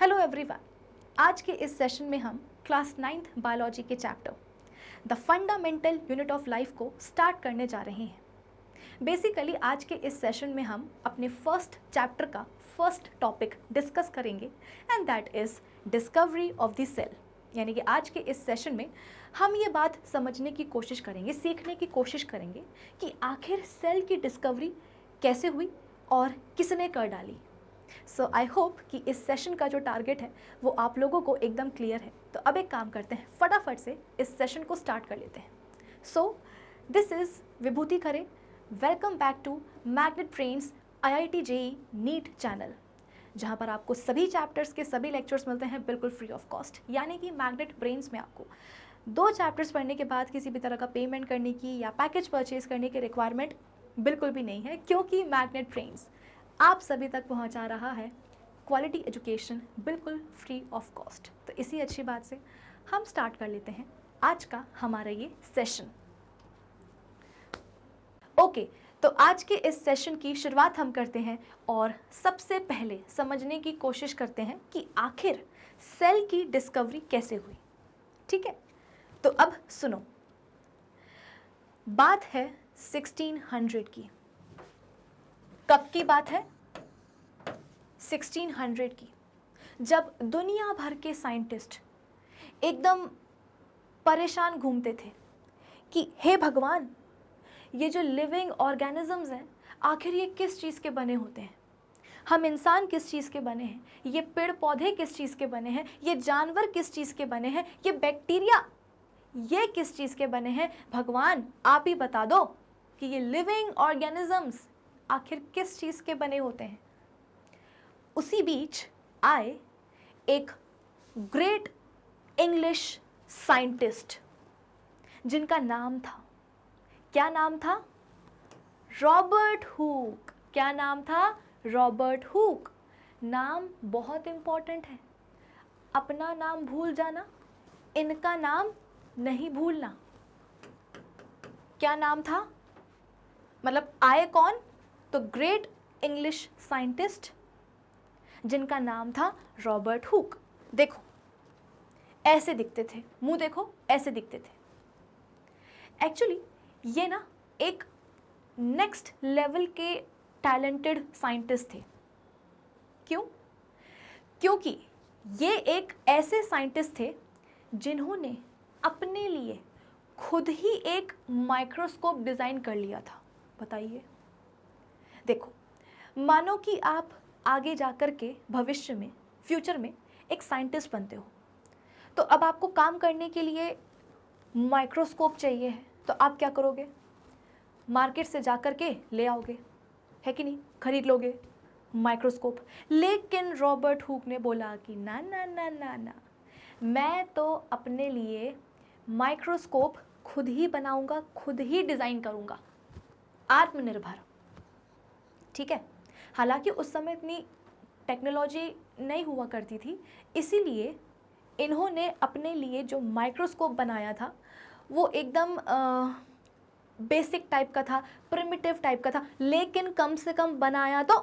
Hello everyone. आज के इस सेशन में हम क्लास 9th बायोलॉजी के chapter the fundamental unit of life को स्टार्ट करने जा रहे हैं। बेसिकली आज के इस सेशन में हम अपने फर्स्ट चैप्टर का फर्स्ट टॉपिक डिस्कस करेंगे and that is discovery of the cell. यानी कि आज के इस सेशन में हम ये बात समझने की कोशिश करेंगे, सीखने की कोशिश करेंगे कि आखिर सेल की डिस्कवरी कैसे हुई और किसने कर डाली। सो आई होप कि इस सेशन का जो टारगेट है वो आप लोगों को एकदम क्लियर है। तो अब एक काम करते हैं, फटाफट से इस सेशन को स्टार्ट कर लेते हैं। So this is Vibhuti Khare. Welcome back to magnet brains IIT JEE NEET channel, जहाँ पर आपको सभी चैप्टर्स के सभी लेक्चर्स मिलते हैं बिल्कुल फ्री ऑफ कॉस्ट। यानी कि मैग्नेट ब्रेन्स में आपको 2 चैप्टर्स पढ़ने के बाद किसी भी तरह का पेमेंट करने की या पैकेज परचेज करने की रिक्वायरमेंट बिल्कुल भी नहीं है, क्योंकि मैग्नेट ब्रेन्स आप सभी तक पहुंचा रहा है क्वालिटी एजुकेशन बिल्कुल फ्री ऑफ कॉस्ट। तो इसी अच्छी बात से हम स्टार्ट कर लेते हैं आज का हमारा ये सेशन। ओके, तो आज के इस सेशन की शुरुआत हम करते हैं और सबसे पहले समझने की कोशिश करते हैं कि आखिर सेल की डिस्कवरी कैसे हुई। ठीक है, तो अब सुनो, बात है 1600 की। कब की बात है? 1600 की, जब दुनिया भर के साइंटिस्ट एकदम परेशान घूमते थे कि हे भगवान, ये जो लिविंग ऑर्गेनिजम्स हैं आखिर ये किस चीज़ के बने होते हैं। हम इंसान किस चीज़ के बने हैं, ये पेड़ पौधे किस चीज़ के बने हैं, ये जानवर किस चीज़ के बने हैं, ये बैक्टीरिया ये किस चीज़ के बने हैं। भगवान आप ही बता दो कि ये लिविंग ऑर्गेनिजम्स आखिर किस चीज़ के बने होते हैं। उसी बीच आए एक ग्रेट इंग्लिश साइंटिस्ट जिनका नाम था, क्या नाम था? Robert hook. क्या नाम था? Robert hook. नाम बहुत इंपॉर्टेंट है, अपना नाम भूल जाना, इनका नाम नहीं भूलना। क्या नाम था? मतलब आए कौन? तो ग्रेट इंग्लिश साइंटिस्ट जिनका नाम था रॉबर्ट हुक। देखो ऐसे दिखते थे, मुंह देखो ऐसे दिखते थे। एक्चुअली ये ना एक नेक्स्ट लेवल के टैलेंटेड साइंटिस्ट थे। क्यों? क्योंकि ये एक ऐसे साइंटिस्ट थे जिन्होंने अपने लिए खुद ही एक माइक्रोस्कोप डिज़ाइन कर लिया था। बताइए, देखो मानो कि आप आगे जाकर के भविष्य में, फ्यूचर में एक साइंटिस्ट बनते हो, तो अब आपको काम करने के लिए माइक्रोस्कोप चाहिए है, तो आप क्या करोगे? मार्केट से जाकर के ले आओगे, है कि नहीं? खरीद लोगे माइक्रोस्कोप। लेकिन रॉबर्ट हुक ने बोला कि ना ना ना ना ना, मैं तो अपने लिए माइक्रोस्कोप खुद ही बनाऊंगा, खुद ही डिज़ाइन करूंगा, आत्मनिर्भर। ठीक है, हालांकि उस समय इतनी टेक्नोलॉजी नहीं हुआ करती थी, इसीलिए इन्होंने अपने लिए जो माइक्रोस्कोप बनाया था वो एकदम बेसिक टाइप का था, प्रिमिटिव टाइप का था, लेकिन कम से कम बनाया तो।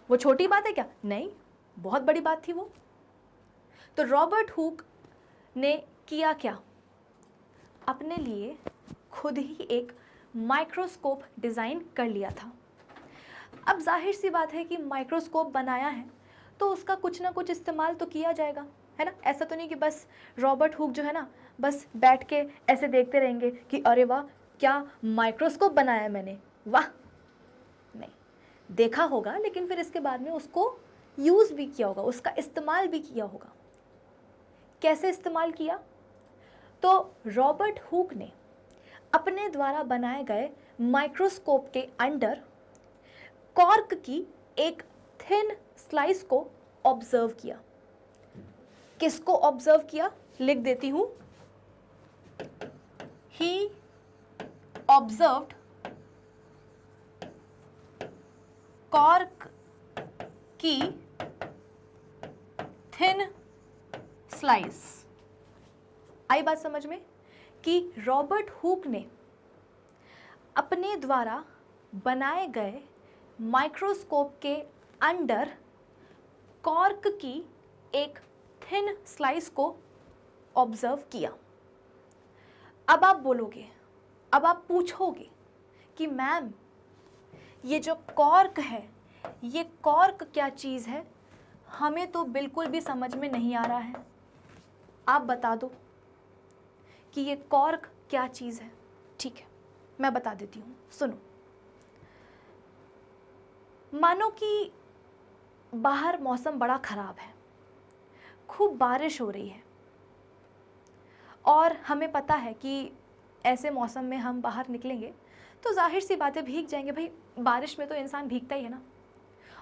वो छोटी बात है क्या? नहीं, बहुत बड़ी बात थी वो। तो रॉबर्ट हुक ने किया क्या? अपने लिए खुद ही एक माइक्रोस्कोप डिज़ाइन कर लिया था। अब जाहिर सी बात है कि माइक्रोस्कोप बनाया है तो उसका कुछ ना कुछ इस्तेमाल तो किया जाएगा, है ना? ऐसा तो नहीं कि बस रॉबर्ट हुक जो है ना बस बैठ के ऐसे देखते रहेंगे कि अरे वाह क्या माइक्रोस्कोप बनाया है मैंने, वाह। नहीं, देखा होगा लेकिन फिर इसके बाद में उसको यूज़ भी किया होगा, उसका इस्तेमाल भी किया होगा। कैसे इस्तेमाल किया? तो रॉबर्ट हुक ने अपने द्वारा बनाए गए माइक्रोस्कोप के अंडर कॉर्क की एक थिन स्लाइस को ऑब्जर्व किया। किसको ऑब्जर्व किया? लिख देती हूं, ही ऑब्जर्व्ड कॉर्क की थिन स्लाइस। आई बात समझ में कि रॉबर्ट हुक ने अपने द्वारा बनाए गए माइक्रोस्कोप के अंडर कॉर्क की एक थिन स्लाइस को ऑब्जर्व किया। अब आप बोलोगे, अब आप पूछोगे कि मैम ये जो कॉर्क है, ये कॉर्क क्या चीज़ है, हमें तो बिल्कुल भी समझ में नहीं आ रहा है, आप बता दो कि ये कॉर्क क्या चीज़ है। ठीक है, मैं बता देती हूँ, सुनो। मानो कि बाहर मौसम बड़ा ख़राब है, खूब बारिश हो रही है और हमें पता है कि ऐसे मौसम में हम बाहर निकलेंगे तो जाहिर सी बातें भीग जाएंगे। भाई बारिश में तो इंसान भीगता ही है ना,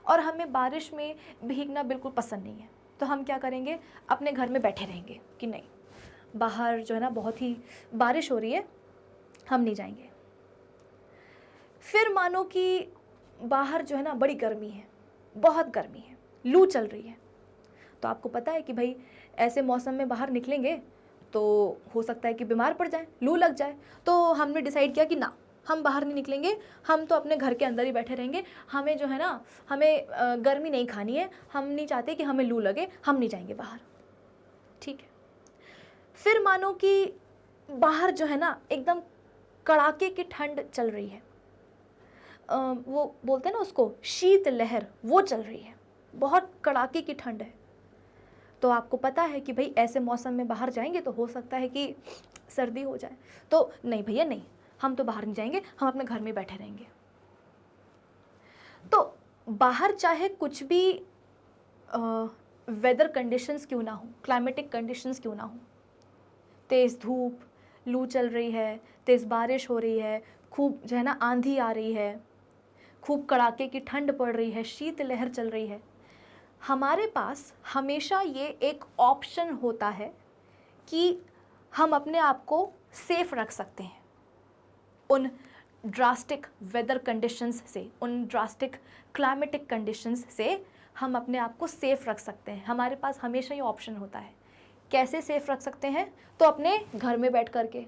और हमें बारिश में भीगना बिल्कुल पसंद नहीं है। तो हम क्या करेंगे, अपने घर में बैठे रहेंगे कि नहीं, बाहर जो है ना बहुत ही बारिश हो रही है, हम नहीं जाएंगे। फिर मानो कि बाहर जो है ना बड़ी गर्मी है, बहुत गर्मी है, लू चल रही है। तो आपको पता है कि भाई ऐसे मौसम में बाहर निकलेंगे तो हो सकता है कि बीमार पड़ जाए, लू लग जाए। तो हमने डिसाइड किया कि ना, हम बाहर नहीं निकलेंगे, हम तो अपने घर के अंदर ही बैठे रहेंगे। हमें जो है ना, हमें गर्मी नहीं खानी है, हम नहीं चाहते कि हमें लू लगे, हम नहीं जाएंगे बाहर। ठीक है। फिर मानो कि बाहर जो है ना एकदम कड़ाके की ठंड चल रही है, वो बोलते हैं ना उसको शीत लहर, वो चल रही है, बहुत कड़ाके की ठंड है। तो आपको पता है कि भाई ऐसे मौसम में बाहर जाएंगे तो हो सकता है कि सर्दी हो जाए। तो नहीं भैया नहीं, हम तो बाहर नहीं जाएंगे, हम अपने घर में बैठे रहेंगे। तो बाहर चाहे कुछ भी वेदर कंडीशंस क्यों ना हो, क्लाइमेटिक कंडीशंस क्यों ना हो, तेज़ धूप, लू चल रही है, तेज़ बारिश हो रही है, खूब जो है ना आंधी आ रही है, खूब कड़ाके की ठंड पड़ रही है, शीत लहर चल रही है, हमारे पास हमेशा ये एक ऑप्शन होता है कि हम अपने आप को सेफ रख सकते हैं उन ड्रास्टिक वेदर कंडीशंस से, उन ड्रास्टिक क्लाइमेटिक कंडीशंस से हम अपने आप को सेफ रख सकते हैं। हमारे पास हमेशा ये ऑप्शन होता है। कैसे सेफ रख सकते हैं? तो अपने घर में बैठ कर के,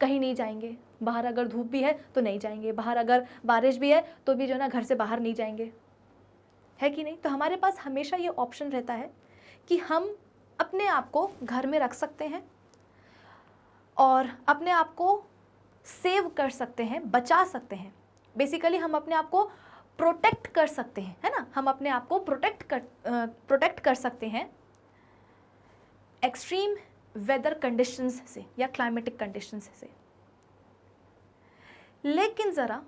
कहीं नहीं जाएंगे, बाहर अगर धूप भी है तो नहीं जाएंगे, बाहर अगर बारिश भी है तो भी जो ना घर से बाहर नहीं जाएंगे, है कि नहीं? तो हमारे पास हमेशा ये ऑप्शन रहता है कि हम अपने आप को घर में रख सकते हैं और अपने आप को सेव कर सकते हैं, बचा सकते हैं। बेसिकली हम अपने आप को प्रोटेक्ट कर सकते हैं, है ना? हम अपने आप को प्रोटेक्ट कर सकते हैं एक्सट्रीम वेदर कंडीशंस से या क्लाइमेटिक कंडीशंस से। लेकिन ज़रा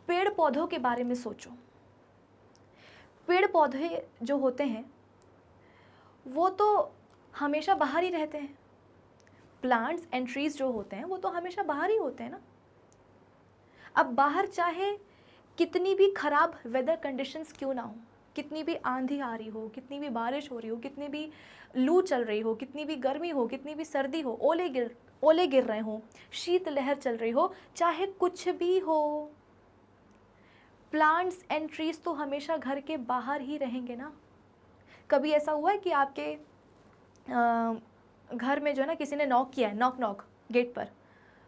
पेड़ पौधों के बारे में सोचो। पेड़ पौधे जो होते हैं वो तो हमेशा बाहर ही रहते हैं। प्लांट्स एंड ट्रीज जो होते हैं वो तो हमेशा बाहर ही होते हैं ना। अब बाहर चाहे कितनी भी ख़राब वेदर कंडीशंस क्यों ना हो, कितनी भी आंधी आ रही हो, कितनी भी बारिश हो रही हो, कितनी भी लू चल रही हो, कितनी भी गर्मी हो, कितनी भी सर्दी हो, ओले गिर रहे हो, शीत लहर चल रही हो, चाहे कुछ भी हो, प्लांट्स एंड ट्रीज तो हमेशा घर के बाहर ही रहेंगे ना। कभी ऐसा हुआ है कि आपके घर में जो है ना किसी ने नॉक किया है, नॉक नॉक गेट पर,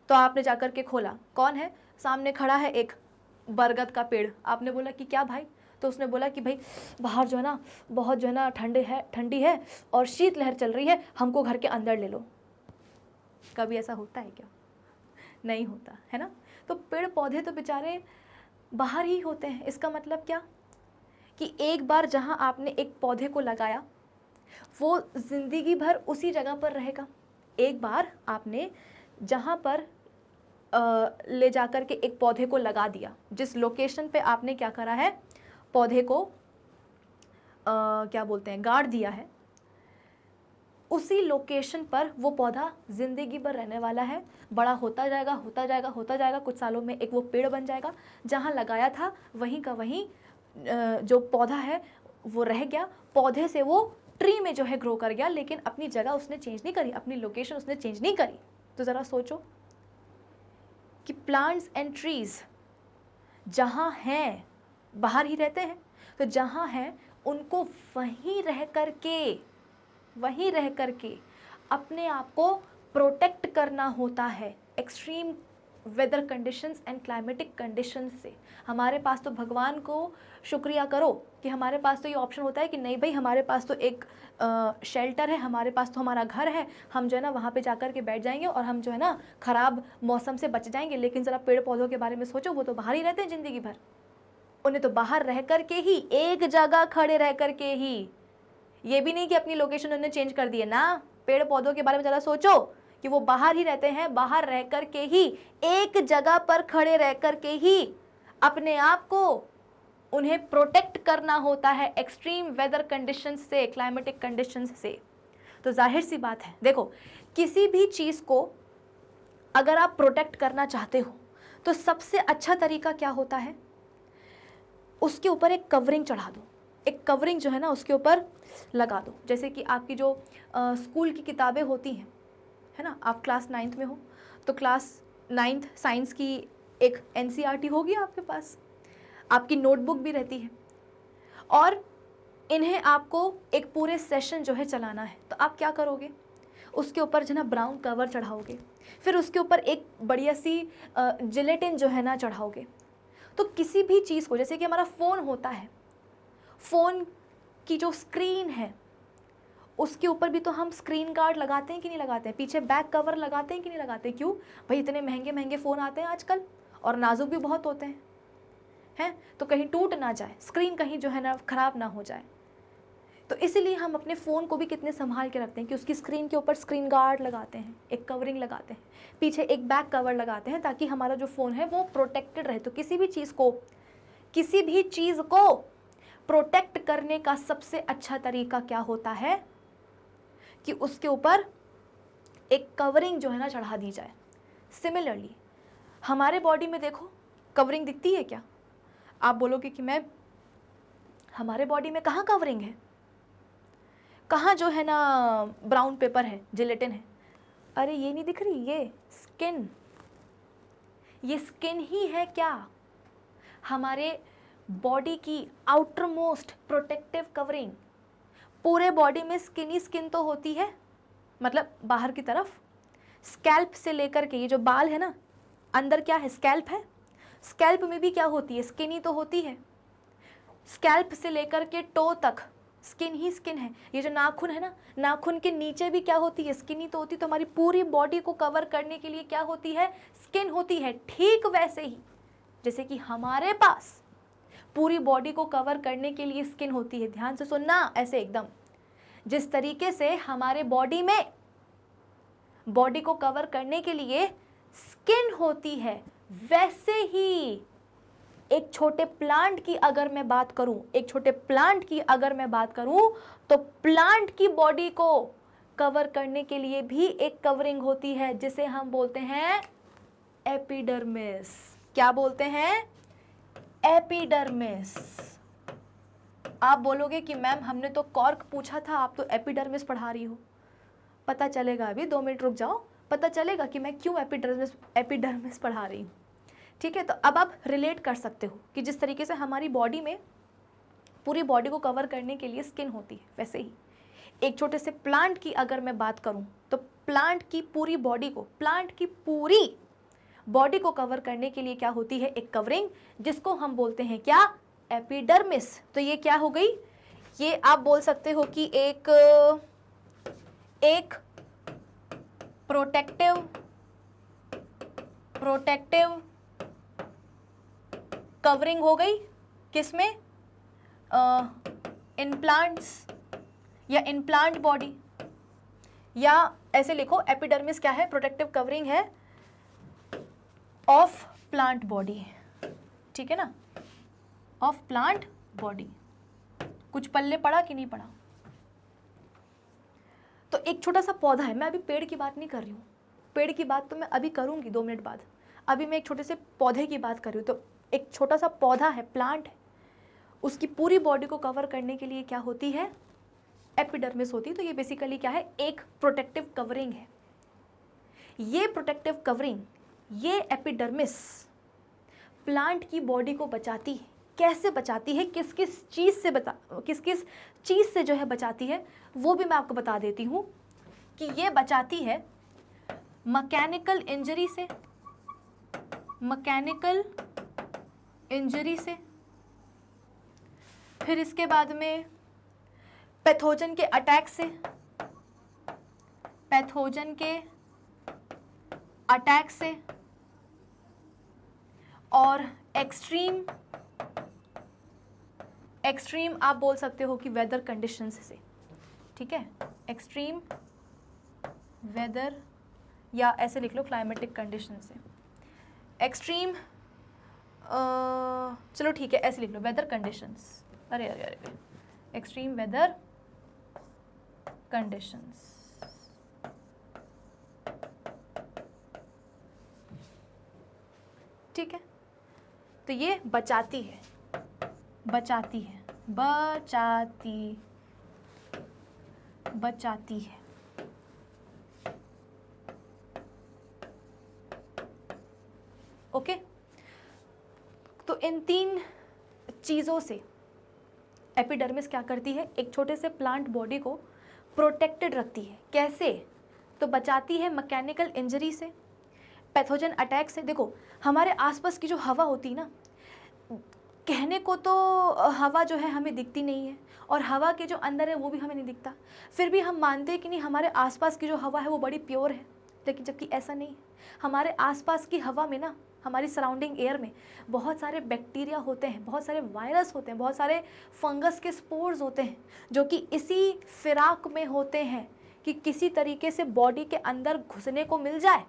तो आपने जाकर के खोला, कौन है? सामने खड़ा है एक बरगद का पेड़। आपने बोला कि क्या भाई? तो उसने बोला कि भाई बाहर जो है ना बहुत जो है ना ठंडी है और शीत लहर चल रही है, हमको घर के अंदर ले लो। कभी ऐसा होता है क्या? नहीं होता, है ना। तो पेड़ पौधे तो बेचारे बाहर ही होते हैं। इसका मतलब क्या कि एक बार जहाँ आपने एक पौधे को लगाया वो ज़िंदगी भर उसी जगह पर रहेगा। एक बार आपने जहाँ पर ले जाकर के एक पौधे को लगा दिया, जिस लोकेशन पे आपने क्या करा है, पौधे को क्या बोलते हैं, गाड़ दिया है, उसी लोकेशन पर वो पौधा ज़िंदगी भर रहने वाला है। बड़ा होता जाएगा, होता जाएगा, होता जाएगा, कुछ सालों में एक वो पेड़ बन जाएगा। जहाँ लगाया था वहीं का वहीं जो पौधा है वो रह गया, पौधे से वो ट्री में जो है ग्रो कर गया, लेकिन अपनी जगह उसने चेंज नहीं करी, अपनी लोकेशन उसने चेंज नहीं करी। तो ज़रा सोचो कि प्लांट्स एंड ट्रीज़ जहाँ हैं बाहर ही रहते हैं, तो जहाँ हैं उनको वहीं रह कर के अपने आप को प्रोटेक्ट करना होता है extreme weather conditions and climatic conditions से। हमारे पास तो भगवान को शुक्रिया करो कि हमारे पास तो ये ऑप्शन होता है कि नहीं भाई हमारे पास तो एक शेल्टर है, हमारे पास तो हमारा घर है, हम जो है ना वहाँ पे जाकर के बैठ जाएंगे और हम जो है ना ख़राब मौसम से बच जाएंगे। लेकिन ज़रा पेड़ पौधों के बारे में सोचो, वो तो बाहर ही रहते हैं ज़िंदगी भर, उन्हें तो बाहर रह कर के ही, एक जगह खड़े रह कर के ही, ये भी नहीं कि अपनी लोकेशन उन्होंने चेंज कर दी है ना, पेड़ पौधों के बारे में ज़रा सोचो कि वो बाहर ही रहते हैं, बाहर रह कर के ही, एक जगह पर खड़े रह कर के ही अपने आप को उन्हें प्रोटेक्ट करना होता है एक्सट्रीम वेदर कंडीशंस से, क्लाइमेटिक कंडीशंस से। तो जाहिर सी बात है, देखो किसी भी चीज़ को अगर आप प्रोटेक्ट करना चाहते हो तो सबसे अच्छा तरीका क्या होता है, उसके ऊपर एक कवरिंग चढ़ा दो, एक कवरिंग जो है ना उसके ऊपर लगा दो। जैसे कि आपकी जो स्कूल की किताबें होती हैं, है ना, आप क्लास 9th में हो तो क्लास 9th साइंस की एक NCERT होगी आपके पास, आपकी नोटबुक भी रहती है, और इन्हें आपको एक पूरे सेशन जो है चलाना है, तो आप क्या करोगे, उसके ऊपर जो है ना ब्राउन कवर चढ़ाओगे, फिर उसके ऊपर एक बढ़िया सी जिलेटिन जो है ना चढ़ाओगे। तो किसी भी चीज़ को, जैसे कि हमारा फ़ोन होता है, फ़ोन की जो स्क्रीन है उसके ऊपर भी तो हम स्क्रीन गार्ड लगाते हैं कि नहीं लगाते हैं, पीछे बैक कवर लगाते हैं कि नहीं लगाते हैं। क्यों भाई, इतने महंगे महंगे फ़ोन आते हैं आजकल और नाजुक भी बहुत होते हैं, तो कहीं टूट ना जाए, स्क्रीन कहीं जो है ना ख़राब ना हो जाए। तो इसीलिए हम अपने फ़ोन को भी कितने संभाल के रखते हैं कि उसकी स्क्रीन के ऊपर स्क्रीन गार्ड लगाते हैं, एक कवरिंग लगाते हैं, पीछे एक बैक कवर लगाते हैं, ताकि हमारा जो फ़ोन है वो प्रोटेक्टेड रहे। तो किसी भी चीज़ को प्रोटेक्ट करने का सबसे अच्छा तरीका क्या होता है कि उसके ऊपर एक कवरिंग जो है ना चढ़ा दी जाए। सिमिलरली हमारे बॉडी में देखो कवरिंग दिखती है क्या? आप बोलोगे कि मैं, हमारे बॉडी में कहाँ कवरिंग है, कहाँ जो है ना ब्राउन पेपर है, जिलेटिन है, अरे ये नहीं दिख रही, ये स्किन ही है क्या, हमारे बॉडी की आउटर मोस्ट प्रोटेक्टिव कवरिंग। पूरे बॉडी में स्किन तो होती है, मतलब बाहर की तरफ, स्कैल्प से लेकर के ये जो बाल है ना, अंदर क्या है, स्कैल्प है, स्कैल्प में भी क्या होती है, स्किन ही तो होती है। स्कैल्प से लेकर के टो तक स्किन ही स्किन है। ये जो नाखून है ना, नाखून के नीचे भी क्या होती है, स्किन ही तो होती है। तो हमारी पूरी बॉडी को कवर करने के लिए क्या होती है, स्किन होती है। ठीक वैसे ही जैसे कि हमारे पास पूरी बॉडी को कवर करने के लिए स्किन होती है, ध्यान से सुनना, ऐसे एकदम जिस तरीके से हमारे बॉडी में बॉडी को कवर करने के लिए स्किन होती है, वैसे ही एक छोटे प्लांट की अगर मैं बात करूं, तो प्लांट की बॉडी को कवर करने के लिए भी एक कवरिंग होती है, जिसे हम बोलते हैं एपिडर्मिस। क्या बोलते हैं, एपिडर्मिस। आप बोलोगे कि मैम हमने तो कॉर्क पूछा था, आप तो एपिडर्मिस पढ़ा रही हो। पता चलेगा, अभी 2 मिनट रुक जाओ, पता चलेगा कि मैं क्यों एपिडर्मिस पढ़ा रही हूँ। ठीक है, तो अब आप रिलेट कर सकते हो कि जिस तरीके से हमारी बॉडी में पूरी बॉडी को कवर करने के लिए स्किन होती है, वैसे ही एक छोटे से प्लांट की अगर मैं बात करूं, तो प्लांट की पूरी बॉडी को कवर करने के लिए क्या होती है, एक कवरिंग, जिसको हम बोलते हैं क्या, एपिडर्मिस। तो ये क्या हो गई, ये आप बोल सकते हो कि एक प्रोटेक्टिव कवरिंग हो गई, किसमें, इन प्लांट्स या इन प्लांट बॉडी, या ऐसे लिखो एपिडर्मिस क्या है, प्रोटेक्टिव कवरिंग है ऑफ प्लांट बॉडी। ठीक है ना, ऑफ प्लांट बॉडी। कुछ पल्ले पड़ा कि नहीं पड़ा? तो एक छोटा सा पौधा है, मैं अभी पेड़ की बात नहीं कर रही हूँ, पेड़ की बात तो मैं अभी करूँगी 2 मिनट बाद, अभी मैं एक छोटे से पौधे की बात कर रही हूँ। तो एक छोटा सा पौधा है, प्लांट है, उसकी पूरी बॉडी को कवर करने के लिए क्या होती है, एपिडर्मिस होती है। तो ये बेसिकली क्या है, एक प्रोटेक्टिव कवरिंग है। ये प्रोटेक्टिव कवरिंग, ये एपिडर्मिस प्लांट की बॉडी को बचाती है। कैसे बचाती है, किस किस चीज़ से जो है बचाती है, वो भी मैं आपको बता देती हूँ कि ये बचाती है मैकेनिकल इंजरी से, मैकेनिकल इंजरी से, फिर इसके बाद में पैथोजन के अटैक से, पैथोजन के अटैक से, और एक्सट्रीम आप बोल सकते हो कि वेदर कंडीशंस से, ठीक है, एक्सट्रीम वेदर या ऐसे लिख लो क्लाइमेटिक कंडीशन से, एक्सट्रीम चलो ठीक है ऐसे लिख लो वेदर कंडीशंस, अरे अरे अरे एक्सट्रीम वेदर कंडीशंस, ठीक है। तो ये बचाती है, बचाती है, बचाती है। ओके, तो इन तीन चीज़ों से एपिडर्मिस क्या करती है, एक छोटे से प्लांट बॉडी को प्रोटेक्टेड रखती है। कैसे? तो बचाती है मैकेनिकल इंजरी से, पैथोजन अटैक से। देखो हमारे आसपास की जो हवा होती है ना, कहने को तो हवा जो है हमें दिखती नहीं है, और हवा के जो अंदर है वो भी हमें नहीं दिखता, फिर भी हम मानते हैं कि नहीं हमारे आसपास की जो हवा है वो बड़ी प्योर है, लेकिन जबकि ऐसा नहीं है। हमारे आसपास की हवा में ना, हमारी सराउंडिंग एयर में बहुत सारे बैक्टीरिया होते हैं, बहुत सारे वायरस होते हैं, बहुत सारे फंगस के स्पोर्स होते हैं, जो कि इसी फिराक में होते हैं कि किसी तरीके से बॉडी के अंदर घुसने को मिल जाए।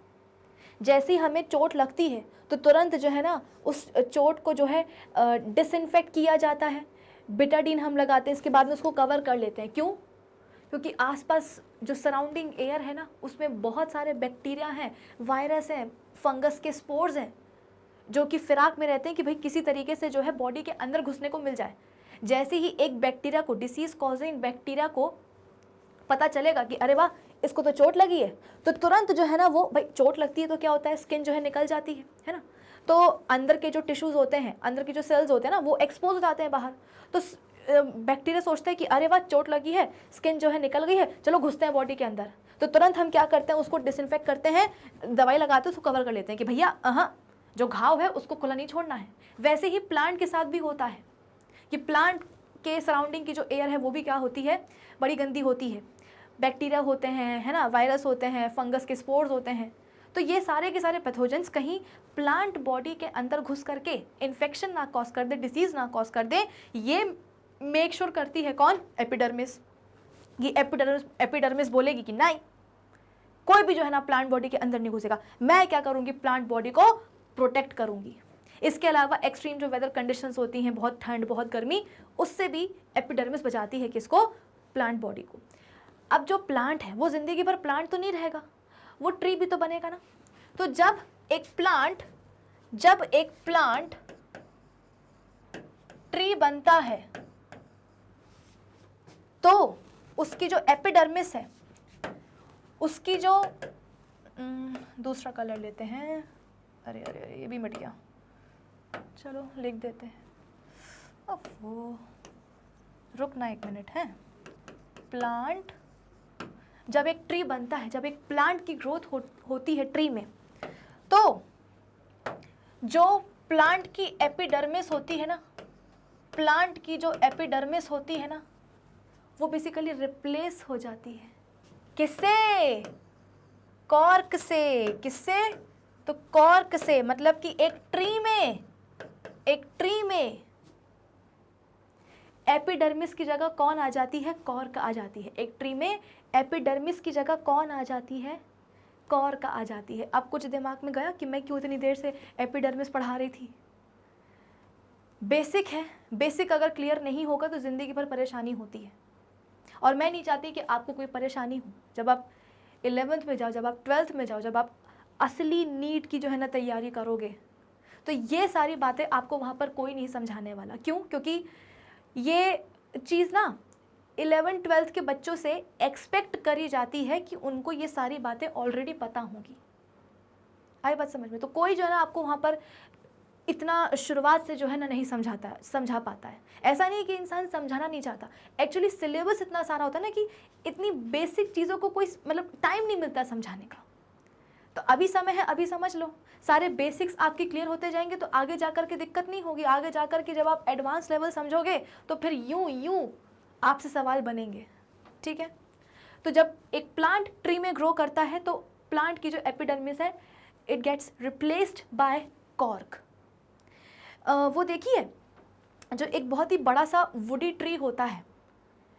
जैसे ही हमें चोट लगती है तो तुरंत जो है ना उस चोट को जो है डिसइंफेक्ट किया जाता है, बिटाडीन हम लगाते हैं, इसके बाद में उसको कवर कर लेते हैं। क्यों? क्योंकि आसपास जो सराउंडिंग एयर है ना उसमें बहुत सारे बैक्टीरिया हैं, वायरस हैं, फंगस के स्पोर्स हैं, जो कि फिराक में रहते हैं कि भाई किसी तरीके से जो है बॉडी के अंदर घुसने को मिल जाए। जैसे ही एक बैक्टीरिया को, डिसीज कॉजिंग बैक्टीरिया को पता चलेगा कि अरे वाह इसको तो चोट लगी है, तो तुरंत जो है ना वो, भाई चोट लगती है तो क्या होता है, स्किन जो है निकल जाती है ना, तो अंदर के जो टिश्यूज़ होते हैं, अंदर के जो सेल्स होते हैं ना वो एक्सपोज हो जाते हैं बाहर। तो बैक्टीरिया सोचते हैं कि अरे वाह चोट लगी है, स्किन जो है निकल गई है, चलो घुसते हैं बॉडी के अंदर। तो तुरंत हम क्या करते हैं, उसको डिसइंफेक्ट करते हैं, दवाई लगाते हैं, उसको कवर कर लेते हैं कि भैया जो घाव है उसको खुला नहीं छोड़ना है। वैसे ही प्लांट के साथ भी होता है कि प्लांट के सराउंडिंग की जो एयर है वो भी क्या होती है, बड़ी गंदी होती है, बैक्टीरिया होते हैं, है ना, वायरस होते हैं, फंगस के स्पोर्स होते हैं। तो ये सारे के सारे पैथोजेंस कहीं प्लांट बॉडी के अंदर घुस करके इन्फेक्शन ना कॉज कर दे, डिसीज ना कॉज कर दे, ये मेक श्योर करती है कौन, एपिडर्मिस। ये एपिडर्मिस बोलेगी कि नहीं, कोई भी जो है ना प्लांट बॉडी के अंदर नहीं घुसेगा, मैं क्या करूंगी, प्लांट बॉडी को प्रोटेक्ट करूंगी। इसके अलावा एक्सट्रीम जो वेदर कंडीशंस होती हैं, बहुत ठंड, बहुत गर्मी, उससे भी एपिडर्मिस बचाती है किसको, प्लांट बॉडी को। अब जो प्लांट है वो जिंदगी भर प्लांट तो नहीं रहेगा, वो ट्री भी तो बनेगा ना। तो जब एक प्लांट ट्री बनता है तो उसकी जो एपिडर्मिस है, उसकी जो दूसरा कलर लेते हैं, अरे अरे अरे ये भी मिट गया, चलो लिख देते हैं, अब वो रुकना एक मिनट है। प्लांट, जब एक ट्री बनता है, जब एक प्लांट की ग्रोथ होती है ट्री में, तो जो प्लांट की एपिडर्मिस होती है ना, प्लांट की जो एपिडर्मिस होती है ना, वो बेसिकली रिप्लेस हो जाती है। किससे? कॉर्क से। किससे? तो कॉर्क से, मतलब कि एक ट्री में एपिडर्मिस की जगह कौन आ जाती है, कॉर्क आ जाती है। एक ट्री में एपिडर्मिस की जगह कौन आ जाती है, कॉर्क आ जाती है। अब कुछ दिमाग में गया कि मैं क्यों इतनी देर से एपिडर्मिस पढ़ा रही थी? बेसिक है, बेसिक अगर क्लियर नहीं होगा तो ज़िंदगी भर परेशानी होती है, और मैं नहीं चाहती कि आपको कोई परेशानी हो। जब आप 11th में जाओ, जब आप 12th में जाओ, जब आप असली नीट की जो है ना तैयारी करोगे, तो ये सारी बातें आपको वहाँ पर कोई नहीं समझाने वाला। क्यों? क्योंकि ये चीज़ ना 11th 12th के बच्चों से एक्सपेक्ट करी जाती है कि उनको ये सारी बातें ऑलरेडी पता होंगी। आई बात समझ में? तो कोई जो है ना आपको वहाँ पर इतना शुरुआत से जो है ना नहीं समझा पाता है। ऐसा नहीं कि इंसान समझाना नहीं चाहता, एक्चुअली सिलेबस इतना सारा होता है ना कि इतनी बेसिक चीज़ों को कोई मतलब टाइम नहीं मिलता समझाने का। तो अभी समय है, अभी समझ लो, सारे बेसिक्स आपके क्लियर होते जाएंगे तो आगे जाकर के दिक्कत नहीं होगी। आगे जाकर के जब आप एडवांस लेवल समझोगे तो फिर यूं आपसे सवाल बनेंगे, ठीक है। तो जब एक प्लांट ट्री में ग्रो करता है तो प्लांट की जो एपिडर्मिस है it gets replaced by cork. वो देखिए जो एक बहुत ही बड़ा सा वुडी ट्री होता है,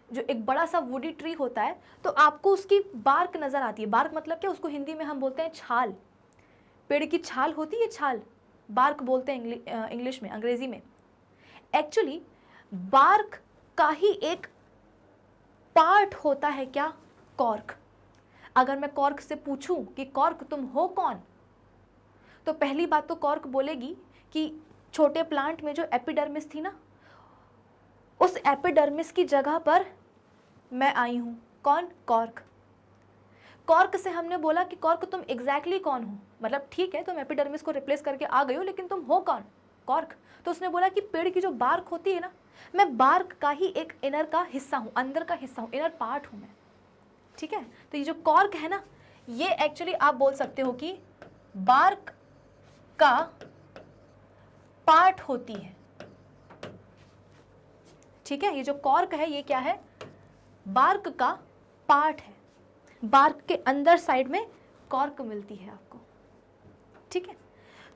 जो एक बड़ा सा वुडी ट्री होता है तो आपको उसकी बार्क नज़र आती है। बार्क मतलब क्या, उसको हिंदी में हम बोलते हैं छाल। पेड़ की छाल होती है, छाल, बार्क बोलते हैं इंग्लिश में, अंग्रेजी में। एक्चुअली बार्क का ही एक पार्ट होता है क्या, कॉर्क। अगर मैं कॉर्क से पूछूं कि कॉर्क तुम हो कौन, तो पहली बात तो कॉर्क बोलेगी कि छोटे प्लांट में जो एपिडर्मिस थी ना, उस एपिडर्मिस की जगह पर मैं आई हूं। कौन, कॉर्क। कॉर्क से हमने बोला कि कॉर्क तुम एग्जैक्टली कौन हो, मतलब ठीक है तुम एपिडर्मिस को रिप्लेस करके आ गई हो लेकिन तुम हो कौन, कॉर्क। तो उसने बोला कि पेड़ की जो बार्क होती है ना, मैं बार्क का ही एक इनर का हिस्सा हूं, अंदर का हिस्सा हूं, इनर पार्ट हूं मैं, ठीक है। तो ये जो कॉर्क है ना, ये एक्चुअली आप बोल सकते हो कि बार्क का पार्ट होती है, ठीक है। ये जो कॉर्क है ये क्या है, बार्क का पार्ट है। बार्क के अंदर साइड में कॉर्क मिलती है आपको, ठीक है।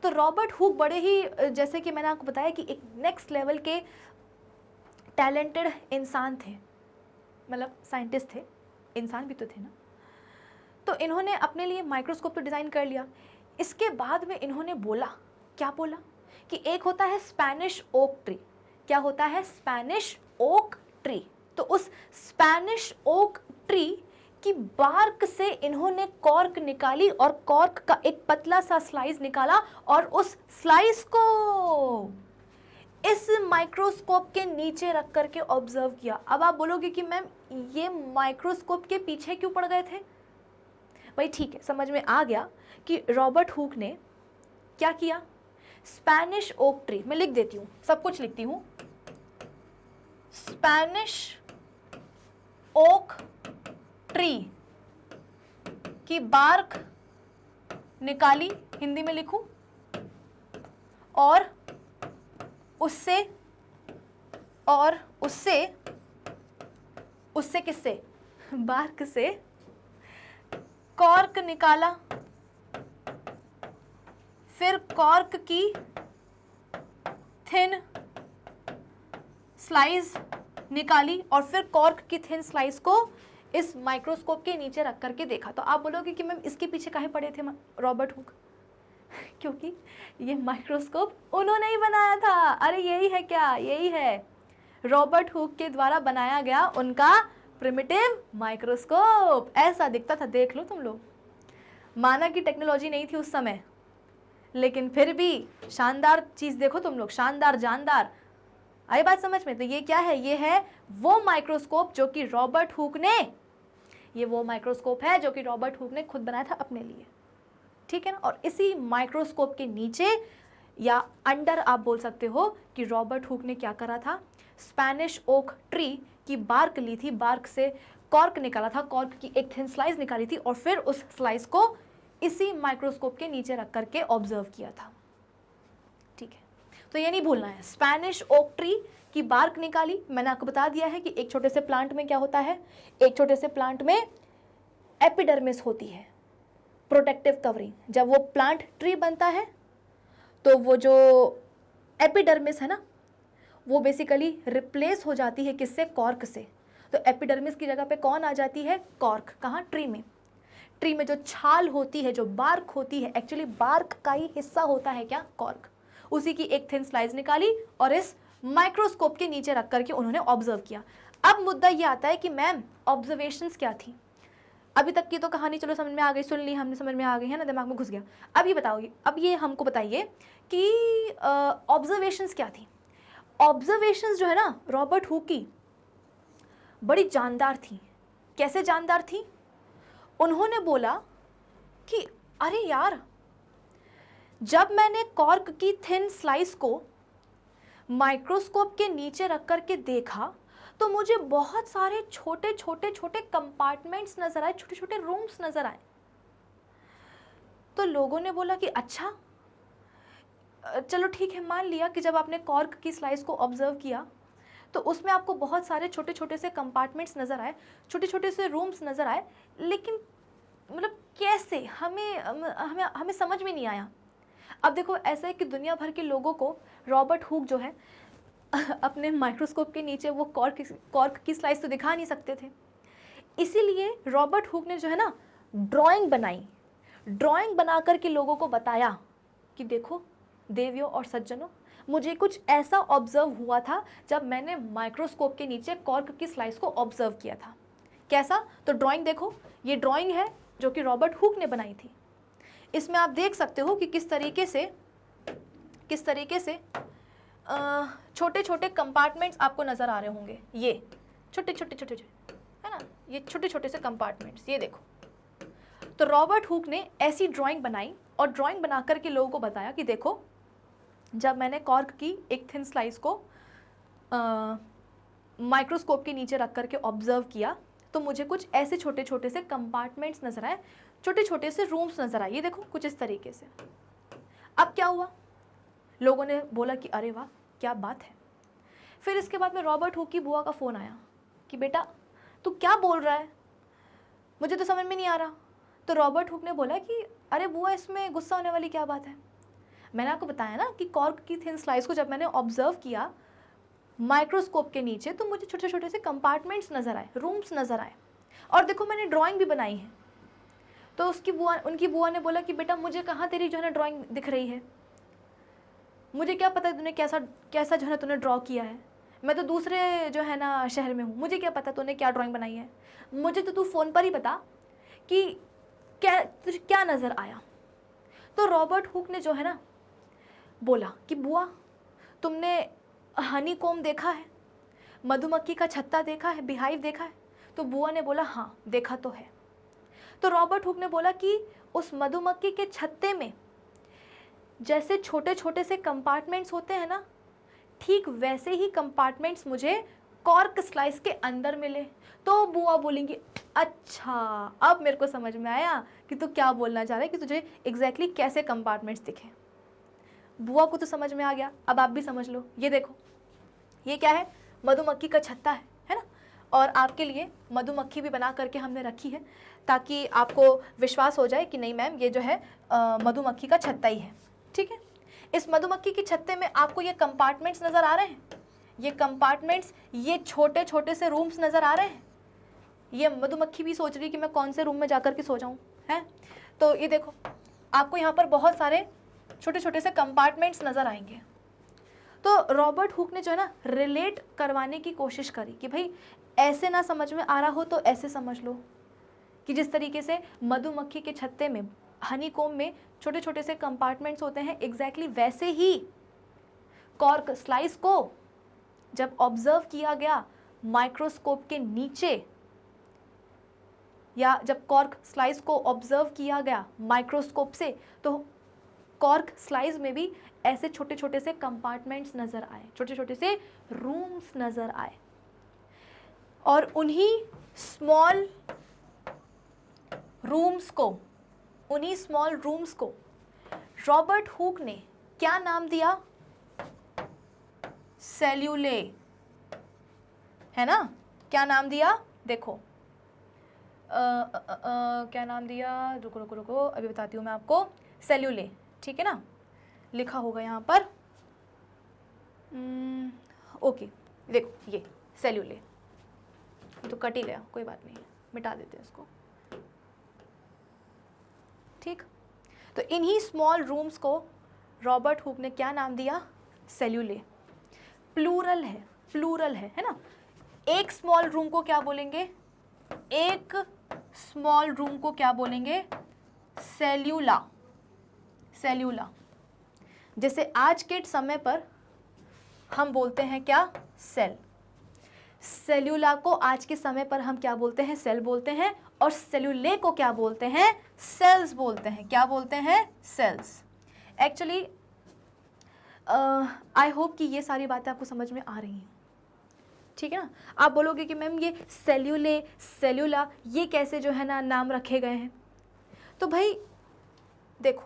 तो रॉबर्ट हुक बड़े ही, जैसे कि मैंने आपको बताया कि एक नेक्स्ट लेवल के टैलेंटेड इंसान थे, मतलब साइंटिस्ट थे, इंसान भी तो थे ना। तो इन्होंने अपने लिए माइक्रोस्कोप तो डिज़ाइन कर लिया। इसके बाद में इन्होंने बोला, क्या बोला कि एक होता है स्पेनिश ओक ट्री। क्या होता है, स्पेनिश ओक ट्री। तो उस स्पेनिश ओक ट्री की बार्क से इन्होंने कॉर्क निकाली और कॉर्क का एक पतला सा स्लाइस निकाला और उस स्लाइस को इस माइक्रोस्कोप के नीचे रख करके ऑब्जर्व किया। अब आप बोलोगे कि मैम ये माइक्रोस्कोप के पीछे क्यों पड़ गए थे, भाई ठीक है, समझ में आ गया कि रॉबर्ट हुक ने क्या किया। स्पेनिश ओक ट्री, मैं लिख देती हूँ, सब कुछ लिखती हूँ, स्पेनिश ओक ट्री की बार्क निकाली, हिंदी में लिखूं, और उससे किससे, बार्क से कॉर्क निकाला, फिर कॉर्क की थिन स्लाइस निकाली और फिर कॉर्क की थिन स्लाइस को इस माइक्रोस्कोप के नीचे रख करके देखा। तो आप बोलोगे कि मैम इसके पीछे काहे पड़े थे रॉबर्ट हुक क्योंकि ये माइक्रोस्कोप उन्होंने ही बनाया था। अरे यही है क्या, यही है रॉबर्ट हुक के द्वारा बनाया गया उनका प्रिमिटिव माइक्रोस्कोप। ऐसा दिखता था, देख लो तुम लोग। माना कि टेक्नोलॉजी नहीं थी उस समय, लेकिन फिर भी शानदार चीज़ देखो तुम लोग, शानदार जानदार। आई बात समझ में। तो ये क्या है, ये है वो माइक्रोस्कोप जो कि रॉबर्ट हुक ने, ये वो माइक्रोस्कोप है जो कि रॉबर्ट हुक ने खुद बनाया था अपने लिए, ठीक है ना। और इसी माइक्रोस्कोप के नीचे या अंडर आप बोल सकते हो कि रॉबर्ट हुक ने क्या करा था, स्पेनिश ओक ट्री की बार्क ली थी, बार्क से कॉर्क निकाला था, कॉर्क की एक थिन स्लाइस निकाली थी और फिर उस स्लाइस को इसी माइक्रोस्कोप के नीचे रख करके ऑब्जर्व किया था, ठीक है। तो ये नहीं भूलना है, स्पेनिश ओक ट्री की बार्क निकाली। मैंने आपको बता दिया है कि एक छोटे से प्लांट में क्या होता है, एक छोटे से प्लांट में एपिडर्मिस होती है, प्रोटेक्टिव कवरिंग। जब वो प्लांट ट्री बनता है तो वो जो एपिडर्मिस है ना, वो बेसिकली रिप्लेस हो जाती है किससे, कॉर्क से। तो एपिडर्मिस की जगह पे कौन आ जाती है, कॉर्क। कहाँ, ट्री में। ट्री में जो छाल होती है, जो बार्क होती है, एक्चुअली बार्क का ही हिस्सा होता है क्या, कॉर्क। उसी की एक थिन स्लाइस निकाली और इस माइक्रोस्कोप के नीचे रख करके उन्होंने ऑब्जर्व किया। अब मुद्दा ये आता है कि मैम ऑब्जर्वेशंस क्या थी। अभी तक की तो कहानी चलो समझ में आ गई, सुन ली हमने, समझ में आ गई है ना, दिमाग में घुस गया। अब ये बताओगे, अब ये हमको बताइए कि ऑब्जर्वेशंस क्या थी। ऑब्जर्वेशंस जो है ना रॉबर्ट हुक की, बड़ी जानदार थी। कैसे जानदार थी, उन्होंने बोला कि अरे यार, जब मैंने कॉर्क की थिन स्लाइस को माइक्रोस्कोप के नीचे रख करके देखा तो मुझे बहुत सारे छोटे छोटे छोटे कंपार्टमेंट्स नजर आए, छोटे छोटे रूम्स नजर आए। तो लोगों ने बोला कि अच्छा, चलो ठीक है, मान लिया कि जब आपने कॉर्क की स्लाइस को ऑब्जर्व किया तो उसमें आपको बहुत सारे छोटे छोटे से कंपार्टमेंट्स नज़र आए, छोटे छोटे से रूम्स नज़र आए, लेकिन मतलब कैसे, हमें हमें हमें समझ में नहीं आया। अब देखो, ऐसा है कि दुनिया भर के लोगों को रॉबर्ट हुक जो है अपने माइक्रोस्कोप के नीचे वो कॉर्क की स्लाइस तो दिखा नहीं सकते थे, इसीलिए रॉबर्ट हुक ने जो है ना ड्राइंग बनाई। ड्राइंग बना कर के लोगों को बताया कि देखो देवियों और सज्जनों, मुझे कुछ ऐसा ऑब्जर्व हुआ था जब मैंने माइक्रोस्कोप के नीचे कॉर्क की स्लाइस को ऑब्जर्व किया था। कैसा? तो ड्राइंग देखो, ये ड्राइंग है जो कि रॉबर्ट हुक ने बनाई थी। इसमें आप देख सकते हो कि किस तरीके से छोटे छोटे कंपार्टमेंट्स आपको नज़र आ रहे होंगे। ये छोटे है ना, ये छोटे छोटे से कंपार्टमेंट्स, ये देखो। तो रॉबर्ट हुक ने ऐसी ड्राइंग बनाई और ड्राइंग बना कर के लोगों को बताया कि देखो, जब मैंने कॉर्क की एक थिन स्लाइस को माइक्रोस्कोप के नीचे रख कर के ऑब्जर्व किया तो मुझे कुछ ऐसे छोटे छोटे से कंपार्टमेंट्स नज़र आए, छोटे छोटे से रूम्स नज़र आए, ये देखो कुछ इस तरीके से। अब क्या हुआ? लोगों ने बोला कि अरे वाह, क्या बात है। फिर इसके बाद में रॉबर्ट हुक की बुआ का फ़ोन आया कि बेटा तू क्या बोल रहा है, मुझे तो समझ में नहीं आ रहा। तो रॉबर्ट हुक ने बोला कि अरे बुआ, इसमें गुस्सा होने वाली क्या बात है, मैंने आपको बताया ना कि कॉर्क की थिन स्लाइस को जब मैंने ऑब्जर्व किया माइक्रोस्कोप के नीचे तो मुझे छोटे छोटे से कंपार्टमेंट्स नज़र आए, रूम्स नज़र आए, और देखो मैंने ड्राइंग भी बनाई है। तो उनकी बुआ ने बोला कि बेटा मुझे कहाँ तेरी जो है ना ड्राइंग दिख रही है, मुझे क्या पता तूने कैसा जो है तूने ड्रॉ किया है, मैं तो दूसरे जो है ना शहर में हूँ, मुझे क्या पता तूने क्या ड्राइंग बनाई है, मुझे तो तू फ़ोन पर ही बता कि तुझे क्या नज़र आया। तो रॉबर्ट हुक ने जो है ना बोला कि बुआ, तुमने हनी कॉम्ब देखा है, मधुमक्खी का छत्ता देखा है, बिहाइव देखा है? तो बुआ ने बोला हाँ देखा तो है। तो रॉबर्ट हुक ने बोला कि उस मधुमक्खी के छत्ते में जैसे छोटे छोटे से कंपार्टमेंट्स होते हैं ना, ठीक वैसे ही कंपार्टमेंट्स मुझे कॉर्क स्लाइस के अंदर मिले। तो बुआ बोलेंगी अच्छा, अब मेरे को समझ में आया कि तू क्या बोलना चाह रहा है, कि तुझे एग्जैक्टली कैसे कंपार्टमेंट्स दिखे। बुआ को तो समझ में आ गया, अब आप भी समझ लो। ये देखो, ये क्या है? मधुमक्खी का छत्ता है ना, और आपके लिए मधुमक्खी भी बना करके हमने रखी है ताकि आपको विश्वास हो जाए कि नहीं मैम, ये जो है मधुमक्खी का छत्ता ही है। ठीक है, इस मधुमक्खी के छत्ते में आपको ये कंपार्टमेंट्स नज़र आ रहे हैं, ये कंपार्टमेंट्स, ये छोटे छोटे से रूम्स नज़र आ रहे हैं। ये मधुमक्खी भी सोच रही कि मैं कौन से रूम में जाकर के सो जाऊँ, है? तो ये देखो, आपको यहाँ पर बहुत सारे छोटे छोटे से कंपार्टमेंट्स नज़र आएंगे। तो रॉबर्ट हुक ने जो है ना रिलेट करवाने की कोशिश करी कि भाई ऐसे ना समझ में आ रहा हो तो ऐसे समझ लो, कि जिस तरीके से मधुमक्खी के छत्ते में, हनी कॉम्ब में छोटे छोटे से कंपार्टमेंट्स होते हैं, एग्जैक्टली वैसे ही कॉर्क स्लाइस को जब ऑब्जर्व किया गया माइक्रोस्कोप के नीचे, या जब कॉर्क स्लाइस को ऑब्जर्व किया गया माइक्रोस्कोप से, तो कॉर्क स्लाइस में भी ऐसे छोटे छोटे से कंपार्टमेंट्स नज़र आए, छोटे छोटे से रूम्स नज़र आए। और उन्हीं स्मॉल रूम्स को रॉबर्ट हुक ने क्या नाम दिया? सेल्यूले, है ना? क्या नाम दिया? देखो क्या नाम दिया? रुको अभी बताती हूँ मैं आपको। सेल्यूले, ठीक है ना, लिखा होगा यहाँ पर। ओके, देखो ये सेल्यूले तो कट ही गया, कोई बात नहीं, मिटा देते हैं इसको। ठीक, तो इन्हीं स्मॉल रूम्स को रॉबर्ट हुक ने क्या नाम दिया? सेल्यूले। प्लूरल है ना? एक स्मॉल रूम को क्या बोलेंगे? एक स्मॉल रूम को क्या बोलेंगे? सेल्यूला। जैसे आज के समय पर हम बोलते हैं क्या? सेल। सेल्यूला को आज के समय पर हम क्या बोलते हैं? सेल बोलते हैं। और सेल्यूले को क्या बोलते हैं? सेल्स बोलते हैं। क्या बोलते हैं? सेल्स। एक्चुअली आई होप कि ये सारी बातें आपको समझ में आ रही हैं, ठीक है ना? आप बोलोगे कि मैम ये सेल्यूला ये कैसे जो है ना नाम रखे गए हैं? तो भाई देखो,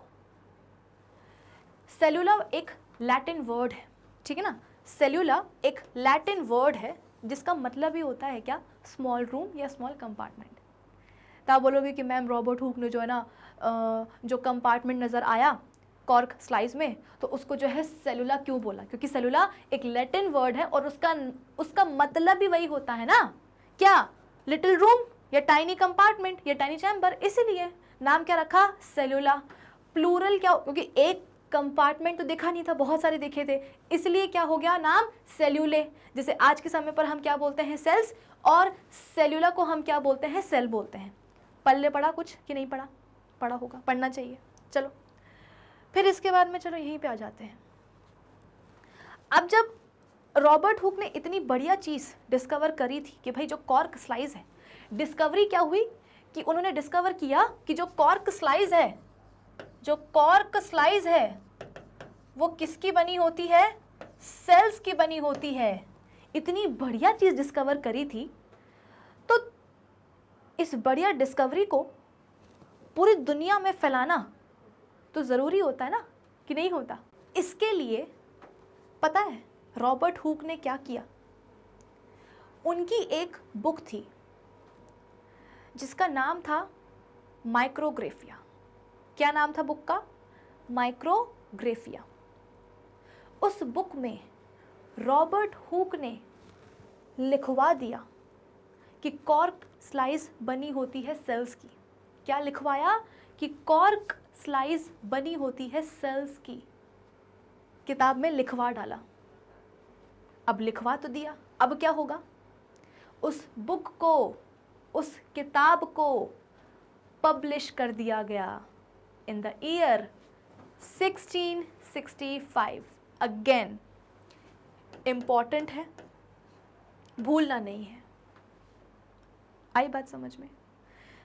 सेलुला एक लैटिन वर्ड है, ठीक है ना। सेलुला एक लैटिन वर्ड है जिसका मतलब ही होता है क्या, स्मॉल रूम या स्मॉल कंपार्टमेंट। तो आप बोलोगे कि मैम रॉबर्ट हुक ने जो है ना जो कंपार्टमेंट नज़र आया कॉर्क स्लाइस में, तो उसको जो है सेलुला क्यों बोला, क्योंकि सेलुला एक लैटिन वर्ड है और उसका मतलब भी वही होता है ना, क्या, लिटिल रूम या टाइनी कंपार्टमेंट या टाइनी चैम्बर, इसीलिए नाम क्या रखा, सेलुला। प्लूरल क्या, क्योंकि एक कंपार्टमेंट तो देखा नहीं था, बहुत सारे देखे थे, इसलिए क्या हो गया नाम सेल्यूले। जैसे आज के समय पर हम क्या बोलते हैं, सेल्स, और सेल्यूला को हम क्या बोलते हैं, सेल बोलते हैं। पल्ले पढ़ा कुछ कि नहीं पढ़ा, पढ़ा होगा, पढ़ना चाहिए। चलो फिर इसके बाद में चलो यहीं पे आ जाते हैं। अब जब रॉबर्ट हुक ने इतनी बढ़िया चीज़ डिस्कवर करी थी कि भाई जो कॉर्क स्लाइस है, डिस्कवरी क्या हुई कि उन्होंने डिस्कवर किया कि जो कॉर्क स्लाइस है, जो कॉर्क स्लाइस है वो किसकी बनी होती है, सेल्स की बनी होती है। इतनी बढ़िया चीज़ डिस्कवर करी थी, तो इस बढ़िया डिस्कवरी को पूरी दुनिया में फैलाना तो ज़रूरी होता है ना, कि नहीं होता। इसके लिए पता है रॉबर्ट हुक ने क्या किया, उनकी एक बुक थी जिसका नाम था माइक्रोग्राफिया। क्या नाम था बुक का, माइक्रोग्राफिया। उस बुक में रॉबर्ट हुक ने लिखवा दिया कि कॉर्क स्लाइस बनी होती है सेल्स की। क्या लिखवाया, कि कॉर्क स्लाइस बनी होती है सेल्स की, किताब में लिखवा डाला। अब लिखवा तो दिया, अब क्या होगा, उस बुक को, उस किताब को पब्लिश कर दिया गया इन द ईयर 1665। अगेन इम्पॉर्टेंट है, भूलना नहीं है। आई बात समझ में।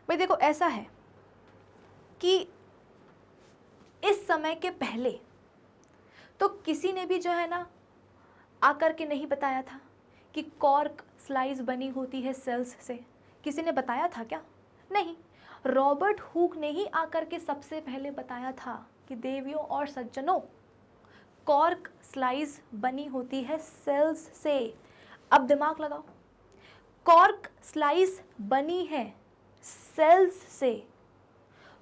भाई देखो ऐसा है कि इस समय के पहले तो किसी ने भी जो है ना आकर के नहीं बताया था कि कॉर्क स्लाइस बनी होती है सेल्स से। किसी ने बताया था क्या, नहीं। रॉबर्ट हुक ने ही आकर के सबसे पहले बताया था कि देवियों और सज्जनों, कॉर्क स्लाइस बनी होती है सेल्स से। अब दिमाग लगाओ, कॉर्क स्लाइस बनी है सेल्स से,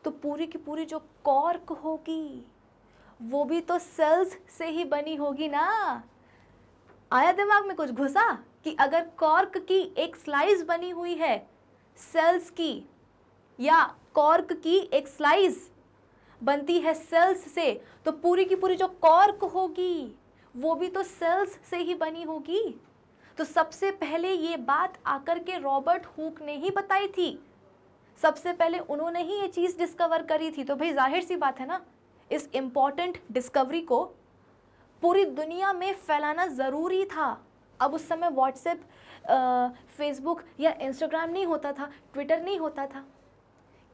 तो पूरी की पूरी जो कॉर्क होगी वो भी तो सेल्स से ही बनी होगी ना। आया दिमाग में कुछ घुसा, कि अगर कॉर्क की एक स्लाइस बनी हुई है सेल्स की, या कॉर्क की एक स्लाइस बनती है सेल्स से, तो पूरी की पूरी जो कॉर्क होगी वो भी तो सेल्स से ही बनी होगी। तो सबसे पहले ये बात आकर के रॉबर्ट हुक ने ही बताई थी, सबसे पहले उन्होंने ही ये चीज़ डिस्कवर करी थी। तो भाई जाहिर सी बात है ना, इस इम्पॉर्टेंट डिस्कवरी को पूरी दुनिया में फैलाना ज़रूरी था। अब उस समय व्हाट्सएप, फेसबुक या इंस्टाग्राम नहीं होता था, ट्विटर नहीं होता था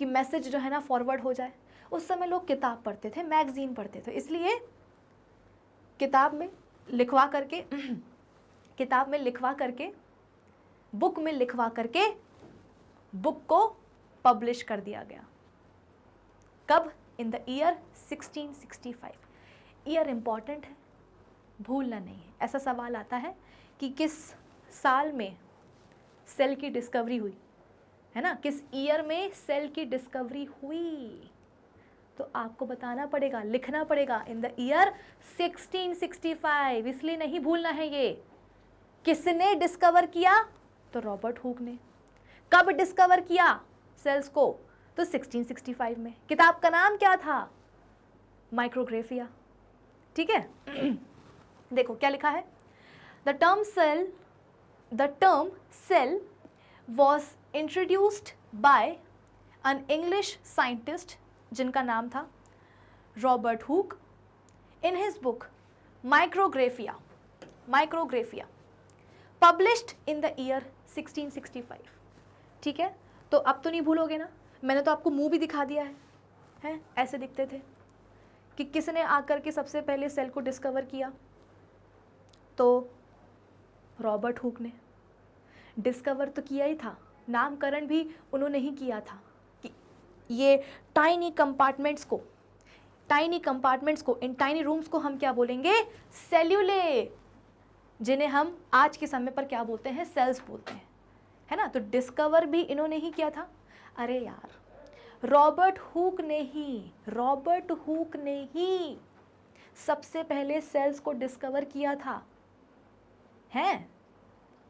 कि मैसेज जो है ना फॉरवर्ड हो जाए। उस समय लोग किताब पढ़ते थे, मैगजीन पढ़ते थे, इसलिए किताब में लिखवा करके किताब में लिखवा करके, बुक में लिखवा करके बुक को पब्लिश कर दिया गया। कब, इन द ईयर 1665। ईयर इम्पॉर्टेंट है, भूलना नहीं है। ऐसा सवाल आता है कि किस साल में सेल की डिस्कवरी हुई, है ना, किस ईयर में सेल की डिस्कवरी हुई, तो आपको बताना पड़ेगा, लिखना पड़ेगा इन द ईयर 1665। इसलिए नहीं भूलना है ये। किसने डिस्कवर किया, तो रॉबर्ट हुक ने। कब डिस्कवर किया सेल्स को, तो 1665 में। किताब का नाम क्या था, माइक्रोग्राफिया। ठीक है देखो क्या लिखा है, the term cell was introduced by an English scientist जिनका नाम था Robert Hooke in his book Micrographia published in the year 1665। ठीक है, तो अब तो नहीं भूलोगे ना, मैंने तो आपको मुंह भी दिखा दिया है ऐसे दिखते थे कि किसने आकर के सबसे पहले सेल को डिस्कवर किया, तो रॉबर्ट हुक ने। डिस्कवर तो किया ही था, नामकरण भी उन्होंने ही किया था कि ये टाइनी कंपार्टमेंट्स को टाइनी कंपार्टमेंट्स को, इन टाइनी रूम्स को हम क्या बोलेंगे? सेल्यूले, जिन्हें हम आज के समय पर क्या बोलते हैं? सेल्स बोलते हैं, है ना। तो डिस्कवर भी इन्होंने ही किया था। अरे यार, रॉबर्ट हुक ने ही सबसे पहले सेल्स को डिस्कवर किया था, हैं,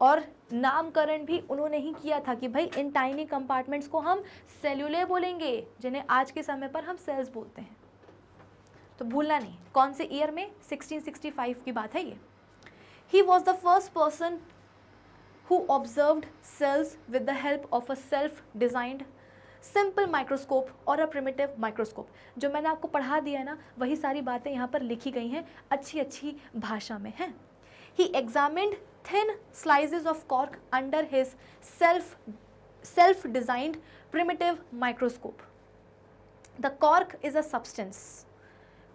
और नामकरण भी उन्होंने ही किया था कि भाई इन टाइनी कंपार्टमेंट्स को हम सेल्यूले बोलेंगे, जिन्हें आज के समय पर हम सेल्स बोलते हैं। तो भूलना नहीं, कौन से ईयर में? 1665 की बात है ये। He was the first person who observed cells with the help of a self-designed simple microscope और a primitive microscope। जो मैंने आपको पढ़ा दिया है ना, वही सारी बातें यहाँ पर लिखी गई हैं, अच्छी अच्छी भाषा में हैं। He examined thin slices of cork under his self-designed primitive microscope। The cork is a substance।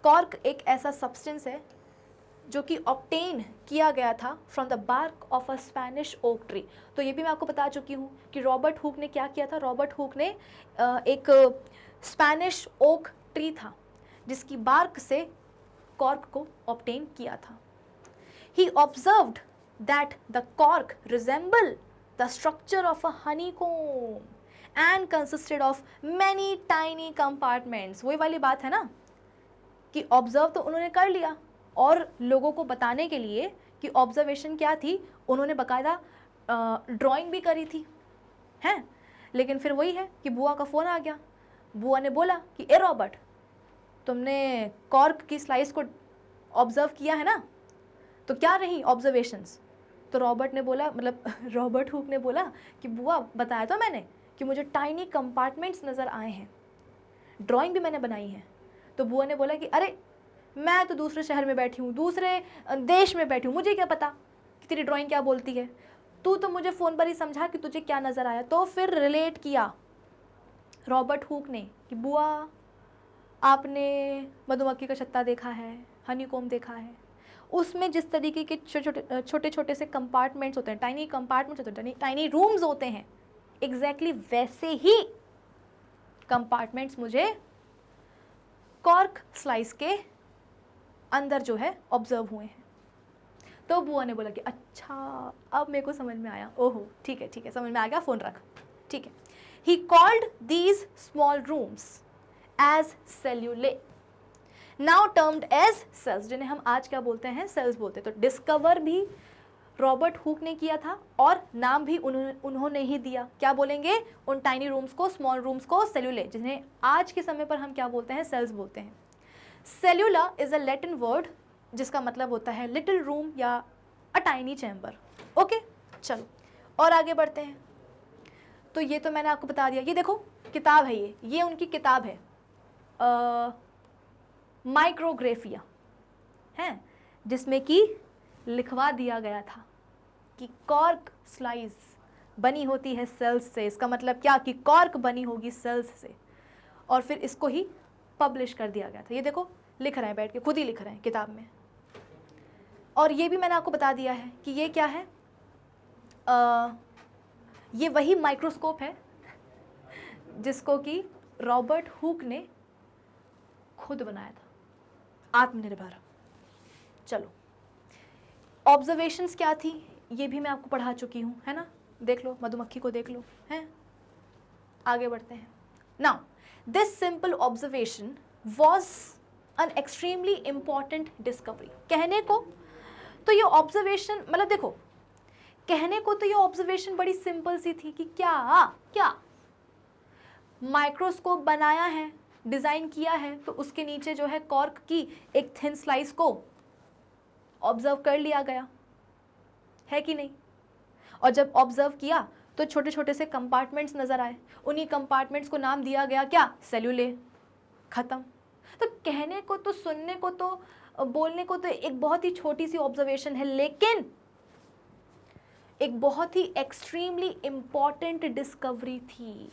Cork एक ऐसा सब्सटेंस है जो कि ऑब्टेन किया गया था from the bark of a Spanish oak tree. तो ये भी मैं आपको बता चुकी हूँ कि रॉबर्ट हुक ने क्या किया था। रॉबर्ट हुक ने एक स्पेनिश ओक ट्री था जिसकी बार्क से कॉर्क को ऑब्टेन किया था। He observed that the cork resemble the structure of a honeycomb and consisted of many tiny compartments. वही वाली बात है ना कि ऑब्जर्व तो उन्होंने कर लिया, और लोगों को बताने के लिए कि ऑब्जर्वेशन क्या थी, उन्होंने बाकायदा ड्राइंग भी करी थी, हैं। लेकिन फिर वही है कि बुआ का फ़ोन आ गया। बुआ ने बोला कि ए रॉबर्ट, तुमने कॉर्क की स्लाइस को ऑब्जर्व किया है ना, तो क्या रही ऑब्जर्वेशंस? तो रॉबर्ट ने बोला, मतलब रॉबर्ट हुक ने बोला कि बुआ बताया तो मैंने कि मुझे टाइनी कंपार्टमेंट्स नज़र आए हैं, ड्राइंग भी मैंने बनाई है। तो बुआ ने बोला कि अरे मैं तो दूसरे शहर में बैठी हूँ, दूसरे देश में बैठी हूँ, मुझे क्या पता कि तेरी ड्राइंग क्या बोलती है, तू तो मुझे फ़ोन पर ही समझा कि तुझे क्या नज़र आया। तो फिर रिलेट किया रॉबर्ट हुक ने कि बुआ आपने मधुमक्खी का छत्ता देखा है, हनीकॉम्ब देखा है, उसमें जिस तरीके के छोटे छोटे से कंपार्टमेंट्स होते हैं, टाइनी कंपार्टमेंट्स होते हैं, टाइनी रूम्स होते हैं, एग्जैक्टली वैसे ही कंपार्टमेंट्स मुझे कॉर्क स्लाइस के अंदर जो है ऑब्जर्व हुए हैं। तो बुआ ने बोला कि अच्छा अब मेरे को समझ में आया, ओहो ठीक है समझ में आ गया, फ़ोन रख, ठीक है। He called these small rooms as cellulae, now termed as cells, जिन्हें हम आज क्या बोलते हैं? सेल्स बोलते हैं। तो डिस्कवर भी रॉबर्ट हुक ने किया था और नाम भी उन्होंने ही दिया। क्या बोलेंगे उन टाइनी रूम्स को, स्मॉल रूम्स को? सेल्यूले, जिन्हें आज के समय पर हम क्या बोलते हैं? सेल्स बोलते हैं। सेल्यूला इज अ लैटिन वर्ड जिसका मतलब होता है लिटिल रूम या अ टाइनी चैम्बर। ओके, चलो और आगे बढ़ते हैं। तो ये तो मैंने आपको बता दिया। ये देखो किताब है, ये उनकी किताब है माइक्रोग्राफिया, है, जिसमें कि लिखवा दिया गया था कि कॉर्क स्लाइस बनी होती है सेल्स से। इसका मतलब क्या कि कॉर्क बनी होगी सेल्स से, और फिर इसको ही पब्लिश कर दिया गया था। ये देखो लिख रहे हैं, बैठ के खुद ही लिख रहे हैं किताब में। और ये भी मैंने आपको बता दिया है कि ये क्या है, ये वही माइक्रोस्कोप है जिसको कि रॉबर्ट हुक ने खुद बनाया था, आत्मनिर्भर। चलो ऑब्जर्वेशंस क्या थी ये भी मैं आपको पढ़ा चुकी हूँ, है ना। देख लो, मधुमक्खी को देख लो, हैं। आगे बढ़ते हैं। Now this simple observation was an extremely important discovery. कहने को तो ये ऑब्जर्वेशन, मतलब देखो, कहने को तो ये ऑब्जर्वेशन बड़ी सिंपल सी थी कि क्या माइक्रोस्कोप बनाया है, डिज़ाइन किया है, तो उसके नीचे जो है कॉर्क की एक थिन स्लाइस को ऑब्जर्व कर लिया गया है कि नहीं। और जब ऑब्जर्व किया तो छोटे छोटे से कंपार्टमेंट्स नज़र आए, उन्हीं कंपार्टमेंट्स को नाम दिया गया क्या? सेल्यूले। ख़त्म। तो कहने को तो, सुनने को तो, बोलने को तो एक बहुत ही छोटी सी ऑब्जर्वेशन है, लेकिन एक बहुत ही एक्सट्रीमली इम्पॉर्टेंट डिस्कवरी थी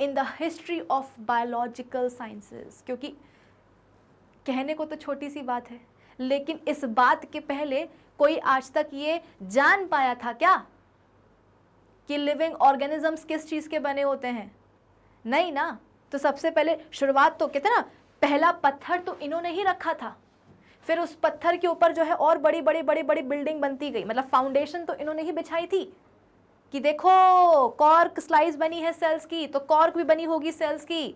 इन the history of biological sciences. क्योंकि कहने को तो छोटी सी बात है, लेकिन इस बात के पहले कोई आज तक ये जान पाया था क्या कि लिविंग ऑर्गेनिजम्स किस चीज़ के बने होते हैं? नहीं ना। तो सबसे पहले शुरुआत तो कहते हैं ना, पहला पत्थर तो इन्होंने ही रखा था, फिर उस पत्थर के ऊपर जो है और बड़ी बड़ी बड़ी बड़ी बिल्डिंग बनती गई, मतलब फाउंडेशन तो इन्होंने ही बिछाई थी कि देखो कॉर्क स्लाइस बनी है सेल्स की, तो कॉर्क भी बनी होगी सेल्स की।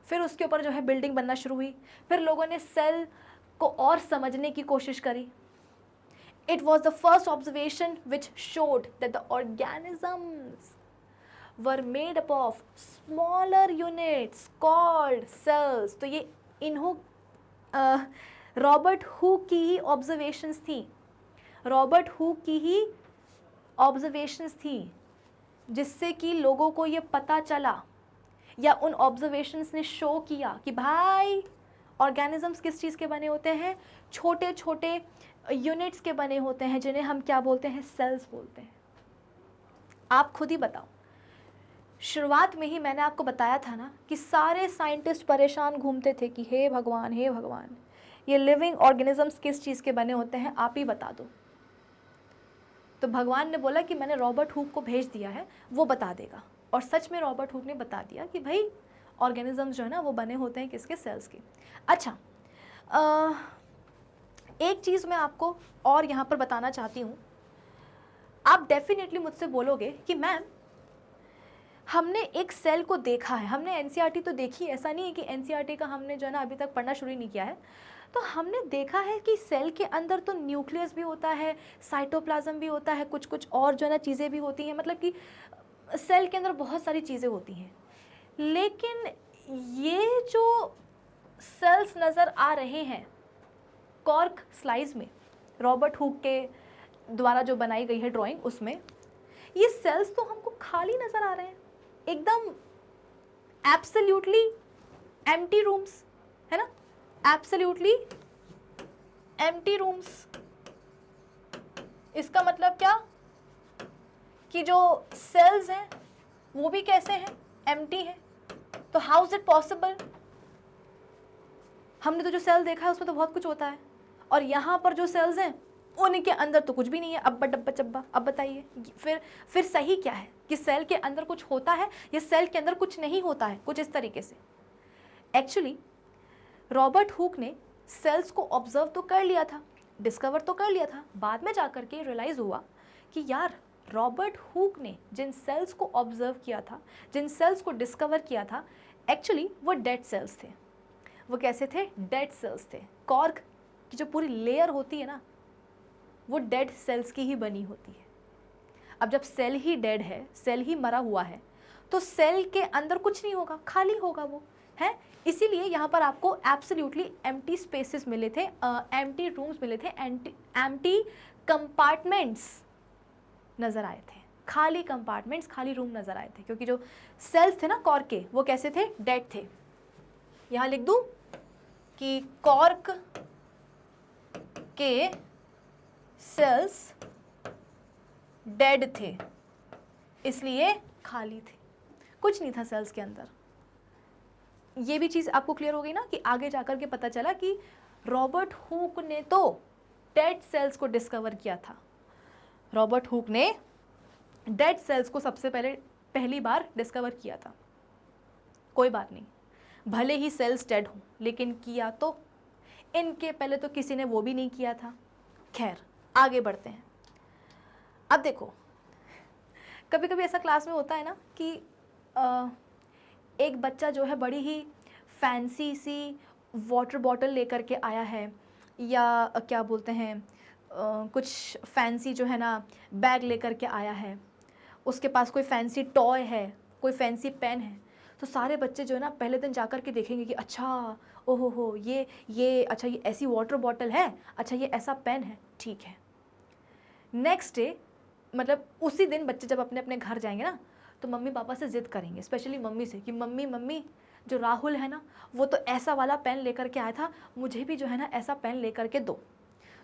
फिर उसके ऊपर जो है बिल्डिंग बनना शुरू हुई, फिर लोगों ने सेल को और समझने की कोशिश करी। It was the first observation which showed that the organisms were made up of smaller units called cells। तो ये इन्हों रॉबर्ट हुक की ही ऑब्जर्वेशंस थी, रॉबर्ट हुक की ही ऑब्जर्वेशंस थी, जिससे कि लोगों को ये पता चला, या उन ऑब्जर्वेशंस ने शो किया कि भाई ऑर्गेनिजम्स किस चीज़ के बने होते हैं, छोटे छोटे यूनिट्स के बने होते हैं, जिन्हें हम क्या बोलते हैं, सेल्स बोलते हैं। आप खुद ही बताओ, शुरुआत में ही मैंने आपको बताया था ना कि सारे साइंटिस्ट परेशान घूमते थे कि हे भगवान हे भगवान, ये लिविंग ऑर्गेनिजम्स किस चीज़ के बने होते हैं, आप ही बता दो। तो भगवान ने बोला कि मैंने रॉबर्ट हुक को भेज दिया है, वो बता देगा। और सच में रॉबर्ट हुक ने बता दिया कि भाई ऑर्गेनिजम्स जो है ना वो बने होते हैं किसके, सेल्स के। अच्छा, एक चीज़ मैं आपको और यहाँ पर बताना चाहती हूँ। आप डेफिनेटली मुझसे बोलोगे कि मैम हमने एक सेल को देखा है, हमने एनसीईआरटी तो देखी, ऐसा नहीं है कि एनसीईआरटी का हमने जो है ना अभी तक पढ़ना शुरू ही नहीं किया है, तो हमने देखा है कि सेल के अंदर तो न्यूक्लियस भी होता है, साइटोप्लाज्म भी होता है, कुछ कुछ और जो है ना चीज़ें भी होती हैं, मतलब कि सेल के अंदर बहुत सारी चीज़ें होती हैं। लेकिन ये जो सेल्स नज़र आ रहे हैं कॉर्क स्लाइस में, रॉबर्ट हुक के द्वारा जो बनाई गई है ड्राइंग, उसमें ये सेल्स तो हमको खाली नज़र आ रहे हैं, एकदम एब्सोल्युटली एम्प्टी रूम्स, है ना, एब्सोल्युटली एम्प्टी रूम्स। इसका मतलब क्या कि जो सेल्स हैं वो भी कैसे हैं, एम्प्टी हैं। तो हाउ इज इट पॉसिबल? हमने तो जो सेल देखा है उसमें तो बहुत कुछ होता है, और यहाँ पर जो सेल्स हैं उनके अंदर तो कुछ भी नहीं है, अब्बा डब्बा चब्बा। अब बताइए फिर सही क्या है कि सेल के अंदर कुछ होता है या सेल के अंदर कुछ नहीं होता है, कुछ इस तरीके से। एक्चुअली रॉबर्ट हुक ने सेल्स को ऑब्जर्व तो कर लिया था, डिस्कवर तो कर लिया था, बाद में जाकर के रियलाइज़ हुआ कि यार रॉबर्ट हुक ने जिन सेल्स को ऑब्जर्व किया था, जिन सेल्स को डिस्कवर किया था, एक्चुअली वो डेड सेल्स थे। वो कैसे थे? डेड सेल्स थे। कॉर्क की जो पूरी लेयर होती है ना, वो डेड सेल्स की ही बनी होती है। अब जब सेल ही डेड है, सेल ही मरा हुआ है, तो सेल के अंदर कुछ नहीं होगा, खाली होगा वो, है। इसीलिए यहाँ पर आपको एब्सोल्युटली एम्प्टी स्पेसेस मिले थे, एम्प्टी रूम्स मिले थे, एम्प्टी कंपार्टमेंट्स नज़र आए थे, खाली कंपार्टमेंट्स, खाली रूम नज़र आए थे, क्योंकि जो सेल्स थे ना कॉर्क के, वो कैसे थे? डेड थे। यहाँ लिख दूँ कि कॉर्क के सेल्स डेड थे, इसलिए खाली थे, कुछ नहीं था सेल्स के अंदर। ये भी चीज़ आपको क्लियर हो गई ना कि आगे जाकर के पता चला कि रॉबर्ट हुक ने तो डेड सेल्स को डिस्कवर किया था। रॉबर्ट हुक ने डेड सेल्स को सबसे पहली बार डिस्कवर किया था। कोई बात नहीं, भले ही सेल्स डेड हों, लेकिन किया तो इनके पहले तो किसी ने वो भी नहीं किया था। खैर, आगे बढ़ते हैं। अब देखो, कभी कभी ऐसा क्लास में होता है ना कि एक बच्चा जो है बड़ी ही फैंसी सी वाटर बॉटल लेकर के आया है, या क्या बोलते हैं, कुछ फैंसी जो है ना बैग लेकर के आया है, उसके पास कोई फैंसी टॉय है, कोई फैंसी पेन है, तो सारे बच्चे जो है ना पहले दिन जाकर के देखेंगे कि अच्छा, ओहो हो, ये अच्छा, ये ऐसी वाटर बॉटल है, अच्छा ये ऐसा पेन है, ठीक है। नेक्स्ट डे, मतलब उसी दिन बच्चे जब अपने अपने घर जाएंगे ना, तो मम्मी पापा से ज़िद करेंगे, स्पेशली मम्मी से, कि मम्मी जो राहुल है ना, वो तो ऐसा वाला पेन लेकर के आया था, मुझे भी जो है ना ऐसा पेन लेकर के दो।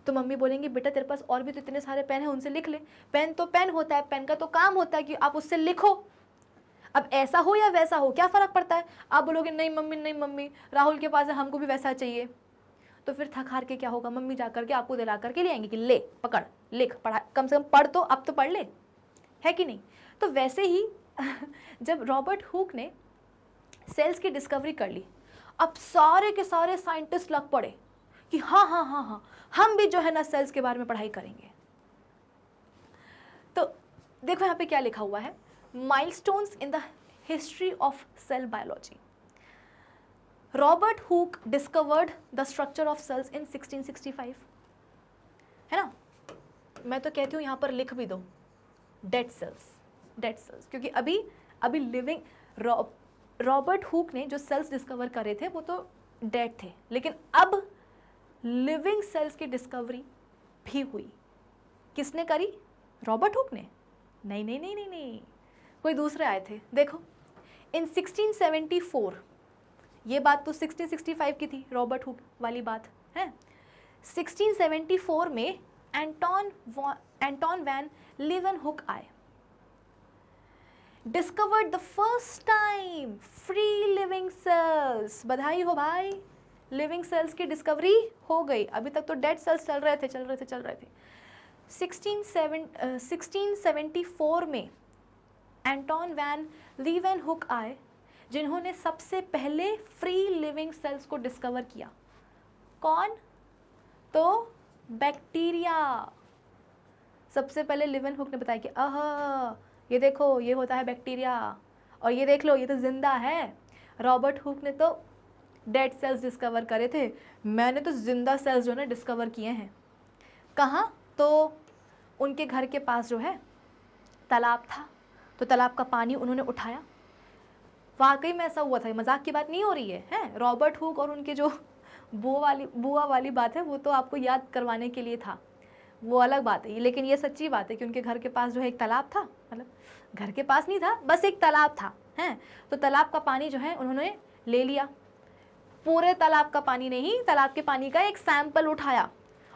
तो मम्मी बोलेंगी, बेटा तेरे पास और भी तो इतने सारे पेन हैं, उनसे लिख ले। पेन तो पेन होता है, पेन का तो काम होता है कि आप उससे लिखो। अब ऐसा हो या वैसा हो, क्या फ़र्क पड़ता है? आप बोलोगे नहीं मम्मी, राहुल के पास है, हमको भी वैसा चाहिए। तो फिर थक हार के क्या होगा, मम्मी जा करके आपको दिला करके ले आएंगे कि ले पकड़, लिख, पढ़ा, कम से कम पढ़ तो, अब तो पढ़ ले, है कि नहीं? तो वैसे ही जब रॉबर्ट हुक ने सेल्स की डिस्कवरी कर ली अब सारे के सारे साइंटिस्ट लग पड़े कि हाँ हाँ हाँ हाँ, हम भी जो है ना सेल्स के बारे में पढ़ाई करेंगे। तो देखो यहाँ पे क्या लिखा हुआ है, milestones in the history of cell biology. Robert Hooke discovered the structure of cells in 1665, है ना। मैं तो कहती हूँ यहाँ पर लिख भी दो डेड सेल्स, डेड सेल्स, क्योंकि अभी लिविंग रॉबर्ट हुक ने जो सेल्स डिस्कवर करे थे वो तो डेड थे, लेकिन अब लिविंग सेल्स की डिस्कवरी भी हुई। किसने करी? रॉबर्ट हुक ने? नहीं नहीं नहीं नहीं नहीं, कोई दूसरे आए थे। देखो इन 1674, ये बात तो 1665 की थी, रॉबर्ट हुक वाली बात है। 1674 में एंटोन वैन लीeuwenhoek आए, discovered the first time free living sales. बधाई हो भाई, लिविंग सेल्स की डिस्कवरी हो गई। अभी तक तो डेड सेल्स चल रहे थे 1674 में एंटोन वैन लीeuwenhoek आए, जिन्होंने सबसे पहले फ्री लिविंग सेल्स को डिस्कवर किया। कौन? तो बैक्टीरिया। सबसे पहले लीeuwenhoek ने बताया कि ये देखो ये होता है बैक्टीरिया, और ये देख लो ये तो जिंदा है। रॉबर्ट हुक ने तो डेड सेल्स डिस्कवर करे थे, मैंने तो जिंदा सेल्स जो है डिस्कवर किए हैं। कहाँ? तो उनके घर के पास जो है तालाब था, तो तालाब का पानी उन्होंने उठाया। वाकई में ऐसा हुआ था, मजाक की बात नहीं हो रही है। रॉबर्ट हुक और उनके जो बुआ वाली बात है वो तो आपको याद करवाने के लिए था, वो अलग बात है, लेकिन ये सच्ची बात है कि उनके घर के पास जो है एक तालाब था, मतलब घर के पास नहीं था, बस एक तालाब था, हैं। तो तालाब का पानी जो है उन्होंने ले लिया, पूरे तालाब का पानी नहीं, तालाब के पानी का एक सैंपल उठाया,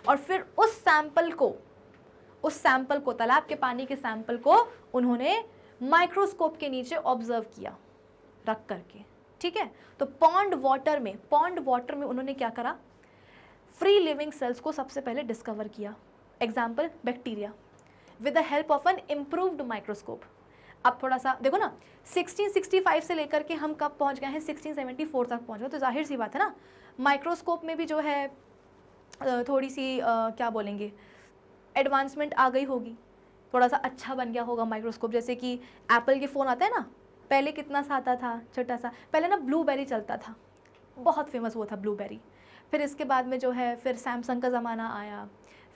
और फिर उस सैंपल को तालाब के पानी के सैंपल को उन्होंने माइक्रोस्कोप के नीचे ऑब्जर्व किया रख करके, ठीक है। तो पॉन्ड वाटर में उन्होंने क्या करा? फ्री लिविंग सेल्स को सबसे पहले डिस्कवर किया। Example bacteria, with the help of N improved microscope. अब थोड़ा सा देखो ना, 1665 से लेकर के हम कब पहुंच गए हैं? 1674 तक पहुंच गए। तो जाहिर सी बात है ना, माइक्रोस्कोप में भी जो है थोड़ी सी क्या बोलेंगे, एडवांसमेंट आ गई होगी, थोड़ा सा अच्छा बन गया होगा माइक्रोस्कोप। जैसे कि एप्पल के फ़ोन आते हैं ना, पहले कितना सा आता था, छोटा सा। पहले ना ब्लूबेरी चलता था, बहुत फेमस हुआ था ब्लूबेरी। फिर इसके बाद में जो है फिर सैमसंग का ज़माना आया,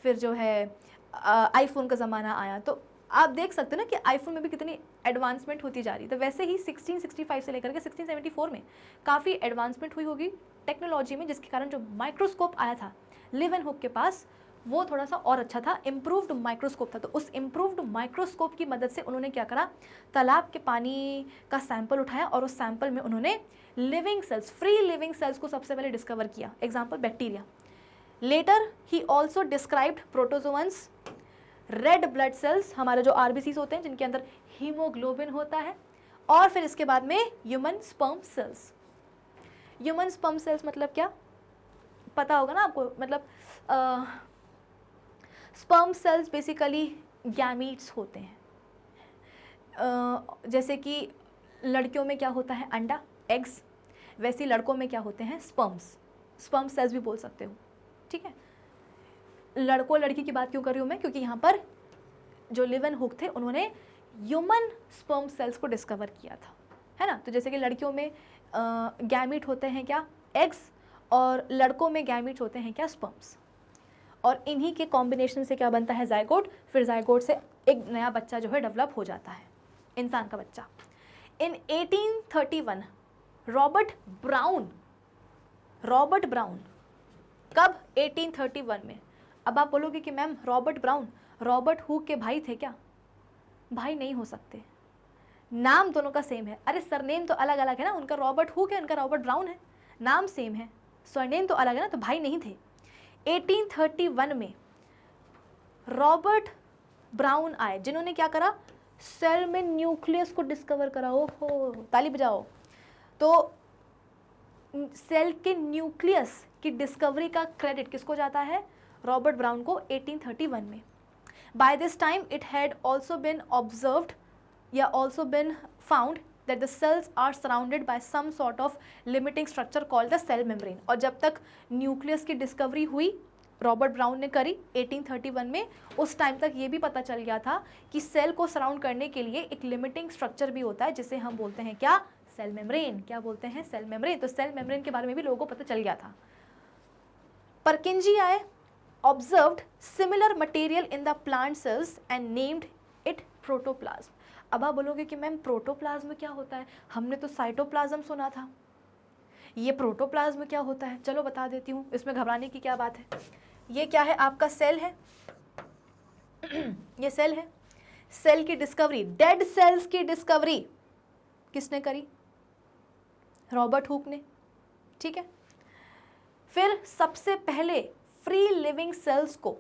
फिर जो है आईफोन का ज़माना आया। तो आप देख सकते हो ना कि आईफोन में भी कितनी एडवांसमेंट होती जा रही है। तो वैसे ही 1665 से लेकर के 1674 में काफ़ी एडवांसमेंट हुई होगी टेक्नोलॉजी में, जिसके कारण जो माइक्रोस्कोप आया था लीeuwenhoek के पास, वो थोड़ा सा और अच्छा था, इम्प्रूव्ड माइक्रोस्कोप था। तो उस इम्प्रूव्ड माइक्रोस्कोप की मदद से उन्होंने क्या करा? तालाब के पानी का सैंपल उठाया, और उस सैंपल में उन्होंने living cells, free living cells को सबसे पहले डिस्कवर किया। Example bacteria. लेटर ही also described protozoans, red blood cells, हमारे जो आरबीसीज होते हैं जिनके अंदर हीमोग्लोबिन होता है, और फिर इसके बाद में human sperm cells. Human sperm cells मतलब क्या, पता होगा ना आपको, मतलब स्पर्म सेल्स बेसिकली गैमीट्स होते हैं। जैसे कि लड़कियों में क्या होता है, अंडा, एग्स, वैसे लड़कों में क्या होते हैं, स्पर्म सेल्स भी बोल सकते हो, ठीक है। लड़कों लड़की की बात क्यों कर रही हूँ मैं, क्योंकि यहाँ पर जो लीeuwenhoek थे उन्होंने ह्यूमन स्पर्म सेल्स को डिस्कवर किया था, है ना। तो जैसे कि लड़कियों में गैमीट होते हैं क्या, एग्स, और लड़कों में गैमीट होते हैं क्या, स्पर्म्स, और इन्हीं के कॉम्बिनेशन से क्या बनता है, जायगोट। फिर जायगोट से एक नया बच्चा जो है डेवलप हो जाता है, इंसान का बच्चा। इन 1831 रॉबर्ट ब्राउन, कब? 1831 में। अब आप बोलोगे कि मैम रॉबर्ट हुक के भाई थे क्या? भाई नहीं हो सकते, नाम दोनों का सेम है। अरे सरनेम तो अलग अलग है ना, उनका रॉबर्ट हुक है, उनका रॉबर्ट ब्राउन है, नाम सेम है, सरनेम तो अलग है ना, तो भाई नहीं थे। 1831 में रॉबर्ट ब्राउन आए, जिन्होंने क्या करा, सेल में न्यूक्लियस को डिस्कवर करा। ओहो, ताली बजाओ। तो सेल के न्यूक्लियस की डिस्कवरी का क्रेडिट किसको जाता है, रॉबर्ट ब्राउन को, 1831 में। By this time it had also been observed या also been found that the cells are surrounded by some sort of limiting structure called the cell membrane. और जब तक न्यूक्लियस की डिस्कवरी हुई, रॉबर्ट ब्राउन ने करी 1831 में, उस टाइम तक ये भी पता चल गया था कि सेल को सराउंड करने के लिए एक लिमिटिंग स्ट्रक्चर भी होता है जिसे हम बोलते हैं क्या, सेल मेम्ब्रेन. क्या बोलते हैं, सेल मेम्ब्रेन. तो सेल मेम्ब्रेन के बारे में भी लोगों को पता चल गया था. परकिंजी आए, observed similar material in the plant cells and named it protoplasm. अब आप बोलोगे कि मैम प्रोटोप्लाज्म क्या होता है, हमने तो साइटोप्लाज्म सुना था, ये प्रोटोप्लाज्म क्या होता है. चलो बता देती हूँ, इसमें घबराने की क्या बात है. ये क्या है, आपका सेल है. ये सेल है. सेल की डिस्कवरी, डेड सेल्स की डिस्कवरी किसने करी, रॉबर्ट हुक ने. ठीक है. फिर सबसे पहले फ्री लिविंग सेल्स को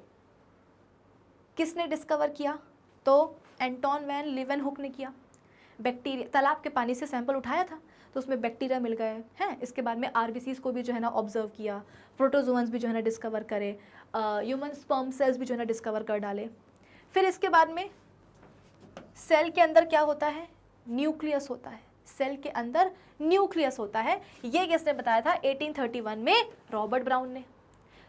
किसने डिस्कवर किया, तो एंटोन वैन लीवेनहुक ने किया. बैक्टीरिया, तालाब के पानी से सैंपल उठाया था तो उसमें बैक्टीरिया मिल गए हैं. इसके बाद में आरबीसीज को भी जो है ना ऑब्जर्व किया, प्रोटोजोअन्स भी जो है ना डिस्कवर करे, ह्यूमन स्पर्म सेल्स भी जो है ना डिस्कवर कर डाले. फिर इसके बाद में सेल के अंदर क्या होता है, न्यूक्लियस होता है. सेल के अंदर न्यूक्लियस होता है. ये किसने बताया था, 1831 में रॉबर्ट ब्राउन ने.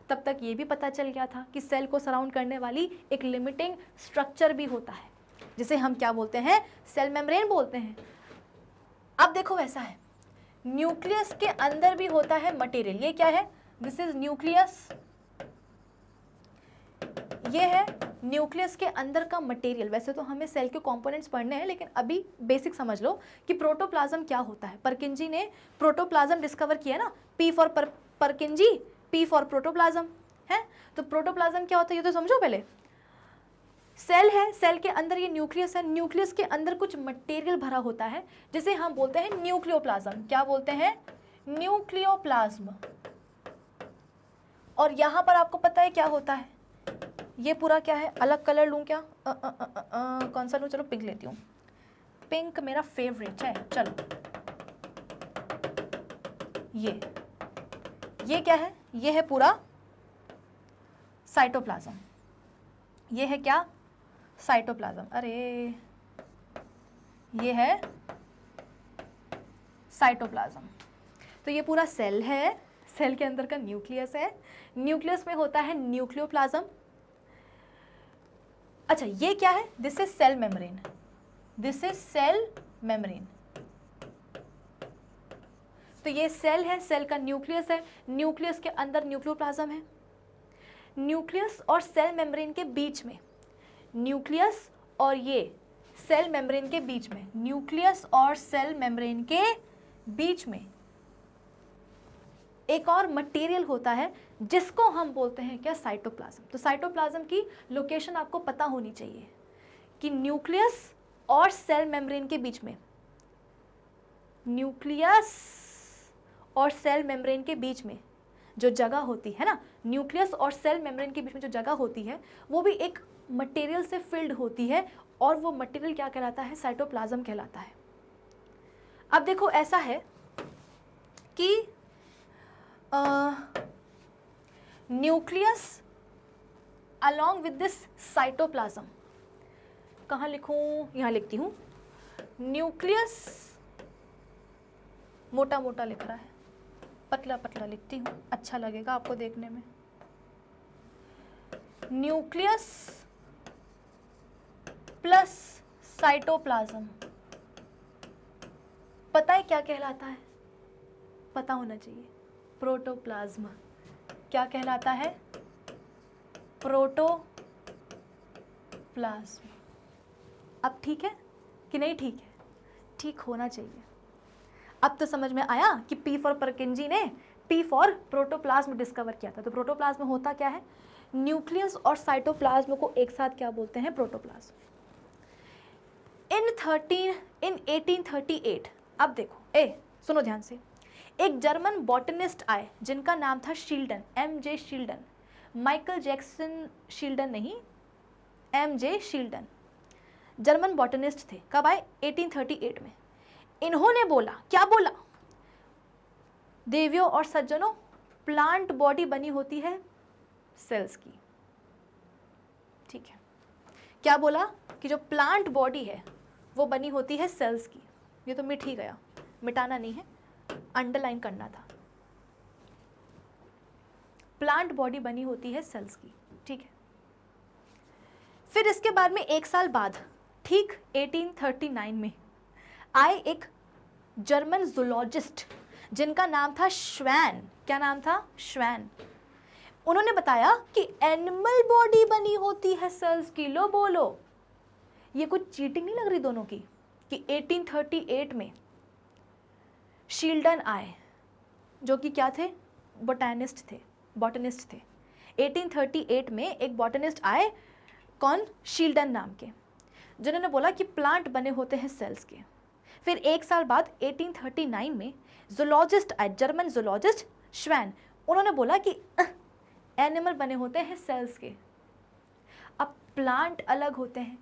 तब तक ये भी पता चल गया था कि सेल को सराउंड करने वाली एक लिमिटिंग स्ट्रक्चर भी होता है जिसे हम क्या बोलते हैं, सेल मेम्ब्रेन बोलते हैं. अब देखो ऐसा है, न्यूक्लियस के अंदर भी होता है मटेरियल. ये क्या है, दिस इज न्यूक्लियस. ये है न्यूक्लियस के अंदर का मटेरियल. वैसे तो हमें सेल के कंपोनेंट्स पढ़ने हैं, लेकिन अभी बेसिक समझ लो कि प्रोटोप्लाज्म क्या होता है. परकिंजी ने प्रोटोप्लाज्म डिस्कवर किया ना, P for परकिंजी, P for protoplasm है. तो प्रोटोप्लाज्म क्या होता है ये तो समझो पहले. सेल है, सेल के अंदर ये न्यूक्लियस है, न्यूक्लियस के अंदर कुछ मटेरियल भरा होता है जिसे हम बोलते हैं न्यूक्लियोप्लाज्म. क्या बोलते हैं, न्यूक्लियोप्लाज्म. और यहां पर आपको पता है क्या होता है, ये पूरा क्या है, अलग कलर लूं क्या, कौन सा लूं, चलो पिंक लेती हूँ. पिंक मेरा फेवरेट है. चलो ये क्या है, ये है पूरा साइटोप्लाज्म. ये है क्या, साइटोप्लाज्म. अरे ये है साइटोप्लाज्म. तो ये पूरा सेल है, सेल के अंदर का न्यूक्लियस है, न्यूक्लियस में होता है न्यूक्लियोप्लाज्म. अच्छा ये क्या है, this is cell membrane. This is cell membrane. तो ये सेल है, सेल का न्यूक्लियस है, न्यूक्लियस के अंदर न्यूक्लियोप्लाज्म है. न्यूक्लियस और सेल मेम्ब्रेन के बीच में, न्यूक्लियस और ये सेल मेम्ब्रेन के बीच में, न्यूक्लियस और सेल मेम्ब्रेन के बीच में एक और मटेरियल होता है जिसको हम बोलते हैं क्या, साइटोप्लाज्म. तो साइटोप्लाज्म की लोकेशन आपको पता होनी चाहिए कि न्यूक्लियस और सेल मेम्ब्रेन के बीच में, न्यूक्लियस और सेल मेम्ब्रेन के बीच में जो जगह होती है ना, न्यूक्लियस और सेल मेम्ब्रेन के बीच में जो जगह होती है वो भी एक मटेरियल से फिल्ड होती है और वो मटेरियल क्या कहलाता है, साइटोप्लाज्म कहलाता है. अब देखो ऐसा है कि nucleus along with this cytoplasm, कहाँ लिखूं, यहाँ लिखती हूँ. न्यूक्लियस मोटा मोटा लिख रहा है, पतला पतला लिखती हूँ, अच्छा लगेगा आपको देखने में. न्यूक्लियस प्लस साइटोप्लाज्म पता है क्या कहलाता है, पता होना चाहिए, प्रोटोप्लाज्म. क्या कहलाता है, प्रोटोप्लाज्म. अब ठीक है कि नहीं ठीक है, ठीक होना चाहिए. अब तो समझ में आया कि पी फॉर परकिंजी ने पी फॉर प्रोटोप्लाज्म डिस्कवर किया था. तो प्रोटोप्लाज्म होता क्या है, न्यूक्लियस और साइटोप्लाज्म को एक साथ क्या बोलते हैं, प्रोटोप्लाज्म. इन 1838, अब देखो सुनो ध्यान से, एक जर्मन बॉटनिस्ट आए जिनका नाम था Schleiden, MJ. Schleiden. Michael Jackson Schleiden नहीं, एम.जे. शील्डन जर्मन बॉटनिस्ट थे. कब आए, 1838 में. इन्होंने बोला, क्या बोला, देवियों और सज्जनों, प्लांट बॉडी बनी होती है सेल्स की. ठीक है, क्या बोला कि जो प्लांट बॉडी है वो बनी होती है सेल्स की. ये तो मिट ही गया, मिटाना नहीं है, अंडरलाइन करना था। प्लांट बॉडी बनी होती है सेल्स की, ठीक है। फिर इसके बाद में 1 साल बाद, ठीक 1839 में आए एक जर्मन जूलॉजिस्ट जिनका नाम था श्वैन। क्या नाम था? श्वैन। उन्होंने बताया कि एनिमल बॉडी बनी होती है सेल्स की। लो बोलो, ये कुछ चीटिंग नहीं लग रही दोनों की कि 1838 में शील्डन आए, जो कि क्या थे? बॉटनिस्ट थे। 1838 में एक बॉटनिस्ट आए, कौन? शील्डन नाम के, जिन्होंने बोला कि प्लांट बने होते हैं सेल्स के। फिर 1 साल बाद 1839 में जूलॉजिस्ट आए, जर्मन जूलॉजिस्ट श्वैन। उन्होंने बोला कि एनिमल बने होते हैं सेल्स के। अब प्लांट अलग होते हैं,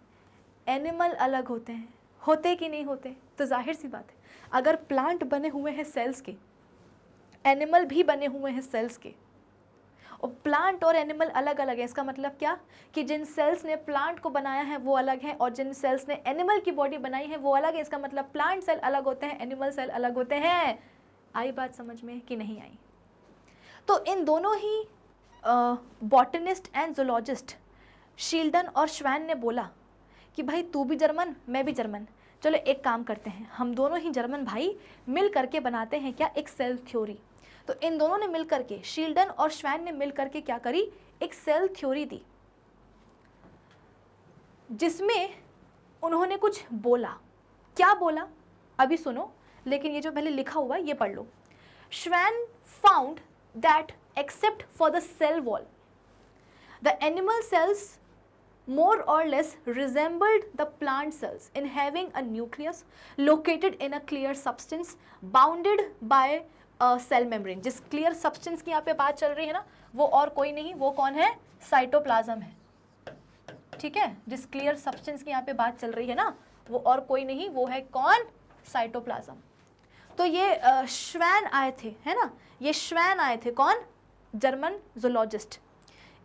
एनिमल अलग होते हैं, होते कि नहीं होते? तो जाहिर सी बात है, अगर प्लांट बने हुए हैं सेल्स के, एनिमल भी बने हुए हैं सेल्स के, और प्लांट और एनिमल अलग अलग है, इसका मतलब क्या? कि जिन सेल्स ने प्लांट को बनाया है वो अलग है, और जिन सेल्स ने एनिमल की बॉडी बनाई है वो अलग है। इसका मतलब प्लांट सेल अलग होते हैं, एनिमल सेल अलग होते हैं। आई बात समझ में कि नहीं आई? तो इन दोनों ही बॉटनिस्ट एंड जूलॉजिस्ट शील्डन और श्वैन ने बोला कि भाई तू भी जर्मन, मैं भी जर्मन, चलो एक काम करते हैं, हम दोनों ही जर्मन भाई मिल करके बनाते हैं क्या? एक सेल थ्योरी। तो इन दोनों ने मिल करके, शील्डन और श्वैन ने मिल करके क्या करी? एक सेल थ्योरी दी, जिसमें उन्होंने कुछ बोला। क्या बोला अभी सुनो, लेकिन ये जो पहले लिखा हुआ है ये पढ़ लो। Schwann found that except for the cell wall, the animal cells more or less resembled the plant cells in having a nucleus located in a clear substance bounded by a cell membrane। जिस clear substance की यहाँ पे बात चल रही है ना, वो और कोई नहीं, वो कौन है? साइटोप्लाज्म है, ठीक है। जिस clear substance की यहाँ पे बात चल रही है ना, वो और कोई नहीं, वो है कौन? साइटोप्लाज्म। तो ये श्वैन आए थे, है ना, ये श्वैन आए थे, कौन? German zoologist.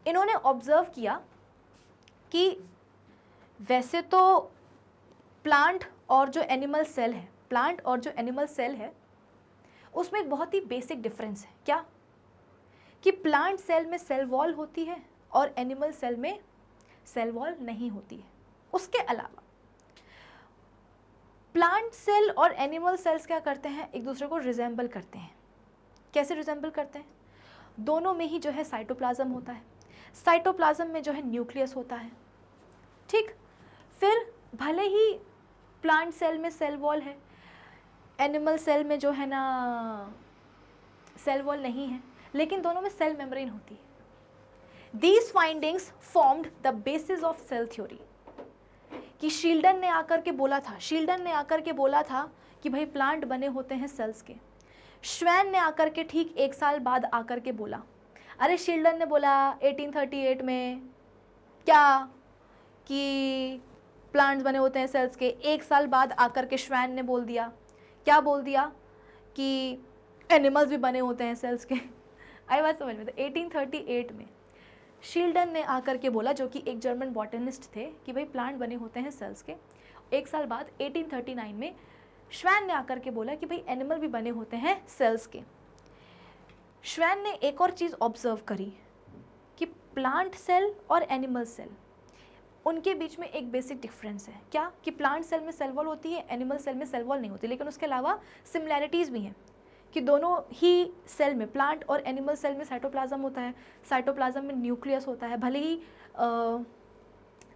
इन्होंने ऑब्जर्व किया कि वैसे तो प्लांट और जो एनिमल सेल है, प्लांट और जो एनिमल सेल है, उसमें एक बहुत ही बेसिक डिफरेंस है। क्या? कि प्लांट सेल में सेल वॉल होती है और एनिमल सेल में सेल वॉल नहीं होती है। उसके अलावा प्लांट सेल और एनिमल सेल्स क्या करते हैं? एक दूसरे को रिजेंबल करते हैं। कैसे रिजेंबल करते हैं? दोनों में ही जो है साइटोप्लाज्म होता है, साइटोप्लाज्म में जो है न्यूक्लियस होता है, ठीक। फिर भले ही प्लांट सेल में सेल वॉल है, एनिमल सेल में जो है ना सेल वॉल नहीं है, लेकिन दोनों में सेल मेम्ब्रेन होती है। These findings formed the basis of cell theory। कि शील्डन ने आकर के बोला था कि भाई प्लांट बने होते हैं सेल्स के। श्वैन ने आकर के ठीक 1 साल बाद आकर के बोला, अरे शील्डन ने बोला 1838 में क्या कि प्लांट्स बने होते हैं सेल्स के। 1 साल बाद आकर के श्वैन ने बोल दिया, क्या बोल दिया? कि एनिमल्स भी बने होते हैं सेल्स के। आई बात समझ में? तो 1838 में शील्डन ने आकर के बोला, जो कि एक जर्मन बॉटनिस्ट थे, कि भाई प्लांट बने होते हैं सेल्स के। 1 साल बाद 1839 में श्वैन ने आकर के बोला कि भाई एनिमल भी बने होते हैं सेल्स के। श्वैन ने एक और चीज़ ऑब्जर्व करी कि प्लांट सेल और एनिमल सेल, उनके बीच में एक बेसिक डिफरेंस है। क्या? कि प्लांट सेल में सेल वॉल होती है, एनिमल सेल में सेल वॉल नहीं होती, लेकिन उसके अलावा सिमिलैरिटीज़ भी हैं कि दोनों ही सेल में, प्लांट और एनिमल सेल में साइटोप्लाज्म होता है, साइटोप्लाज्म में न्यूक्लियस होता है। भले ही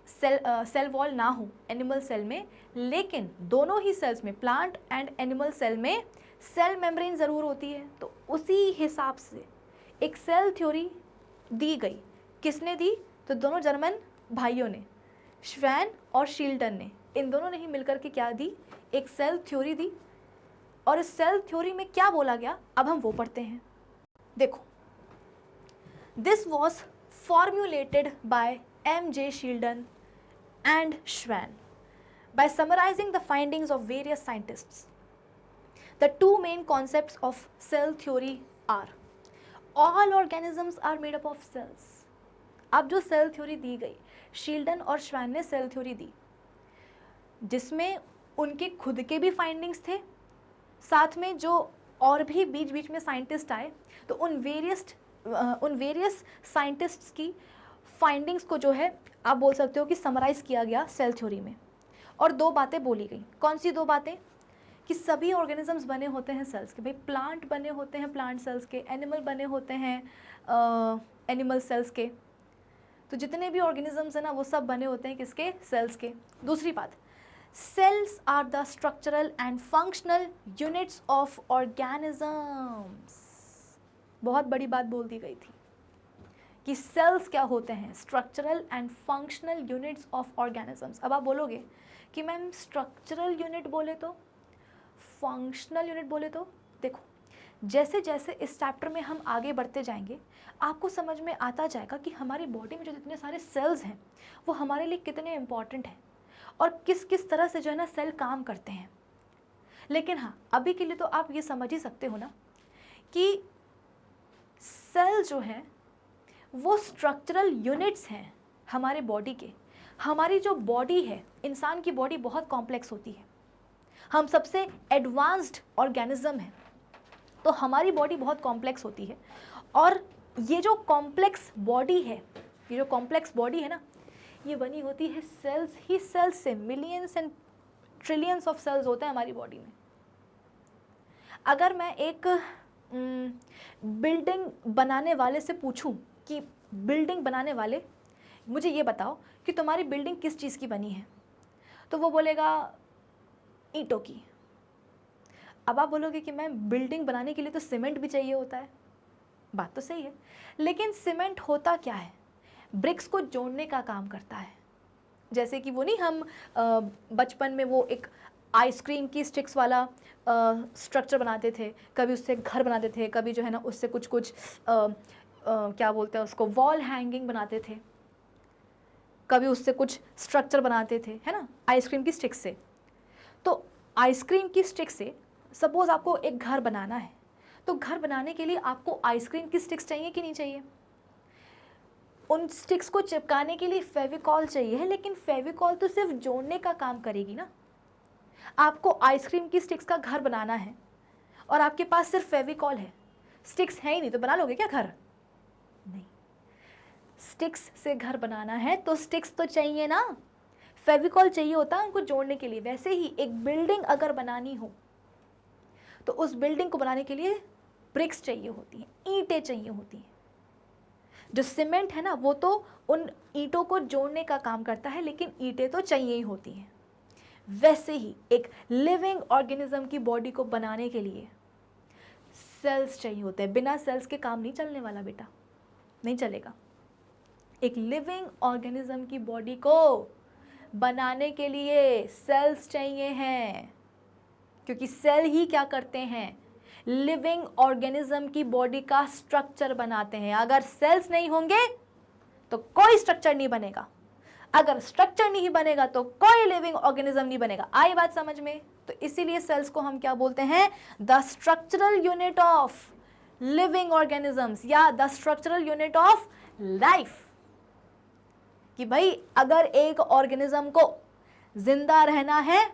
सेल वॉल ना हो एनिमल सेल में, लेकिन दोनों ही सेल्स में, प्लांट एंड एनिमल सेल में, सेल मेम्ब्रेन ज़रूर होती है। तो उसी हिसाब से एक सेल थ्योरी दी गई। किसने दी? तो दोनों जर्मन भाइयों ने, श्वैन और शील्डन ने, इन दोनों ने ही मिलकर के क्या दी? एक सेल थ्योरी दी। और इस सेल थ्योरी में क्या बोला गया, अब हम वो पढ़ते हैं। देखो, this was formulated by M.J. Sheldon and Schwann by summarizing the findings of various scientists. The two main concepts of cell theory are all organisms are made up of cells। अब जो सेल थ्योरी दी गई, Schleiden और श्वैन ने cell theory दी, जिसमें उनके खुद के भी फाइंडिंग्स थे, साथ में जो और भी बीच बीच में साइंटिस्ट आए, तो उन वेरियस साइंटिस्ट्स की फाइंडिंग्स को जो है आप बोल सकते हो कि समराइज़ किया गया सेल थ्योरी में। और दो बातें बोली गई। कौन सी दो बातें? कि सभी ऑर्गेनिजम्स बने होते हैं सेल्स के। भाई प्लांट बने होते हैं प्लांट सेल्स के, एनिमल बने होते हैं एनिमल सेल्स के। तो जितने भी ऑर्गेनिजम्स हैं ना वो सब बने होते हैं किसके? सेल्स के। दूसरी बात, cells are the structural and functional units of organisms. बहुत बड़ी बात बोल दी गई थी कि सेल्स क्या होते हैं? Structural and functional units of organisms. अब आप बोलोगे कि मैम स्ट्रक्चरल यूनिट बोले तो, फंक्शनल यूनिट बोले तो? देखो, जैसे जैसे इस चैप्टर में हम आगे बढ़ते जाएंगे आपको समझ में आता जाएगा कि हमारी बॉडी में जो जितने सारे सेल्स हैं वो हमारे लिए कितने इम्पॉर्टेंट हैं और किस किस तरह से जो है ना सेल काम करते हैं। लेकिन हाँ, अभी के लिए तो आप ये समझ ही सकते हो ना कि सेल जो है वो स्ट्रक्चरल यूनिट्स हैं हमारे बॉडी के। हमारी जो बॉडी है, इंसान की बॉडी बहुत कॉम्प्लेक्स होती है, हम सबसे एडवांस्ड ऑर्गेनिज्म है, तो हमारी बॉडी बहुत कॉम्प्लेक्स होती है। और ये जो कॉम्प्लेक्स बॉडी है, ये जो कॉम्प्लेक्स बॉडी है ना, ये बनी होती है सेल्स ही सेल्स से। Millions and trillions of cells होते हैं हमारी बॉडी में। अगर मैं एक बिल्डिंग बनाने वाले से पूछूं कि बिल्डिंग बनाने वाले मुझे ये बताओ कि तुम्हारी बिल्डिंग किस चीज़ की बनी है, तो वो बोलेगा ईंटों की। अब आप बोलोगे कि मैम बिल्डिंग बनाने के लिए तो सीमेंट भी चाहिए होता है। बात तो सही है, लेकिन सीमेंट होता क्या है? ब्रिक्स को जोड़ने का काम करता है। जैसे कि वो नहीं, हम बचपन में वो एक आइसक्रीम की स्टिक्स वाला स्ट्रक्चर बनाते थे, कभी उससे घर बनाते थे, कभी जो है ना उससे कुछ कुछ क्या बोलते हैं उसको, वॉल हैंगिंग बनाते थे, कभी उससे कुछ स्ट्रक्चर बनाते थे, है ना, आइसक्रीम की स्टिक से। तो आइसक्रीम की स्टिक से सपोज आपको एक घर बनाना है, तो घर बनाने के लिए आपको आइसक्रीम की स्टिक्स चाहिए कि नहीं चाहिए? उन स्टिक्स को चिपकाने के लिए फेविकॉल चाहिए, लेकिन फेविकॉल तो सिर्फ जोड़ने का काम करेगी ना। आपको आइसक्रीम की स्टिक्स का घर बनाना है और आपके पास सिर्फ फेविकॉल है, स्टिक्स है ही नहीं, तो बना लोगे क्या घर? नहीं। स्टिक्स से घर बनाना है तो स्टिक्स तो चाहिए ना, फेविकॉल चाहिए होता है उनको जोड़ने के लिए। वैसे ही एक बिल्डिंग अगर बनानी हो तो उस बिल्डिंग को बनाने के लिए ब्रिक्स चाहिए होती हैं, ईंटें चाहिए होती हैं। जो सीमेंट है ना वो तो उन ईंटों को जोड़ने का काम करता है, लेकिन ईंटें तो चाहिए ही होती हैं। वैसे ही एक लिविंग ऑर्गेनिज्म की बॉडी को बनाने के लिए सेल्स चाहिए होते हैं। बिना सेल्स के काम नहीं चलने वाला बेटा, नहीं चलेगा। एक लिविंग ऑर्गेनिज्म की बॉडी को बनाने के लिए सेल्स चाहिए हैं, क्योंकि सेल ही क्या करते हैं? लिविंग ऑर्गेनिज्म की बॉडी का स्ट्रक्चर बनाते हैं। अगर सेल्स नहीं होंगे तो कोई स्ट्रक्चर नहीं बनेगा, अगर स्ट्रक्चर नहीं बनेगा तो कोई लिविंग ऑर्गेनिज्म नहीं बनेगा। आई बात समझ में? तो इसीलिए सेल्स को हम क्या बोलते हैं? The structural unit of living organisms या the structural unit of life. कि भाई अगर एक ऑर्गेनिज्म को जिंदा रहना है,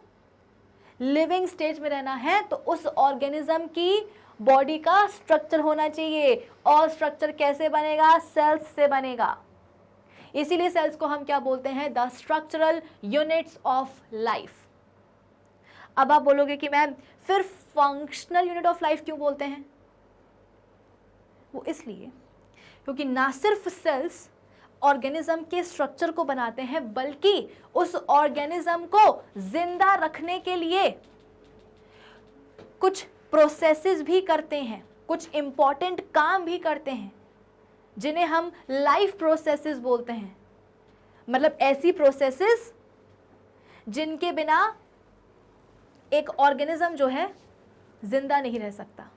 लिविंग स्टेज में रहना है, तो उस ऑर्गेनिज्म की बॉडी का स्ट्रक्चर होना चाहिए। और स्ट्रक्चर कैसे बनेगा? सेल्स से बनेगा। इसीलिए सेल्स को हम क्या बोलते हैं? The structural units of life. अब आप बोलोगे कि मैम फिर फंक्शनल यूनिट ऑफ लाइफ क्यों बोलते हैं? वो इसलिए क्योंकि ना सिर्फ सेल्स ऑर्गेनिज्म के स्ट्रक्चर को बनाते हैं, बल्कि उस ऑर्गेनिज्म को जिंदा रखने के लिए कुछ प्रोसेसेस भी करते हैं, कुछ इंपॉर्टेंट काम भी करते हैं, जिन्हें हम लाइफ प्रोसेसेस बोलते हैं। मतलब ऐसी प्रोसेसेस जिनके बिना एक ऑर्गेनिज्म जो है जिंदा नहीं रह सकता।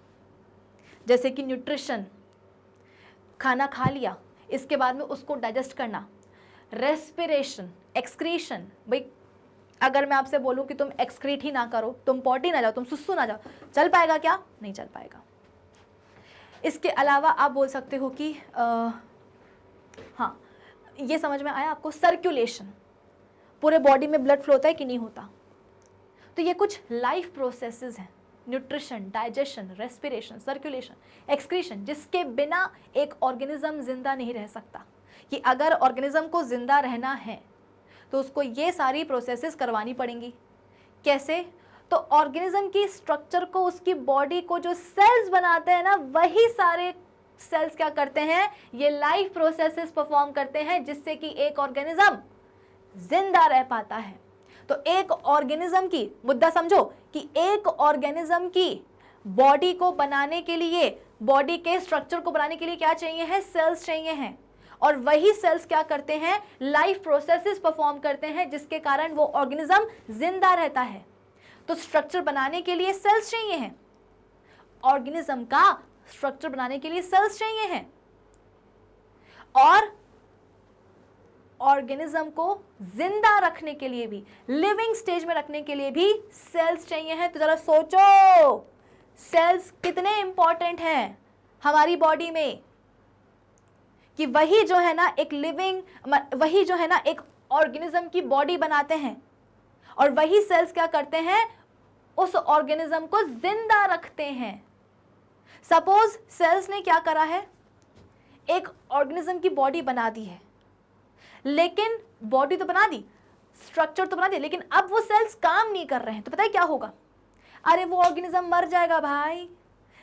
जैसे कि न्यूट्रिशन, खाना खा लिया, इसके बाद में उसको डाइजेस्ट करना, रेस्पिरेशन, एक्सक्रीशन। भाई अगर मैं आपसे बोलूं कि तुम एक्सक्रीट ही ना करो, तुम पॉटी ना जाओ, तुम सुसु ना जाओ, चल पाएगा क्या? नहीं चल पाएगा। इसके अलावा आप बोल सकते हो कि हाँ, ये समझ में आया आपको? सर्कुलेशन, पूरे बॉडी में ब्लड फ्लो होता है कि नहीं होता? तो तो ये कुछ लाइफ प्रोसेसेस हैं, nutrition, digestion, respiration, circulation, excretion, जिसके बिना एक ऑर्गेनिज्म जिंदा नहीं रह सकता। कि अगर ऑर्गेनिज्म को जिंदा रहना है तो उसको ये सारी प्रोसेसेस करवानी पड़ेंगी। कैसे? तो ऑर्गेनिज्म की स्ट्रक्चर को, उसकी बॉडी को जो सेल्स बनाते हैं ना, वही सारे सेल्स क्या करते हैं, ये लाइफ प्रोसेसेस परफॉर्म करते हैं, जिससे कि एक ऑर्गेनिज्म जिंदा रह पाता है। तो एक ऑर्गेनिज्म की, मुद्दा समझो, कि एक ऑर्गेनिज्म की बॉडी को बनाने के लिए, बॉडी के स्ट्रक्चर को बनाने के लिए क्या चाहिए है, सेल्स चाहिए हैं। और वही सेल्स क्या करते हैं, लाइफ प्रोसेसेस परफॉर्म करते हैं, जिसके कारण वो ऑर्गेनिज्म जिंदा रहता है। तो स्ट्रक्चर बनाने के लिए सेल्स चाहिए हैं, ऑर्गेनिज्म का स्ट्रक्चर बनाने के लिए सेल्स चाहिए हैं, और ऑर्गेनिज्म को जिंदा रखने के लिए भी, लिविंग स्टेज में रखने के लिए भी सेल्स चाहिए हैं। तो जरा सोचो, सेल्स कितने इंपॉर्टेंट हैं हमारी बॉडी में, कि वही जो है ना एक लिविंग, वही जो है ना एक ऑर्गेनिज्म की बॉडी बनाते हैं, और वही सेल्स क्या करते हैं, उस ऑर्गेनिज्म को जिंदा रखते हैं। सपोज सेल्स ने क्या करा है, एक ऑर्गेनिज्म की बॉडी बना दी है, लेकिन बॉडी तो बना दी, स्ट्रक्चर तो बना दिया, लेकिन अब वो सेल्स काम नहीं कर रहे हैं, तो पता है क्या होगा, अरे वो ऑर्गेनिज्म मर जाएगा भाई,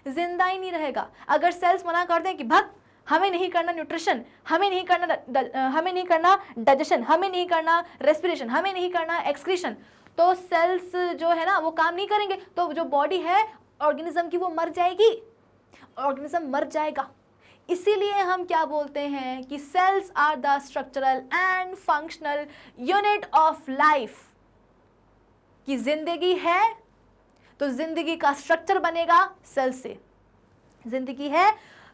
जिंदा ही नहीं रहेगा। अगर सेल्स मना कर दें कि भाग, हमें नहीं करना न्यूट्रिशन, हमें नहीं करना डाइजेशन, हमें नहीं करना रेस्पिरेशन, हमें नहीं करना एक्सक्रीशन, तो सेल्स जो है ना वो काम नहीं करेंगे, तो जो बॉडी है ऑर्गेनिज्म की वो मर जाएगी, ऑर्गेनिज्म मर जाएगा। इसीलिए हम क्या बोलते हैं कि cells are the structural and functional unit of life. कि जिंदगी है तो जिंदगी का स्ट्रक्चर बनेगा सेल से, जिंदगी है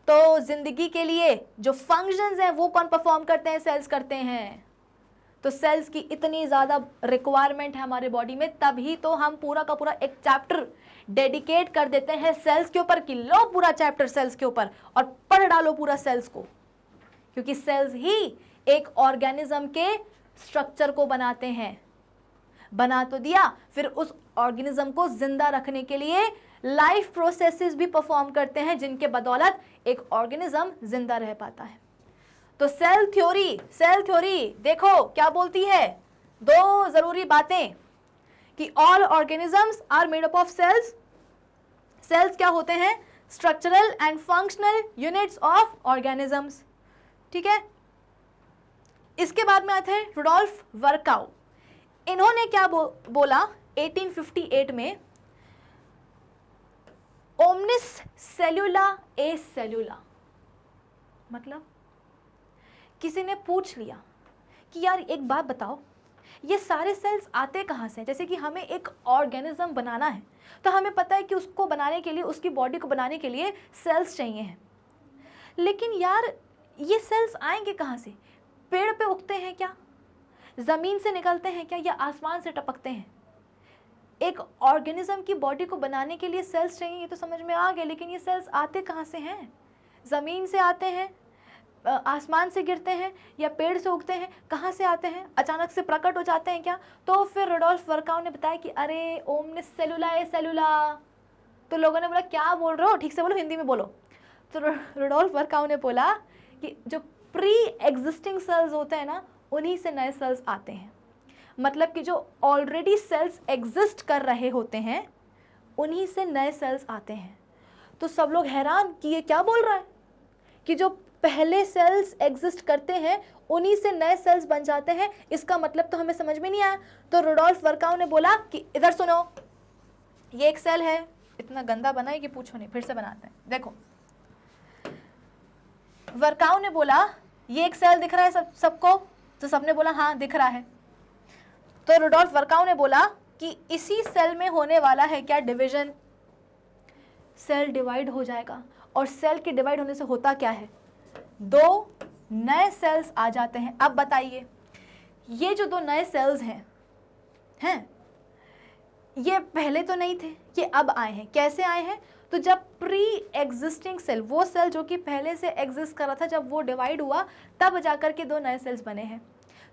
तो जिंदगी के लिए जो फंक्शंस हैं वो कौन परफॉर्म करते हैं, सेल्स करते हैं। तो सेल्स की इतनी ज़्यादा रिक्वायरमेंट है हमारे बॉडी में, तभी तो हम पूरा का पूरा एक चैप्टर डेडिकेट कर देते हैं सेल्स के ऊपर, कि लो पूरा चैप्टर सेल्स के ऊपर और पढ़ डालो पूरा सेल्स को, क्योंकि सेल्स ही एक ऑर्गेनिज्म के स्ट्रक्चर को बनाते हैं। बना तो दिया, फिर उस ऑर्गेनिज्म को जिंदा रखने के लिए लाइफ प्रोसेसेस भी परफॉर्म करते हैं, जिनके बदौलत एक ऑर्गेनिज्म जिंदा रह पाता है। तो सेल थ्योरी देखो क्या बोलती है, दो जरूरी बातें, कि all organisms are made up of cells. Cells क्या होते हैं, structural and functional units of organisms. ठीक है, इसके बाद में आते हैं रुडोल्फ वर्काउ। इन्होंने क्या बोला 1858 में, ओमनिस सेल्यूला ए सेल्यूला। मतलब किसी ने पूछ लिया कि यार एक बात बताओ, ये सारे सेल्स आते कहाँ से? जैसे कि हमें एक ऑर्गेनिज्म बनाना है तो हमें पता है कि उसको बनाने के लिए, उसकी बॉडी को बनाने के लिए सेल्स चाहिए हैं, लेकिन यार ये सेल्स आएंगे कहाँ से? पेड़ पे उगते हैं क्या, ज़मीन से निकलते हैं क्या, या आसमान से टपकते हैं? एक ऑर्गेनिज्म की बॉडी को बनाने के लिए सेल्स चाहिए, ये तो समझ में आ गया, लेकिन ये सेल्स आते कहाँ से हैं? ज़मीन से आते हैं, आसमान से गिरते हैं, या पेड़ से उगते हैं? कहाँ से आते हैं? अचानक से प्रकट हो जाते हैं क्या? तो फिर रुडोल्फ वर्काउ ने बताया कि अरे ओमनिस सेल्यूला ए सेल्यूला। तो लोगों ने बोला क्या बोल रहे हो, ठीक से बोलो, हिंदी में बोलो। तो रुडोल्फ वर्काउ ने बोला कि जो प्री एग्जिस्टिंग सेल्स होते हैं ना, उन्हीं से नए सेल्स आते हैं। मतलब कि जो ऑलरेडी सेल्स एग्जिस्ट कर रहे होते हैं, उन्हीं से नए सेल्स आते हैं। तो सब लोग हैरान कि ये क्या बोल रहा है, कि जो पहले सेल्स एग्जिस्ट करते हैं उन्हीं से नए सेल्स बन जाते हैं। इसका मतलब तो हमें समझ में नहीं आया। तो रुडोल्फ वर्काउ ने बोला कि इधर सुनो, ये एक सेल है, इतना गंदा बना है कि पूछो नहीं, फिर से बनाते हैं। देखो, वर्काउ ने बोला ये एक सेल दिख रहा है सबको? तो सबने बोला हाँ दिख रहा है। तो रुडोल्फ वर्काउ ने बोला कि इसी सेल में होने वाला है क्या, डिवीजन। सेल डिवाइड हो जाएगा, और सेल के डिवाइड होने से होता क्या है, दो नए सेल्स आ जाते हैं। अब बताइए, ये जो दो नए सेल्स हैं ये पहले तो नहीं थे, ये अब आए हैं। कैसे आए हैं? तो जब प्री एग्जिस्टिंग सेल, वो सेल जो कि पहले से एग्जिस्ट कर रहा था, जब वो डिवाइड हुआ तब जाकर के दो नए सेल्स बने हैं।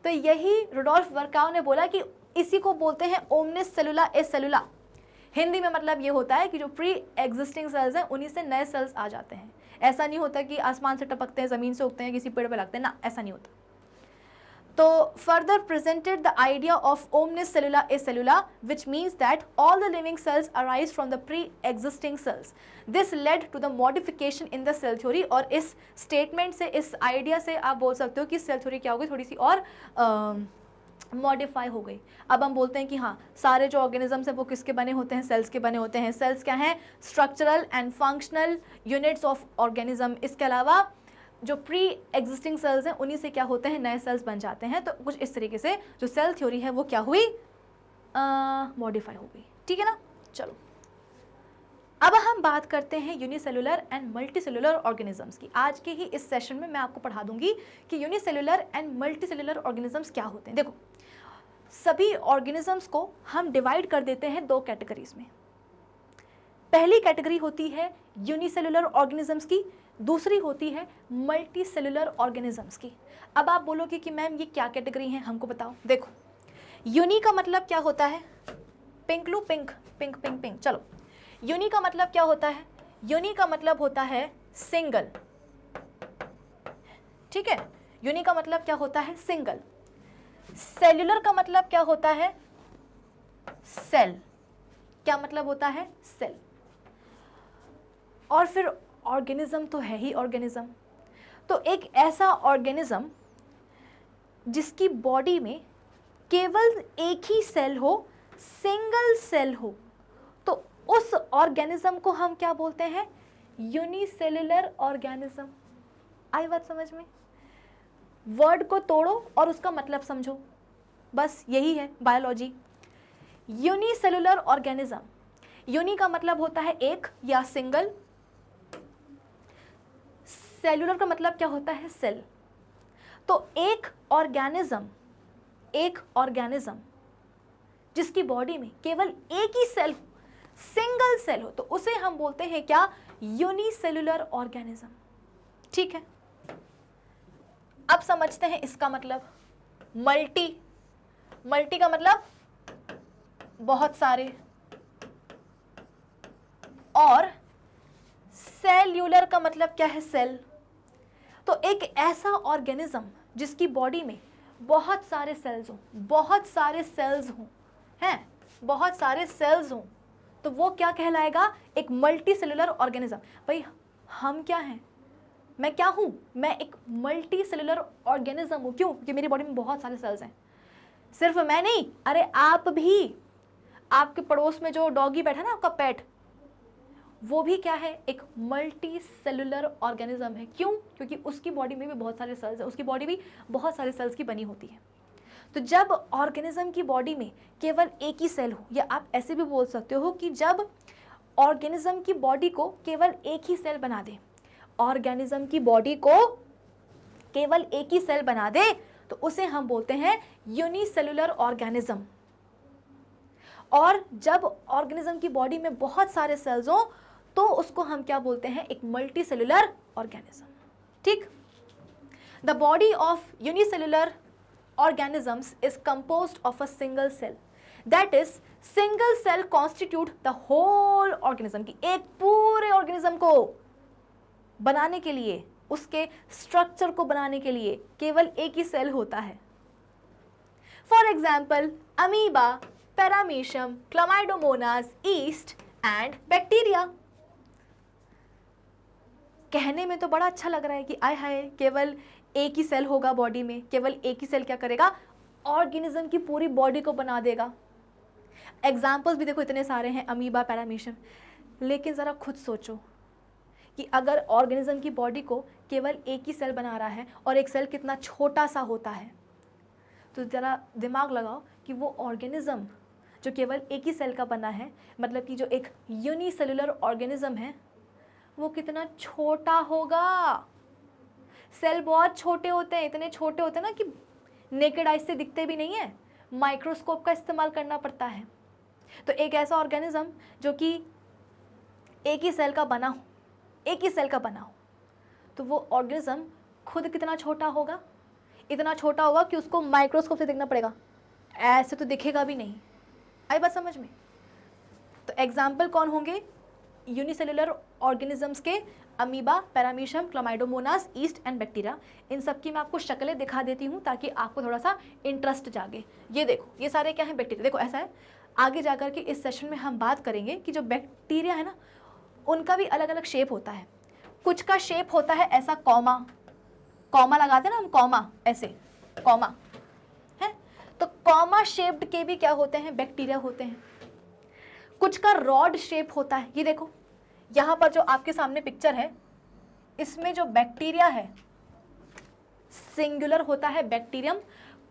तो यही रुडोल्फ वर्काउ ने बोला कि इसी को बोलते हैं ओमनिस सेलुला ए सेलुला। हिंदी में मतलब ये होता है कि जो प्री एग्जिस्टिंग सेल्स हैं उन्हीं से नए सेल्स आ जाते हैं। ऐसा नहीं होता कि आसमान से टपकते हैं, ज़मीन से उगते हैं, किसी पेड़ पे लगते हैं, ना, ऐसा नहीं होता। तो further presented the idea of omnis cellula a cellula, which means that all the living cells arise from the pre-existing cells. This led to the modification in the cell theory। और इस statement से, इस idea से आप बोल सकते हो कि cell theory क्या हो गई, थोड़ी सी और मॉडिफाई हो गई। अब हम बोलते हैं कि हाँ, सारे जो ऑर्गेनिजम्स हैं वो किसके बने होते हैं, सेल्स के बने होते हैं। सेल्स क्या हैं, structural and functional units of organism. इसके अलावा जो प्री एग्जिस्टिंग सेल्स हैं उन्हीं से क्या होते हैं, नए सेल्स बन जाते हैं। तो कुछ इस तरीके से जो सेल थ्योरी है वो क्या हुई, मॉडिफाई हो गई। ठीक है ना। चलो अब हम बात करते हैं यूनिसेलुलर एंड मल्टीसेलुलर ऑर्गेनिजम्स की। आज के ही इस सेशन में मैं आपको पढ़ा दूंगी कि यूनिसेलुलर एंड मल्टीसेलुलर ऑर्गेनिजम्स क्या होते हैं। देखो, सभी ऑर्गेनिजम्स को हम डिवाइड कर देते हैं दो कैटेगरीज में। पहली कैटेगरी होती है यूनिसेलुलर ऑर्गेनिजम्स की, दूसरी होती है मल्टी सेलुलर ऑर्गेनिजम्स की। अब आप बोलोगे कि मैम ये क्या कैटेगरी है, हमको बताओ। देखो, यूनि का मतलब क्या होता है, पिंक लू, पिंक पिंक पिंक पिंक। चलो, यूनि का मतलब क्या होता है, यूनि का मतलब होता है सिंगल। ठीक है, यूनि का मतलब क्या होता है, सिंगल। सेल्यूलर का मतलब क्या होता है, सेल। क्या मतलब होता है, सेल। और फिर ऑर्गेनिज्म तो है ही ऑर्गेनिज्म। तो एक ऐसा ऑर्गेनिज्म जिसकी बॉडी में केवल एक ही सेल हो, सिंगल सेल हो, तो उस ऑर्गेनिज्म को हम क्या बोलते हैं, यूनिसेलुलर ऑर्गेनिज्म। आई बात समझ में। वर्ड को तोड़ो और उसका मतलब समझो, बस यही है बायोलॉजी। यूनिसेलुलर ऑर्गेनिज्म, यूनि का मतलब होता है एक या सिंगल, सेलुलर का मतलब क्या होता है, सेल। तो एक ऑर्गेनिज्म जिसकी बॉडी में केवल एक ही सेल, सिंगल सेल हो, तो उसे हम बोलते हैं क्या, यूनिसेलुलर ऑर्गेनिज्म। ठीक है, अब समझते हैं इसका मतलब। मल्टी का मतलब बहुत सारे, और सेल्यूलर का मतलब क्या है, सेल। तो एक ऐसा ऑर्गेनिज्म जिसकी बॉडी में बहुत सारे सेल्स हों, बहुत सारे सेल्स हों, हैं, बहुत सारे सेल्स हों, तो वो क्या कहलाएगा, एक मल्टी सेलुलर ऑर्गेनिज्म। भाई हम क्या हैं, मैं क्या हूँ, मैं एक मल्टी सेलुलर ऑर्गेनिज्म हूँ। क्यों, क्योंकि मेरी बॉडी में बहुत सारे सेल्स हैं। सिर्फ मैं नहीं, अरे आप भी, आपके पड़ोस में जो डॉगी बैठा ना, आपका पेट, वो भी क्या है, एक मल्टी सेलुलर ऑर्गेनिज्म है। क्यों, क्योंकि उसकी बॉडी में भी बहुत सारे सेल्स हैं, उसकी बॉडी भी बहुत सारे सेल्स की बनी होती है। तो जब ऑर्गेनिज्म की बॉडी में केवल एक ही सेल हो, या आप ऐसे भी बोल सकते हो कि जब ऑर्गेनिज्म की बॉडी को केवल एक ही सेल बना दे, ऑर्गेनिज्म की बॉडी को केवल एक ही सेल बना दे, तो उसे हम बोलते हैं यूनिसेलुलर ऑर्गेनिज्म। और जब ऑर्गेनिज्म की बॉडी में बहुत सारे सेल्स हो, तो उसको हम क्या बोलते हैं, एक मल्टी सेलुलर ऑर्गेनिज्म। ठीक। The body of unicellular organisms is composed of a single cell, that is single cell constitute the whole organism. की एक पूरे ऑर्गेनिज्म को बनाने के लिए, उसके स्ट्रक्चर को बनाने के लिए केवल एक ही सेल होता है। For example, amoeba, paramecium, chlamydomonas, yeast and bacteria. कहने में तो बड़ा अच्छा लग रहा है कि आय हाय, केवल एक ही सेल होगा बॉडी में, केवल एक ही सेल क्या करेगा, ऑर्गेनिज्म की पूरी बॉडी को बना देगा। एग्जाम्पल्स भी देखो इतने सारे हैं, अमीबा, पैरामीशियम। लेकिन ज़रा खुद सोचो कि अगर ऑर्गेनिज्म की बॉडी को केवल एक ही सेल बना रहा है और एक सेल कितना छोटा सा होता है, तो ज़रा दिमाग लगाओ कि वो ऑर्गेनिज्म जो केवल एक ही सेल का बना है, मतलब कि जो एक यूनिसेलुलर ऑर्गेनिज्म है, वो कितना छोटा होगा। सेल बहुत छोटे होते हैं, इतने छोटे होते हैं ना कि नेकेड आई से दिखते भी नहीं है, माइक्रोस्कोप का इस्तेमाल करना पड़ता है। तो एक ऐसा ऑर्गेनिज्म जो कि एक ही सेल का बना हो, एक ही सेल का बना हो, तो वो ऑर्गेनिज्म खुद कितना छोटा होगा, इतना छोटा होगा कि उसको माइक्रोस्कोप से देखना पड़ेगा। ऐसे तो दिखेगा भी नहीं। आई बात समझ में? तो एग्जाम्पल कौन होंगे यूनिसेलुलर ऑर्गेनिजम्स के? Amoeba, paramecium, chlamydomonas, yeast and bacteria. इन सब की मैं आपको शक्लें दिखा देती हूँ ताकि आपको थोड़ा सा इंटरेस्ट जागे। ये देखो, ये सारे क्या है? बैक्टीरिया। देखो ऐसा है, आगे जाकर के इस सेशन में हम बात करेंगे कि जो बैक्टीरिया है ना, उनका भी अलग अलग शेप होता है। कुछ का शेप होता है ऐसा कॉमा, कॉमा लगाते हैं ना हम, कॉमा, ऐसे कॉमा है। तो कॉमा शेप्ड के भी क्या होते हैं? बैक्टीरिया होते हैं। कुछ का रॉड शेप होता है। ये देखो यहाँ पर जो आपके सामने पिक्चर है, इसमें जो बैक्टीरिया है सिंगुलर होता है बैक्टीरियम,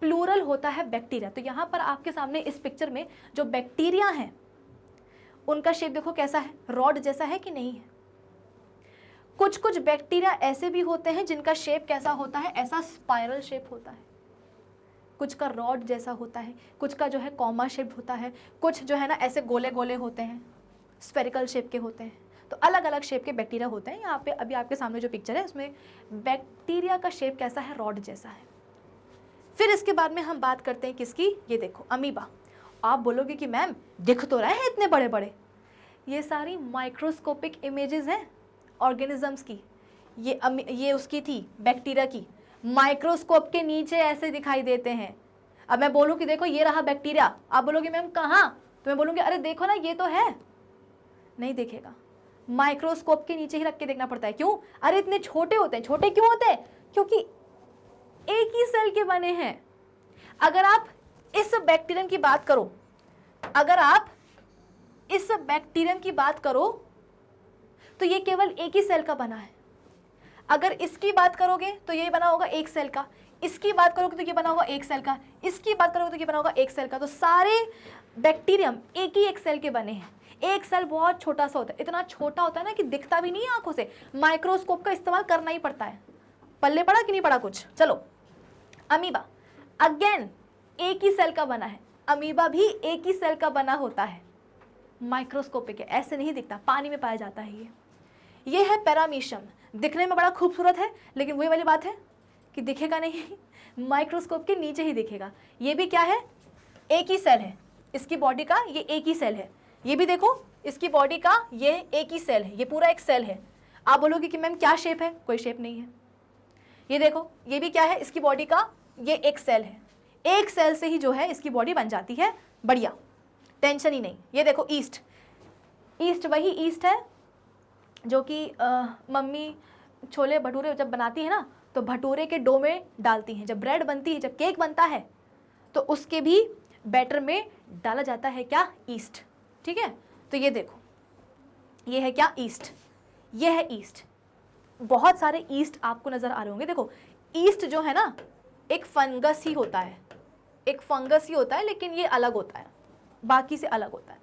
प्लूरल होता है बैक्टीरिया। तो यहाँ पर आपके सामने इस पिक्चर में जो बैक्टीरिया हैं उनका शेप देखो कैसा है? रॉड जैसा है कि नहीं है? कुछ कुछ बैक्टीरिया ऐसे भी होते हैं जिनका शेप कैसा होता है? ऐसा स्पाइरल शेप होता है। कुछ का रॉड जैसा होता है, कुछ का जो है कॉमा शेप होता है, कुछ जो है ना ऐसे गोले गोले होते हैं, स्फेरिकल शेप के होते हैं। तो अलग अलग शेप के बैक्टीरिया होते हैं। यहाँ पे अभी आपके सामने जो पिक्चर है उसमें बैक्टीरिया का शेप कैसा है? रॉड जैसा है। फिर इसके बाद में हम बात करते हैं किसकी? ये देखो अमीबा। आप बोलोगे कि मैम दिख तो रहे हैं इतने बड़े बड़े, ये सारी माइक्रोस्कोपिक इमेजेस हैं ऑर्गेनिजम्स की। ये उसकी थी बैक्टीरिया की, माइक्रोस्कोप के नीचे ऐसे दिखाई देते हैं। अब मैं बोलूँ कि देखो ये रहा बैक्टीरिया, आप बोलोगे मैम कहाँ? तो मैं बोलूँगी अरे देखो ना ये तो है। नहीं दिखेगा, माइक्रोस्कोप के नीचे ही रख के देखना पड़ता है। क्यों? अरे इतने छोटे होते हैं। छोटे क्यों होते हैं? क्योंकि एक ही सेल के बने हैं। अगर आप इस बैक्टीरियम की बात करो, अगर आप इस बैक्टीरियम की बात करो तो ये केवल एक ही सेल का बना है। अगर इसकी बात करोगे तो ये बना होगा एक सेल का, इसकी बात करोगे तो ये बना होगा एक सेल का, इसकी बात करोगे तो ये बना होगा एक सेल का। तो सारे बैक्टीरियम एक ही एक सेल के बने हैं। एक सेल बहुत छोटा सा होता है, इतना छोटा होता है ना कि दिखता भी नहीं है आंखों से, माइक्रोस्कोप का इस्तेमाल करना ही पड़ता है। पल्ले पड़ा कि नहीं पड़ा कुछ? चलो, अमीबा अगेन एक ही सेल का बना है। अमीबा भी एक ही सेल का बना होता है, माइक्रोस्कोपिक है, ऐसे नहीं दिखता, पानी में पाया जाता है। ये है पैरामीशियम, दिखने में बड़ा खूबसूरत है लेकिन वही वाली बात है कि दिखेगा नहीं, माइक्रोस्कोप के नीचे ही दिखेगा। ये भी क्या है? एक ही सेल है, इसकी बॉडी का ये एक ही सेल है। ये भी देखो इसकी बॉडी का ये एक ही सेल है, ये पूरा एक सेल है। आप बोलोगे कि मैम क्या शेप है? कोई शेप नहीं है। ये देखो ये भी क्या है? इसकी बॉडी का ये एक सेल है, एक सेल से ही जो है इसकी बॉडी बन जाती है। बढ़िया, टेंशन ही नहीं। ये देखो ईस्ट, ईस्ट वही ईस्ट है जो कि मम्मी छोले भटूरे जब बनाती है ना तो भटूरे के डो में डालती हैं। जब ब्रेड बनती है, जब केक बनता है तो उसके भी बैटर में डाला जाता है क्या? ईस्ट। ठीक है, तो ये देखो ये है क्या? ईस्ट। ये है ईस्ट। बहुत सारे ईस्ट आपको नज़र आ रहे होंगे। देखो ईस्ट जो है ना एक फंगस ही होता है, एक फंगस ही होता है, लेकिन ये अलग होता है, बाकी से अलग होता है।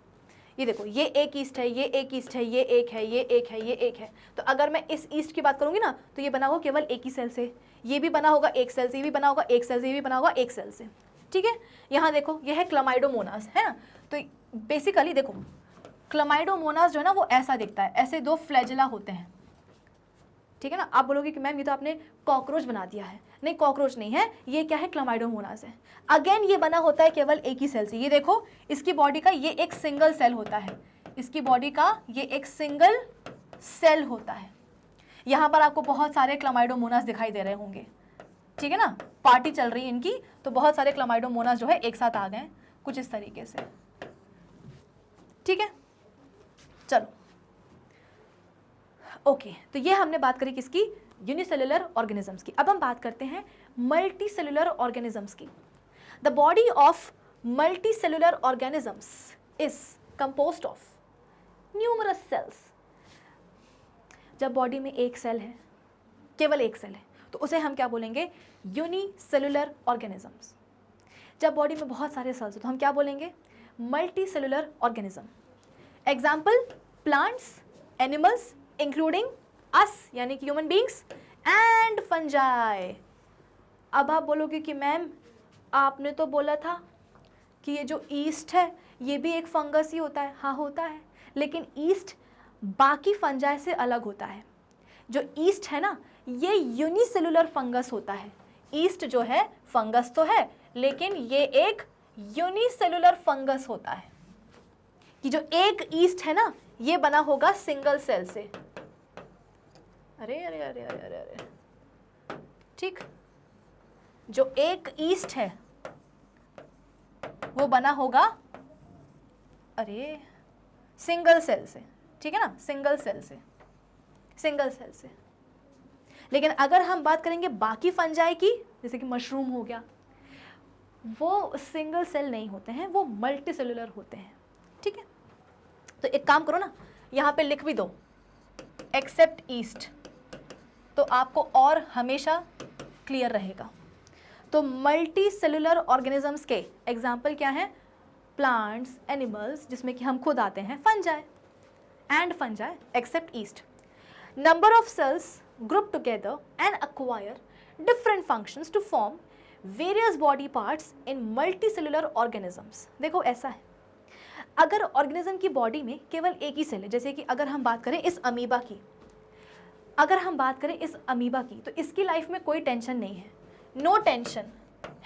ये देखो ये एक ईस्ट है, ये एक ईस्ट है, ये एक है, ये एक है, ये एक है। तो अगर मैं इस ईस्ट की बात करूंगी ना तो ये बना होगा केवल एक ही सेल से, ये भी बना होगा एक सेल से, ये भी बना होगा एक सेल से, ये भी बना होगा एक सेल से। ठीक है, यहाँ देखो ये है क्लामाइडोमोनास, है ना। तो बेसिकली देखो क्लामाइडोमोनास जो है ना वो ऐसा दिखता है, ऐसे दो फ्लैजेला होते हैं। ठीक है ना। आप बोलोगे कि मैम ये तो आपने कॉकरोच बना दिया है। नहीं, कॉकरोच नहीं है, ये क्या है? क्लामाइडोमोनास है। अगेन ये बना होता है केवल एक ही सेल से। ये देखो इसकी बॉडी का ये एक सिंगल सेल होता है, इसकी बॉडी का ये एक सिंगल सेल होता है। यहाँ पर आपको बहुत सारे क्लामाइडोमोनास दिखाई दे रहे होंगे। ठीक है ना, पार्टी चल रही है इनकी, तो बहुत सारे क्लामाइडोमोनास जो है एक साथ आ गए कुछ इस तरीके से। ठीक है, चलो ओके। तो ये हमने बात करी किसकी? यूनिसेलुलर ऑर्गेनिजम्स की। अब हम बात करते हैं मल्टी सेलुलर ऑर्गेनिजम्स की। The body of multi cellular organisms is composed of numerous cells. जब बॉडी में एक सेल है, केवल एक सेल है, तो उसे हम क्या बोलेंगे? Unicellular organisms. जब बॉडी में बहुत सारे सेल्स हैं तो हम क्या बोलेंगे? Multi cellular organism. Example plants, animals including अस यानी कि ह्यूमन बींग्स एंड फंजाई। अब आप बोलोगे कि मैम आपने तो बोला था कि ये जो ईस्ट है ये भी एक फंगस ही होता है। हाँ होता है, लेकिन ईस्ट बाकी फंजाई से अलग होता है। जो ईस्ट है ना ये यूनिसेलुलर फंगस होता है। ईस्ट जो है फंगस तो है लेकिन ये एक यूनिसेलुलर फंगस होता है कि जो एक ईस्ट है ना ये बना होगा सिंगल सेल से। अरे अरे अरे अरे अरे अरे, ठीक, जो एक ईस्ट है वो बना होगा अरे सिंगल सेल से, ठीक है ना, सिंगल सेल से, सिंगल सेल से। लेकिन अगर हम बात करेंगे बाकी फंजाई की, जैसे कि मशरूम हो गया, वो सिंगल सेल नहीं होते हैं, वो मल्टी सेलुलर होते हैं, ठीक है। तो एक काम करो ना, यहाँ पे लिख भी दो एक्सेप्ट ईस्ट, तो आपको और हमेशा क्लियर रहेगा। तो मल्टी सेलुलर ऑर्गेनिजम्स के एग्जाम्पल क्या हैं? प्लांट्स, एनिमल्स, जिसमें कि हम खुद आते हैं, fungi and fungi except yeast. Number of cells group together and acquire different functions to form various body parts in multicellular organisms। देखो ऐसा है, अगर ऑर्गेनिज्म की बॉडी में केवल एक ही सेल है, जैसे कि अगर हम बात करें इस अमीबा की, अगर हम बात करें इस अमीबा की, तो इसकी लाइफ में कोई टेंशन नहीं है, नो टेंशन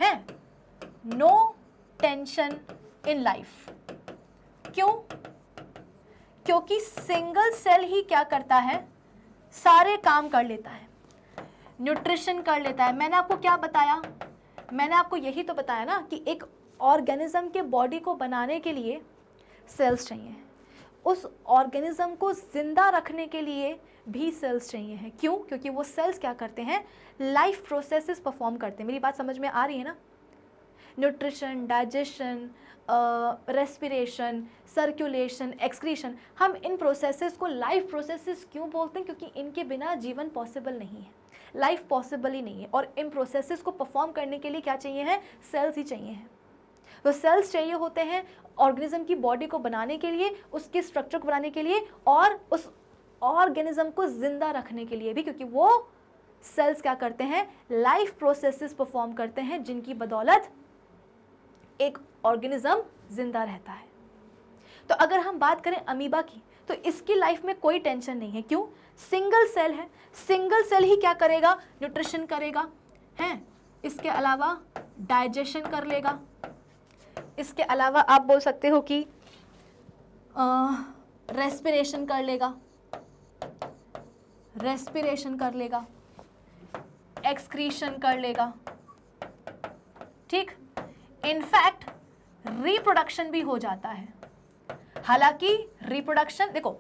है, नो टेंशन इन लाइफ। क्यों? क्योंकि सिंगल सेल ही क्या करता है, सारे काम कर लेता है, न्यूट्रिशन कर लेता है। मैंने आपको क्या बताया? मैंने आपको यही तो बताया ना कि एक ऑर्गेनिज्म के बॉडी को बनाने के लिए सेल्स चाहिए, उस ऑर्गेनिज्म को जिंदा रखने के लिए भी सेल्स चाहिए हैं। क्यों? क्योंकि वो सेल्स क्या करते हैं, लाइफ प्रोसेसेस परफॉर्म करते हैं। मेरी बात समझ में आ रही है ना? Nutrition, digestion, respiration, circulation, excretion, हम इन प्रोसेसेस को लाइफ प्रोसेसेस क्यों बोलते हैं? क्योंकि इनके बिना जीवन पॉसिबल नहीं है, लाइफ पॉसिबल ही नहीं है। और इन प्रोसेसेस को परफॉर्म करने के लिए क्या चाहिए है? सेल्स ही चाहिए हैं। तो सेल्स चाहिए होते हैं ऑर्गेनिज्म की बॉडी को बनाने के लिए, उसके स्ट्रक्चर को बनाने के लिए, और उस ऑर्गेनिज्म को जिंदा रखने के लिए भी, क्योंकि वो सेल्स क्या करते हैं, लाइफ प्रोसेसेस परफॉर्म करते हैं, जिनकी बदौलत एक ऑर्गेनिज्म जिंदा रहता है। तो अगर हम बात करें अमीबा की, तो इसकी लाइफ में कोई टेंशन नहीं है। क्यों? सिंगल सेल है, सिंगल सेल ही क्या करेगा, न्यूट्रिशन करेगा, हैं, इसके अलावा डाइजेशन कर लेगा, इसके अलावा आप बोल सकते हो कि रेस्पिरेशन कर लेगा, रेस्पिरेशन कर लेगा, एक्सक्रीशन कर लेगा, ठीक, इनफैक्ट रिप्रोडक्शन भी हो जाता है। हालांकि रिप्रोडक्शन, देखो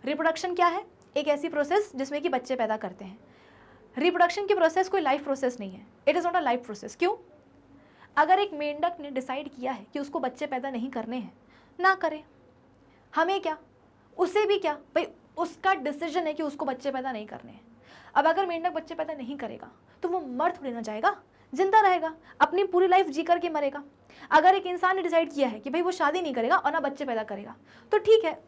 रिप्रोडक्शन क्या है, एक ऐसी प्रोसेस जिसमें कि बच्चे पैदा करते हैं। रिप्रोडक्शन की प्रोसेस कोई लाइफ प्रोसेस नहीं है, it is not a life process. क्यों? अगर एक मेंढक ने डिसाइड किया है कि उसको बच्चे पैदा नहीं करने हैं, ना करे, हमें क्या, उसे भी क्या भाई, उसका डिसीजन है कि उसको बच्चे पैदा नहीं करने हैं। अब अगर मेंढक बच्चे पैदा नहीं करेगा तो वो मर थोड़ी ना जाएगा, जिंदा रहेगा, अपनी पूरी लाइफ जी करके मरेगा। अगर एक इंसान ने डिसाइड किया है कि भाई वो शादी नहीं करेगा और ना बच्चे पैदा करेगा, तो ठीक है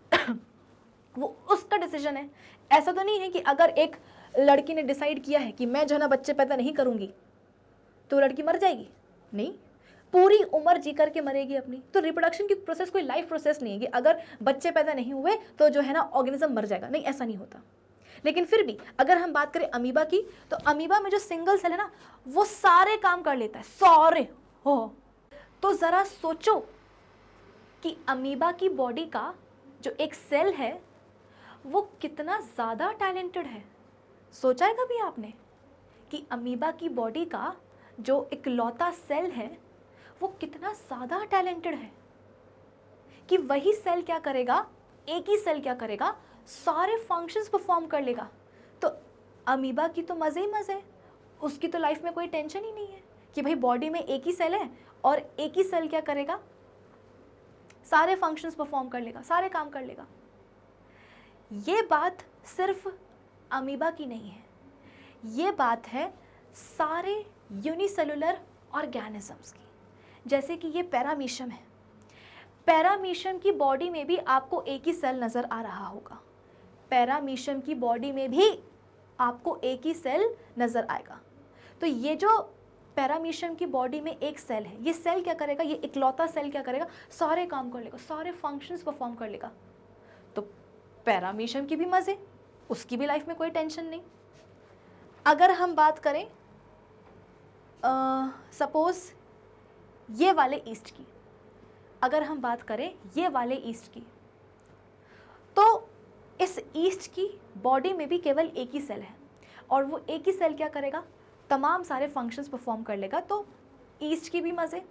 वो उसका डिसीजन है। ऐसा तो नहीं है कि अगर एक लड़की ने डिसाइड किया है कि मैं जो है ना बच्चे पैदा नहीं करूंगी, तो लड़की मर जाएगी? नहीं, पूरी उम्र जी करके मरेगी अपनी। तो रिप्रोडक्शन की प्रोसेस कोई लाइफ प्रोसेस नहीं है कि अगर बच्चे पैदा नहीं हुए तो जो है ना ऑर्गेनिज्म मर जाएगा, नहीं, ऐसा नहीं होता। लेकिन फिर भी अगर हम बात करें अमीबा की, तो अमीबा में जो सिंगल सेल है ना, वो सारे काम कर लेता है, सारे हो। तो जरा सोचो कि अमीबा की बॉडी का जो एक सेल है वो कितना ज़्यादा टैलेंटेड है। सोचा है कभी आपने कि अमीबा की बॉडी का जो इकलौता सेल है वो कितना ज़्यादा टैलेंटेड है, कि वही सेल क्या करेगा, एक ही सेल क्या करेगा, सारे फंक्शंस परफॉर्म कर लेगा। तो अमीबा की तो मज़े ही मज़े, उसकी तो लाइफ में कोई टेंशन ही नहीं है कि भाई बॉडी में एक ही सेल है और एक ही सेल क्या करेगा, सारे फंक्शंस परफॉर्म कर लेगा, सारे काम कर लेगा। ये बात सिर्फ अमीबा की नहीं है, ये बात है सारे यूनिसेलुलर ऑर्गेनिजम्स की। जैसे कि ये पैरामीशियम है, पैरामीशियम की बॉडी में भी आपको एक ही सेल नज़र आ रहा होगा, पैरामीशियम की बॉडी में भी आपको एक ही सेल नज़र आएगा। तो ये जो पैरामीशियम की बॉडी में एक सेल है, ये सेल क्या करेगा, ये इकलौता सेल क्या करेगा, सारे काम कर लेगा, सारे फंक्शंस परफॉर्म कर लेगा। तो पैरामीशियम की भी मज़े, उसकी भी लाइफ में कोई टेंशन नहीं। अगर हम बात करें सपोज ये वाले ईस्ट की, अगर हम बात करें ये वाले ईस्ट की, तो इस ईस्ट की बॉडी में भी केवल एक ही सेल है और वो एक ही सेल क्या करेगा, तमाम सारे फंक्शंस परफॉर्म कर लेगा। तो ईस्ट की भी मज़े,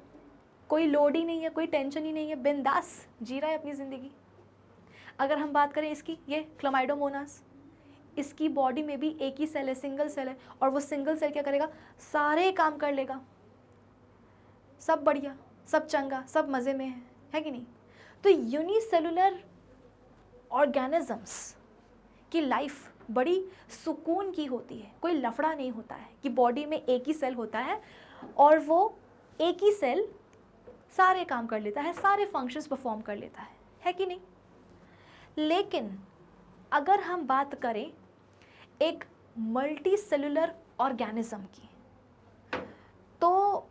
कोई लोड ही नहीं है, कोई टेंशन ही नहीं है, बिंदास जी रहा है अपनी ज़िंदगी। अगर हम बात करें इसकी, ये क्लामाइडोमोनास, इसकी बॉडी में भी एक ही सेल है, सिंगल सेल है, और वो सिंगल सेल क्या करेगा, सारे काम कर लेगा, सब बढ़िया, सब चंगा, सब मज़े में है कि नहीं। तो यूनिसेलुलर ऑर्गेनिजम्स की लाइफ बड़ी सुकून की होती है, कोई लफड़ा नहीं होता है कि बॉडी में एक ही सेल होता है और वो एक ही सेल सारे काम कर लेता है, सारे फंक्शंस परफॉर्म कर लेता है कि नहीं। लेकिन अगर हम बात करें एक मल्टी सेलुलर ऑर्गेनिज्म की, तो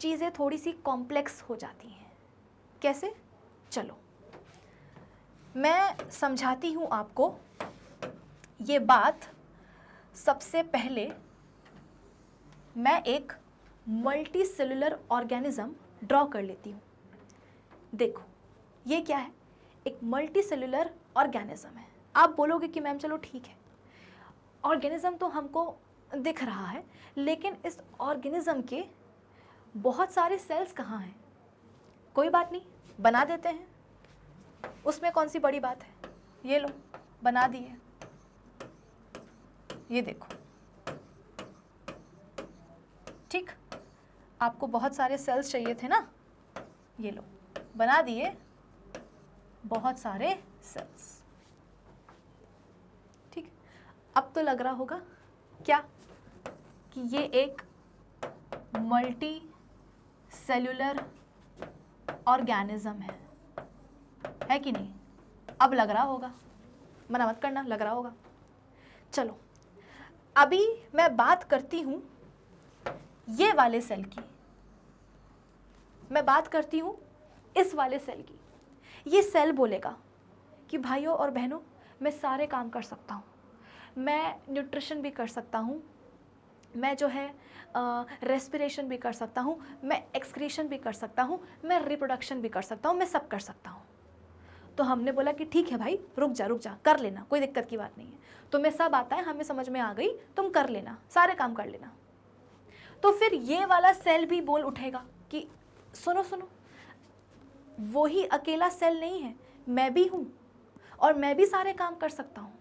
चीज़ें थोड़ी सी कॉम्प्लेक्स हो जाती हैं। कैसे? चलो मैं समझाती हूँ आपको ये बात। सबसे पहले मैं एक मल्टी सेलुलर ऑर्गेनिज्म ड्रॉ कर लेती हूँ। देखो ये क्या है, एक मल्टी सेलुलर ऑर्गेनिज्म है। आप बोलोगे कि मैम चलो ठीक है, ऑर्गेनिज्म तो हमको दिख रहा है, लेकिन इस ऑर्गेनिज्म के बहुत सारे सेल्स कहाँ हैं? कोई बात नहीं, बना देते हैं, उसमें कौन सी बड़ी बात है। ये लो, बना दिए, ये देखो, ठीक, आपको बहुत सारे सेल्स चाहिए थे ना, ये लो, बना दिए बहुत सारे सेल्स। ठीक, अब तो लग रहा होगा क्या कि ये एक मल्टी सेलुलर ऑर्गेनिज्म है कि नहीं। अब लग रहा होगा, मना मत करना, लग रहा होगा। चलो अभी मैं बात करती हूँ ये वाले सेल की, मैं बात करती हूँ इस वाले सेल की। ये सेल बोलेगा कि भाइयों और बहनों, मैं सारे काम कर सकता हूँ, मैं न्यूट्रिशन भी कर सकता हूँ, मैं जो है रेस्पिरेशन भी कर सकता हूँ, मैं एक्सक्रीशन भी कर सकता हूँ, मैं रिप्रोडक्शन भी कर सकता हूँ, मैं सब कर सकता हूँ। तो हमने बोला कि ठीक है भाई, रुक जा, कर लेना, कोई दिक्कत की बात नहीं है, तुम्हें सब आता है, हमें समझ में आ गई, तुम कर लेना, सारे काम कर लेना। तो फिर ये वाला सेल भी बोल उठेगा कि सुनो सुनो, वो ही अकेला सेल नहीं है, मैं भी हूँ और मैं भी सारे काम कर सकता हूँ,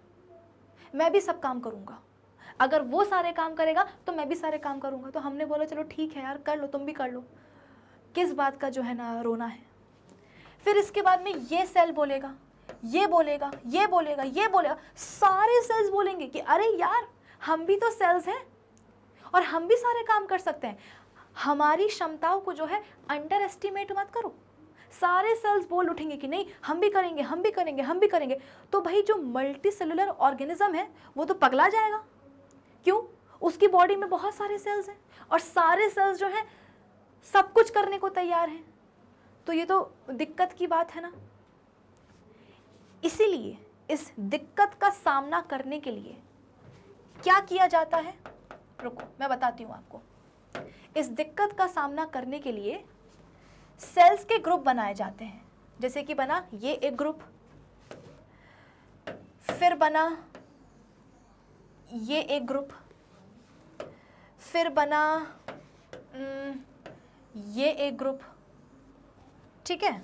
मैं भी सब काम करूँगा। अगर वो सारे काम करेगा तो मैं भी सारे काम करूँगा। तो हमने बोला चलो ठीक है यार, कर लो, तुम भी कर लो, किस बात का जो है ना रोना है। फिर इसके बाद में ये सेल बोलेगा, ये बोलेगा, ये बोलेगा, ये बोलेगा, सारे सेल्स बोलेंगे कि अरे यार, हम भी तो सेल्स हैं और हम भी सारे काम कर सकते हैं, हमारी क्षमताओं को जो है अंडर एस्टिमेट मत करो। सारे सेल्स बोल उठेंगे कि नहीं, हम भी करेंगे, हम भी करेंगे, हम भी करेंगे। तो भाई जो मल्टी सेलुलर ऑर्गेनिज्म है वो तो पगला जाएगा। क्यों? उसकी बॉडी में बहुत सारे सेल्स हैं और सारे सेल्स जो हैं सब कुछ करने को तैयार हैं। तो ये तो दिक्कत की बात है ना। इसीलिए इस दिक्कत का सामना करने के लिए क्या किया जाता है, रुको मैं बताती हूँ आपको। इस दिक्कत का सामना करने के लिए सेल्स के ग्रुप बनाए जाते हैं। जैसे कि बना ये एक ग्रुप, फिर बना ये एक ग्रुप, फिर बना ये एक ग्रुप, ठीक है,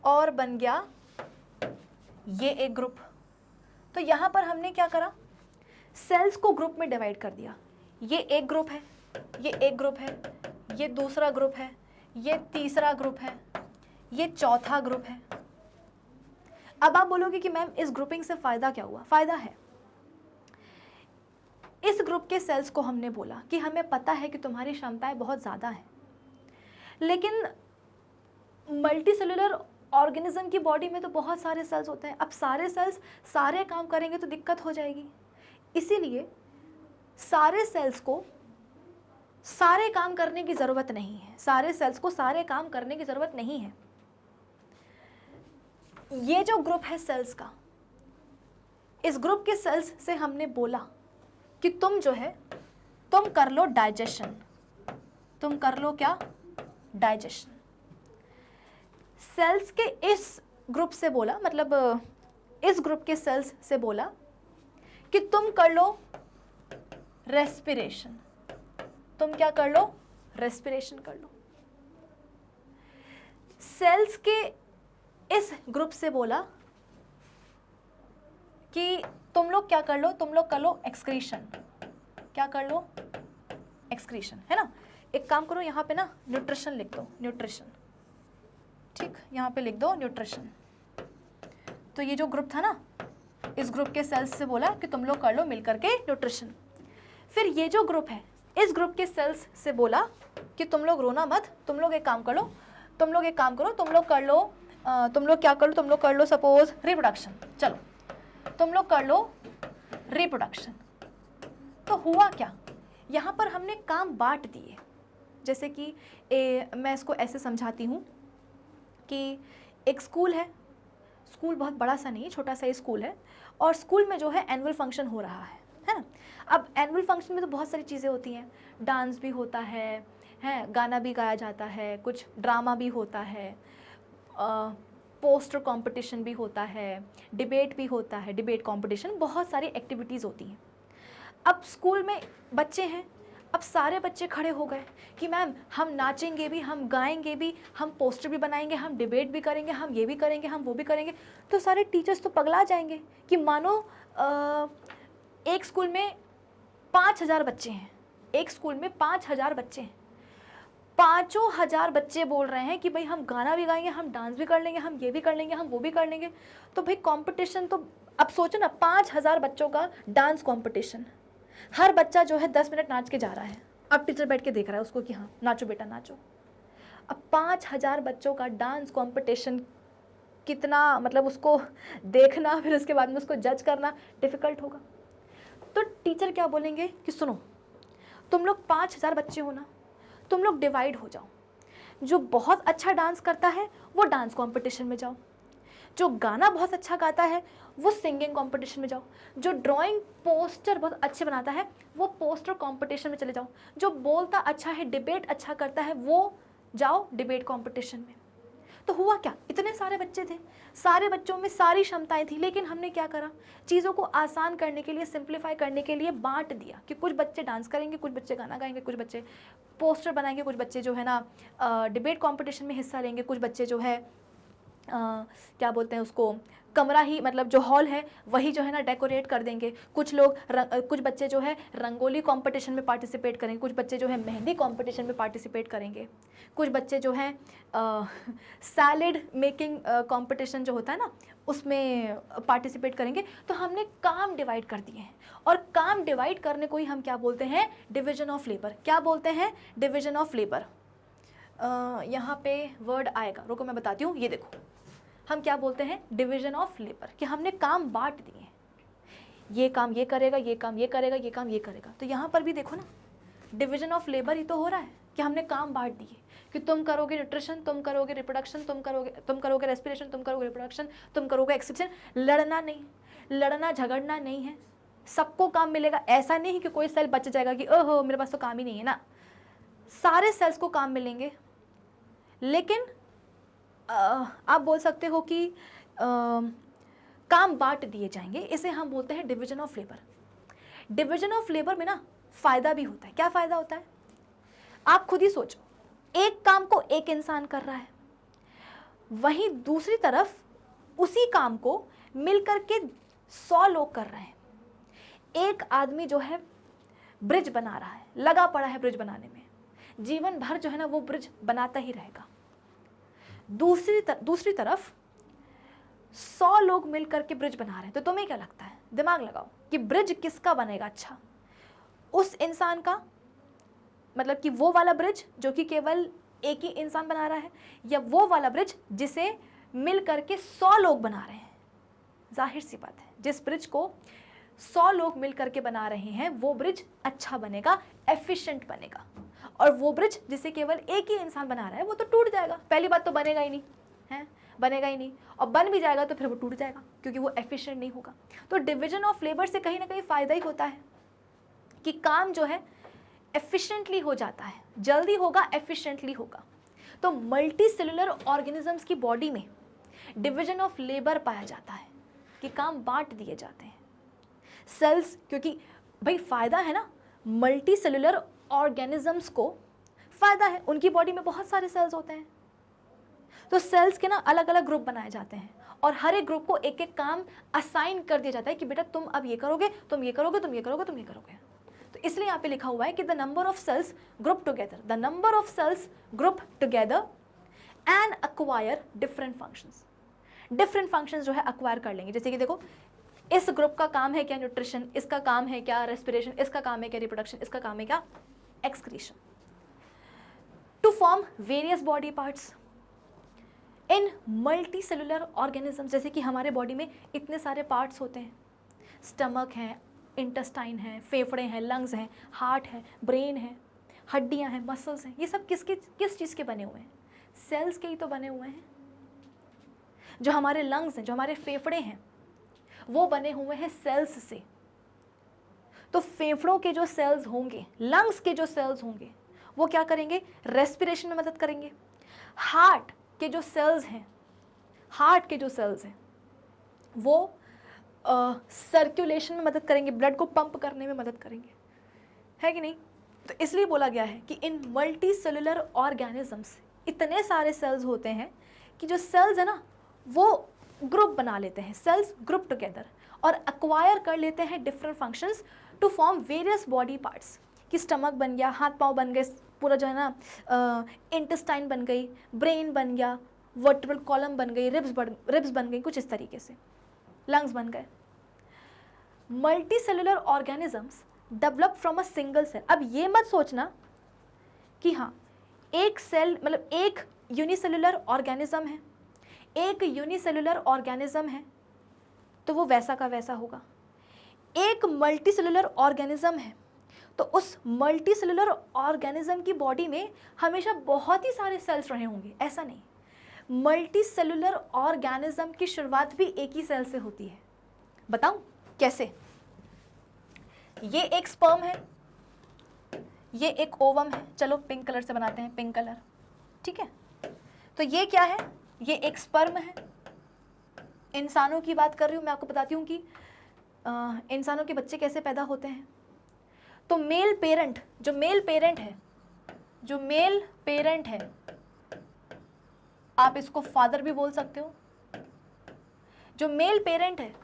और बन गया ये एक ग्रुप। तो यहाँ पर हमने क्या करा, सेल्स को ग्रुप में डिवाइड कर दिया। ये एक ग्रुप है, ये एक ग्रुप है, ये दूसरा ग्रुप है, ये तीसरा ग्रुप है, ये चौथा ग्रुप है। अब आप बोलोगे कि मैम इस ग्रुपिंग से फ़ायदा क्या हुआ? फ़ायदा है। इस ग्रुप के सेल्स को हमने बोला कि हमें पता है कि तुम्हारी क्षमताएं बहुत ज़्यादा हैं, लेकिन मल्टी सेलुलर ऑर्गेनिज्म की बॉडी में तो बहुत सारे सेल्स होते हैं। अब सारे सेल्स सारे काम करेंगे तो दिक्कत हो जाएगी। इसीलिए सारे सेल्स को सारे काम करने की ज़रूरत नहीं है, सारे सेल्स को सारे काम करने की ज़रूरत नहीं है। ये जो ग्रुप है सेल्स का, इस ग्रुप के सेल्स से हमने बोला कि तुम जो है तुम कर लो डाइजेशन, तुम कर लो क्या? डाइजेशन। सेल्स के इस ग्रुप से बोला, मतलब इस ग्रुप के सेल्स से बोला कि तुम कर लो रेस्पिरेशन, तुम क्या कर लो, रेस्पिरेशन कर लो। सेल्स के इस ग्रुप से बोला कि तुम लोग क्या कर लो, तुम लोग कर लो एक्सक्रीशन, क्या कर लो, एक्सक्रीशन, है ना। एक काम करो, यहाँ पे ना न्यूट्रिशन लिख दो, न्यूट्रिशन, ठीक, यहाँ पे लिख दो न्यूट्रिशन। तो ये जो ग्रुप था ना, इस ग्रुप के सेल्स से बोला कि तुम लोग कर लो मिलकर के न्यूट्रिशन। फिर ये जो ग्रुप है, इस ग्रुप के सेल्स से बोला कि तुम लोग रोना मत, तुम लोग एक काम कर लो, तुम लोग एक काम करो, तुम लोग कर लो, तुम लोग क्या कर लो, तुम लोग कर लो सपोज रिप्रोडक्शन, चलो तुम लोग कर लो रिप्रोडक्शन। तो हुआ क्या, यहाँ पर हमने काम बांट दिए। जैसे कि मैं इसको ऐसे समझाती हूँ कि एक स्कूल है, स्कूल बहुत बड़ा सा नहीं, छोटा सा ही स्कूल है, और स्कूल में जो है एनुअल फंक्शन हो रहा है ना। अब एनुअल फंक्शन में तो बहुत सारी चीज़ें होती हैं, डांस भी होता है, गाना भी गाया जाता है, कुछ ड्रामा भी होता है, पोस्टर कंपटीशन भी होता है, डिबेट भी होता है, डिबेट कंपटीशन, बहुत सारी एक्टिविटीज़ होती हैं। अब स्कूल में बच्चे हैं, अब सारे बच्चे खड़े हो गए कि मैम हम नाचेंगे भी, हम गाएंगे भी, हम पोस्टर भी बनाएंगे, हम डिबेट भी करेंगे, हम ये भी करेंगे, हम वो भी करेंगे। तो सारे टीचर्स तो पगला जाएंगे कि मानो एक स्कूल में 5000 बच्चे हैं, एक स्कूल में 5000 बच्चे हैं, 5000 बच्चे बोल रहे हैं कि भाई हम गाना भी गाएंगे, हम डांस भी कर लेंगे, हम ये भी कर लेंगे, हम वो भी कर लेंगे। तो भाई कंपटीशन तो, अब सोचो ना, 5000 बच्चों का डांस कंपटीशन, हर बच्चा जो है 10 मिनट नाच के जा रहा है, अब टीचर बैठ के देख रहा है उसको कि हाँ नाचो बेटा नाचो। अब 5000 बच्चों का डांस कंपटीशन, कितना मतलब उसको देखना, फिर उसके बाद में उसको जज करना डिफ़िकल्ट होगा। तो टीचर क्या बोलेंगे कि सुनो, तुम लोग 5000 बच्चे हो ना, तुम लोग डिवाइड हो जाओ, जो बहुत अच्छा डांस करता है वो डांस कंपटीशन में जाओ, जो गाना बहुत अच्छा गाता है वो सिंगिंग कंपटीशन में जाओ, जो ड्राइंग पोस्टर बहुत अच्छे बनाता है वो पोस्टर कंपटीशन में चले जाओ, जो बोलता अच्छा है, डिबेट अच्छा करता है, वो जाओ डिबेट कंपटीशन में। तो हुआ क्या, इतने सारे बच्चे थे, सारे बच्चों में सारी क्षमताएं थी, लेकिन हमने क्या करा, चीज़ों को आसान करने के लिए, सिंप्लीफाई करने के लिए बांट दिया कि कुछ बच्चे डांस करेंगे, कुछ बच्चे गाना गाएंगे, कुछ बच्चे पोस्टर बनाएंगे, कुछ बच्चे जो है ना डिबेट कंपटीशन में हिस्सा लेंगे, कुछ बच्चे जो है क्या बोलते हैं उसको, कमरा ही मतलब जो हॉल है वही जो है ना डेकोरेट कर देंगे, कुछ लोग कुछ बच्चे जो है रंगोली कंपटीशन में पार्टिसिपेट करेंगे, कुछ बच्चे जो है मेहंदी कंपटीशन में पार्टिसिपेट करेंगे, कुछ बच्चे जो हैं सैलेड मेकिंग कंपटीशन जो होता है ना उसमें पार्टिसिपेट करेंगे। तो हमने काम डिवाइड कर दिए हैं, और काम डिवाइड करने को ही हम क्या बोलते हैं, डिवीजन ऑफ लेबर। क्या बोलते हैं, डिवीजन ऑफ लेबर। यहाँ पे वर्ड आएगा, रुको मैं बताती हूँ, ये देखो हम क्या बोलते हैं, डिवीजन ऑफ लेबर, कि हमने काम बांट दिए हैं, ये काम ये करेगा, ये काम ये करेगा, ये काम ये करेगा। तो यहाँ पर भी देखो ना, डिवीजन ऑफ लेबर ही तो हो रहा है कि हमने काम बांट दिए कि तुम करोगे न्यूट्रिशन, तुम करोगे रिप्रोडक्शन, तुम करोगे रेस्पिरेशन, तुम करोगे रिप्रोडक्शन, तुम करोगे एक्सक्रीशन। लड़ना नहीं, लड़ना झगड़ना नहीं है, सबको काम मिलेगा। ऐसा नहीं कि कोई सेल बच जाएगा कि ओहो मेरे पास तो काम ही नहीं है ना, सारे सेल्स को काम मिलेंगे। लेकिन आप बोल सकते हो कि काम बांट दिए जाएंगे, इसे हम बोलते हैं division of labour. Division of labour में ना फायदा भी होता है। क्या फायदा होता है, आप खुद ही सोचो, एक काम को एक इंसान कर रहा है, वहीं दूसरी तरफ उसी काम को मिलकर के 100 लोग कर रहे हैं। एक आदमी जो है ब्रिज बना रहा है, लगा पड़ा है ब्रिज बनाने में, जीवन भर जो है ना वो ब्रिज बनाता ही रहेगा। दूसरी तरफ 100 लोग मिलकर के ब्रिज बना रहे हैं। तो तुम्हें क्या लगता है, दिमाग लगाओ कि ब्रिज किसका बनेगा अच्छा, उस इंसान का, मतलब कि वो वाला ब्रिज जो कि केवल एक ही इंसान बना रहा है, या वो वाला ब्रिज जिसे मिल करके 100 लोग बना रहे हैं। जाहिर सी बात है, जिस ब्रिज को 100 लोग मिल करके बना रहे हैं वो ब्रिज अच्छा बनेगा, एफिशिएंट बनेगा। और वो ब्रिज जिसे केवल एक ही इंसान बना रहा है वो तो टूट जाएगा। पहली बात तो बनेगा ही नहीं है, बनेगा ही नहीं, और बन भी जाएगा तो फिर वो टूट जाएगा क्योंकि वो एफिशिएंट नहीं होगा। तो डिवीजन ऑफ लेबर से कहीं ना कहीं फ़ायदा ही होता है कि काम जो है एफिशिएंटली हो जाता है, जल्दी होगा, एफिशिएंटली होगा। तो मल्टी सेलुलर ऑर्गेनिजम्स की बॉडी में डिवीजन ऑफ लेबर पाया जाता है कि काम बांट दिए जाते हैं। सेल्स, क्योंकि भाई फायदा है ना, मल्टी सेलुलर ऑर्गेनिजम्स को फायदा है, उनकी बॉडी में बहुत सारे सेल्स होते हैं, तो सेल्स के ना अलग अलग ग्रुप बनाए जाते हैं और हर एक ग्रुप को एक एक काम असाइन कर दिया जाता है कि बेटा तुम अब ये करोगे, तुम ये करोगे, तुम ये करोगे, तुम ये करोगे। तो इसलिए यहाँ पे लिखा हुआ है कि the number of cells group together, the number of cells group together and acquire different functions. Different functions जो है अक्वायर कर लेंगे, जैसे कि देखो इस ग्रुप का काम है क्या न्यूट्रिशन, इसका काम है क्या रेस्पिरेशन, इसका काम है क्या रिप्रोडक्शन, इसका काम है क्या excretion, to form various body parts in multi cellular organism. जैसे कि हमारे बॉडी में इतने सारे पार्ट्स होते हैं, स्टमक है, इंटेस्टाइन है, फेफड़े हैं, लंग्स हैं, हार्ट है, ब्रेन है, हड्डियां हैं, मसल्स हैं, ये सब किस चीज़ के बने हुए हैं? सेल्स के ही तो बने हुए हैं। जो हमारे लंग्स हैं, जो हमारे फेफड़े हैं, वो बने हुए हैं सेल्स से। तो फेफड़ों के जो सेल्स होंगे, लंग्स के जो सेल्स होंगे, वो क्या करेंगे? रेस्पिरेशन में मदद करेंगे। हार्ट के जो सेल्स हैं, हार्ट के जो सेल्स हैं वो सर्कुलेशन में मदद करेंगे, ब्लड को पंप करने में मदद करेंगे, है कि नहीं? तो इसलिए बोला गया है कि इन मल्टी सेलुलर ऑर्गेनिजम्स इतने सारे सेल्स होते हैं कि जो सेल्स है ना वो ग्रुप बना लेते हैं, सेल्स ग्रुप टुगेदर, और अक्वायर कर लेते हैं different functions to form various body parts. कि स्टमक बन गया, हाथ पाँव बन गए, पूरा जो है ना इंटेस्टाइन बन गई, ब्रेन बन गया, वर्टिब्रल कॉलम बन गई, रिब्स बन गई, कुछ इस तरीके से लंग्स बन गए। Multi cellular organisms develop from a single cell. अब ये मत सोचना कि हाँ एक सेल मतलब एक यूनिसेलुलर ऑर्गेनिज्म है, एक यूनिसेलुलर ऑर्गेनिज्म है तो वो वैसा का वैसा होगा। एक मल्टी सेलुलर ऑर्गेनिज्म है तो उस मल्टी सेलुलर ऑर्गेनिज्म की बॉडी में हमेशा बहुत ही सारे सेल्स रहे होंगे, ऐसा नहीं। मल्टी सेलुलर ऑर्गेनिज्म की शुरुआत भी एक ही सेल से होती है। बताऊं कैसे? ये एक स्पर्म है, ये एक ओवम है, चलो पिंक कलर से बनाते हैं, पिंक कलर, ठीक है। तो ये क्या है? ये एक स्पर्म है। इंसानों की बात कर रही हूँ मैं, आपको बताती हूँ कि इंसानों के बच्चे कैसे पैदा होते हैं। तो मेल पेरेंट, जो मेल पेरेंट है, आप इसको फादर भी बोल सकते हो। जो मेल पेरेंट है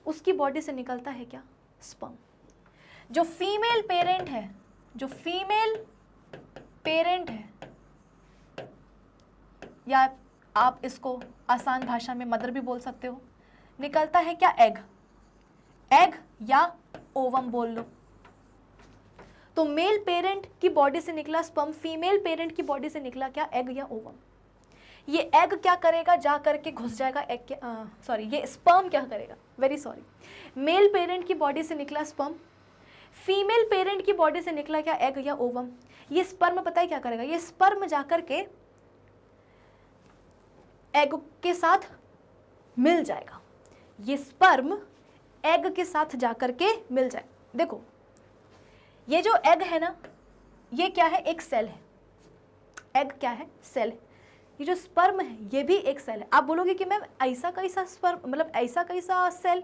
उसकी बॉडी से निकलता है क्या? स्पर्म। जो फीमेल पेरेंट है या आप इसको आसान भाषा में मदर भी बोल सकते हो, निकलता है क्या? एग या ओवम बोल लो। तो मेल पेरेंट की बॉडी से निकला स्पर्म, फीमेल पेरेंट की बॉडी से निकला क्या? एग या ओवम। ये एग क्या करेगा? जा करके घुस जाएगा एग के, ये स्पर्म क्या करेगा? मेल पेरेंट की बॉडी से निकला स्पर्म, फीमेल पेरेंट की बॉडी से निकला क्या? एग या ओवम। ये स्पर्म पता है क्या करेगा? ये स्पर्म जाकर के एग के साथ मिल जाएगा। ये स्पर्म एग के साथ जाकर के मिल जाए। देखो ये जो एग है ना, ये क्या है? एक सेल है। एग क्या है? सेल है। ये जो स्पर्म है ये भी एक सेल है। आप बोलोगे कि मैम ऐसा कैसा स्पर्म, मतलब ऐसा कैसा सेल?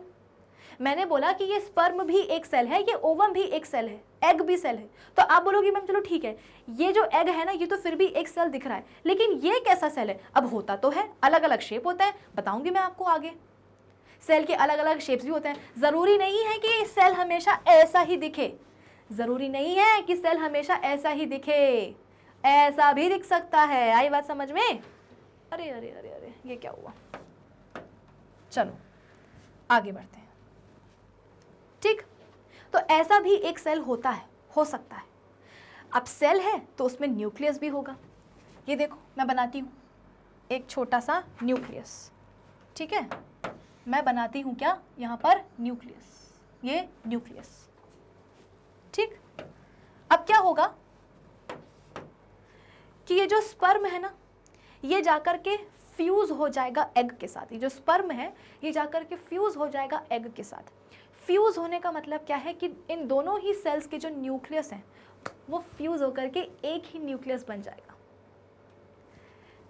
मैंने बोला कि ये स्पर्म भी एक सेल है, ये ओवम भी एक सेल है, एग भी सेल है। तो आप बोलोगे मैम चलो ठीक है, ये जो एग है ना ये तो फिर भी एक सेल दिख रहा है, लेकिन ये कैसा सेल है? अब होता तो है, अलग अलग शेप होता है, बताऊंगी मैं आपको आगे। सेल के अलग अलग शेप्स भी होते हैं। जरूरी नहीं है कि सेल हमेशा ऐसा ही दिखे, जरूरी नहीं है कि सेल हमेशा ऐसा ही दिखे, ऐसा भी दिख सकता है। आई बात समझ में? अरे अरे अरे अरे ये क्या हुआ? चलो आगे बढ़ते हैं। ठीक, तो ऐसा भी एक सेल होता है, हो सकता है। अब सेल है तो उसमें न्यूक्लियस भी होगा। ये देखो मैं बनाती हूँ एक छोटा सा न्यूक्लियस, ठीक है। मैं बनाती हूँ क्या यहाँ पर? न्यूक्लियस, ये न्यूक्लियस, ठीक। अब क्या होगा कि ये जो स्पर्म है ना ये जाकर के फ्यूज हो जाएगा एग के साथ। ये जो स्पर्म है ये जाकर के फ्यूज हो जाएगा एग के साथ। फ्यूज होने का मतलब क्या है कि इन दोनों ही सेल्स के जो न्यूक्लियस हैं वो फ्यूज होकर के एक ही न्यूक्लियस बन जाएगा।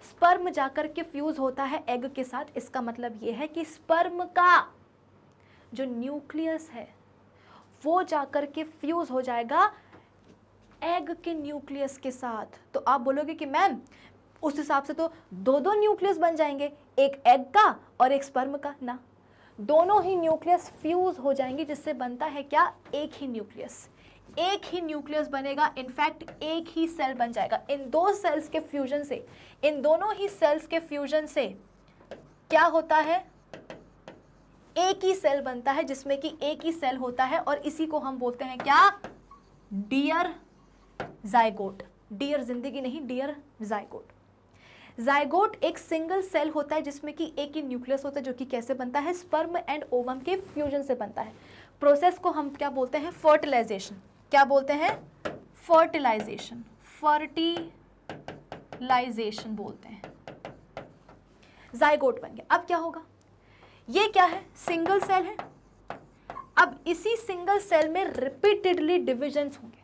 स्पर्म जाकर के फ्यूज होता है एग के साथ। इसका मतलब ये है कि स्पर्म का जो न्यूक्लियस है वो जाकर के फ्यूज हो जाएगा एग के न्यूक्लियस के साथ। तो आप बोलोगे कि मैम उस हिसाब से तो दो दो न्यूक्लियस बन जाएंगे, एक एग का और एक स्पर्म का। ना, दोनों ही न्यूक्लियस फ्यूज हो जाएंगे, जिससे बनता है क्या, एक ही न्यूक्लियस। एक ही न्यूक्लियस बनेगा, इनफैक्ट एक ही सेल बन जाएगा। इन दो सेल्स के फ्यूजन से, इन दोनों ही सेल्स के फ्यूजन से क्या होता है, एक ही सेल बनता है, जिसमें कि एक ही सेल होता है, और इसी को हम बोलते हैं क्या, डियर जाइगोट। डियर जिंदगी नहीं, डियर जाइगोट। जाइगोट एक सिंगल सेल होता है जिसमें कि एक ही न्यूक्लियस होता है, जो कि कैसे बनता है, स्पर्म एंड ओवम के फ्यूजन से बनता है। प्रोसेस को हम क्या बोलते हैं, फर्टिलाइजेशन। क्या बोलते हैं, फर्टिलाइजेशन, फर्टिलाइजेशन बोलते हैं। जाइगोट बन गया। अब क्या होगा, ये क्या है, सिंगल सेल है। अब इसी सिंगल सेल में रिपीटेडली डिविजन्स होंगे,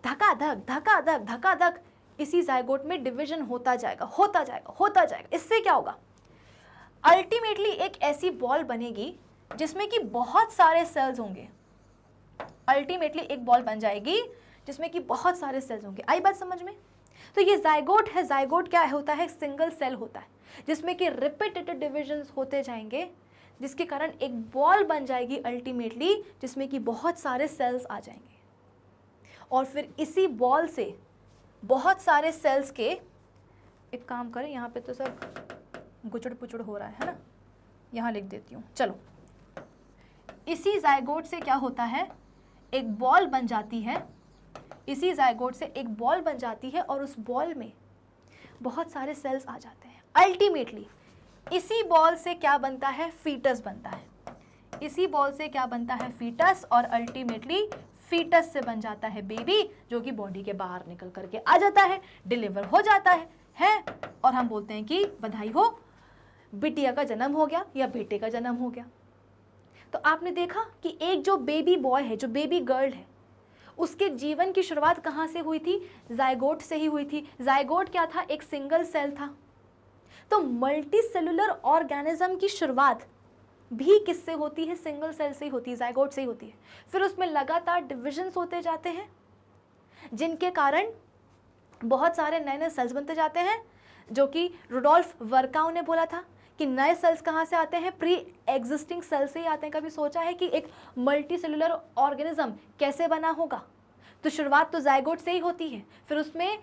धकाधक धकाधक धकाधक इसी जाइगोट में डिवीजन होता जाएगा, होता जाएगा, होता जाएगा। इससे क्या होगा, अल्टीमेटली एक ऐसी बॉल बनेगी जिसमें कि बहुत सारे सेल्स होंगे। अल्टीमेटली एक बॉल बन जाएगी जिसमें कि बहुत सारे सेल्स होंगे। आई बात समझ में? तो ये जाइगोट है। जाइगोट क्या होता है, सिंगल सेल होता है जिसमें कि रिपीटेड डिविजन्स होते जाएंगे, जिसके कारण एक बॉल बन जाएगी अल्टीमेटली, जिसमें कि बहुत सारे सेल्स आ जाएंगे। और फिर इसी बॉल से बहुत सारे सेल्स के, एक काम करें, यहाँ पे तो सब गुचड़ पुचड़ हो रहा है ना, यहाँ लिख देती हूँ। चलो, इसी जाइगोट से क्या होता है, एक बॉल बन जाती है। इसी जाइगोट से एक बॉल बन जाती है और उस बॉल में बहुत सारे सेल्स आ जाते हैं। अल्टीमेटली इसी बॉल से क्या बनता है, फीटस बनता है। इसी बॉल से क्या बनता है, फीटस, और अल्टीमेटली फीटस से बन जाता है बेबी, जो कि बॉडी के बाहर निकल करके आ जाता है, डिलीवर हो जाता है। और हम बोलते हैं कि बधाई हो, बिटिया का जन्म हो गया या बेटे का जन्म हो गया। तो आपने देखा कि एक जो बेबी बॉय है, जो बेबी गर्ल है, उसके जीवन की शुरुआत कहाँ से हुई थी, जाइगोट से ही हुई थी। जाइगोट क्या था, एक सिंगल सेल था। तो मल्टी सेलुलर ऑर्गेनिज्म की शुरुआत भी किससे होती है, सिंगल सेल से ही होती है, जाइगोट से ही होती है। फिर उसमें लगातार डिविजन्स होते जाते हैं, जिनके कारण बहुत सारे नए नए सेल्स बनते जाते हैं, जो कि रुडोल्फ वर्काउ ने बोला था कि नए सेल्स कहाँ से आते हैं, प्री एग्जिस्टिंग सेल से ही आते हैं। कभी सोचा है कि एक मल्टी सेलुलर ऑर्गेनिज्म कैसे बना होगा? तो शुरुआत तो जाइगोट से ही होती है, फिर उसमें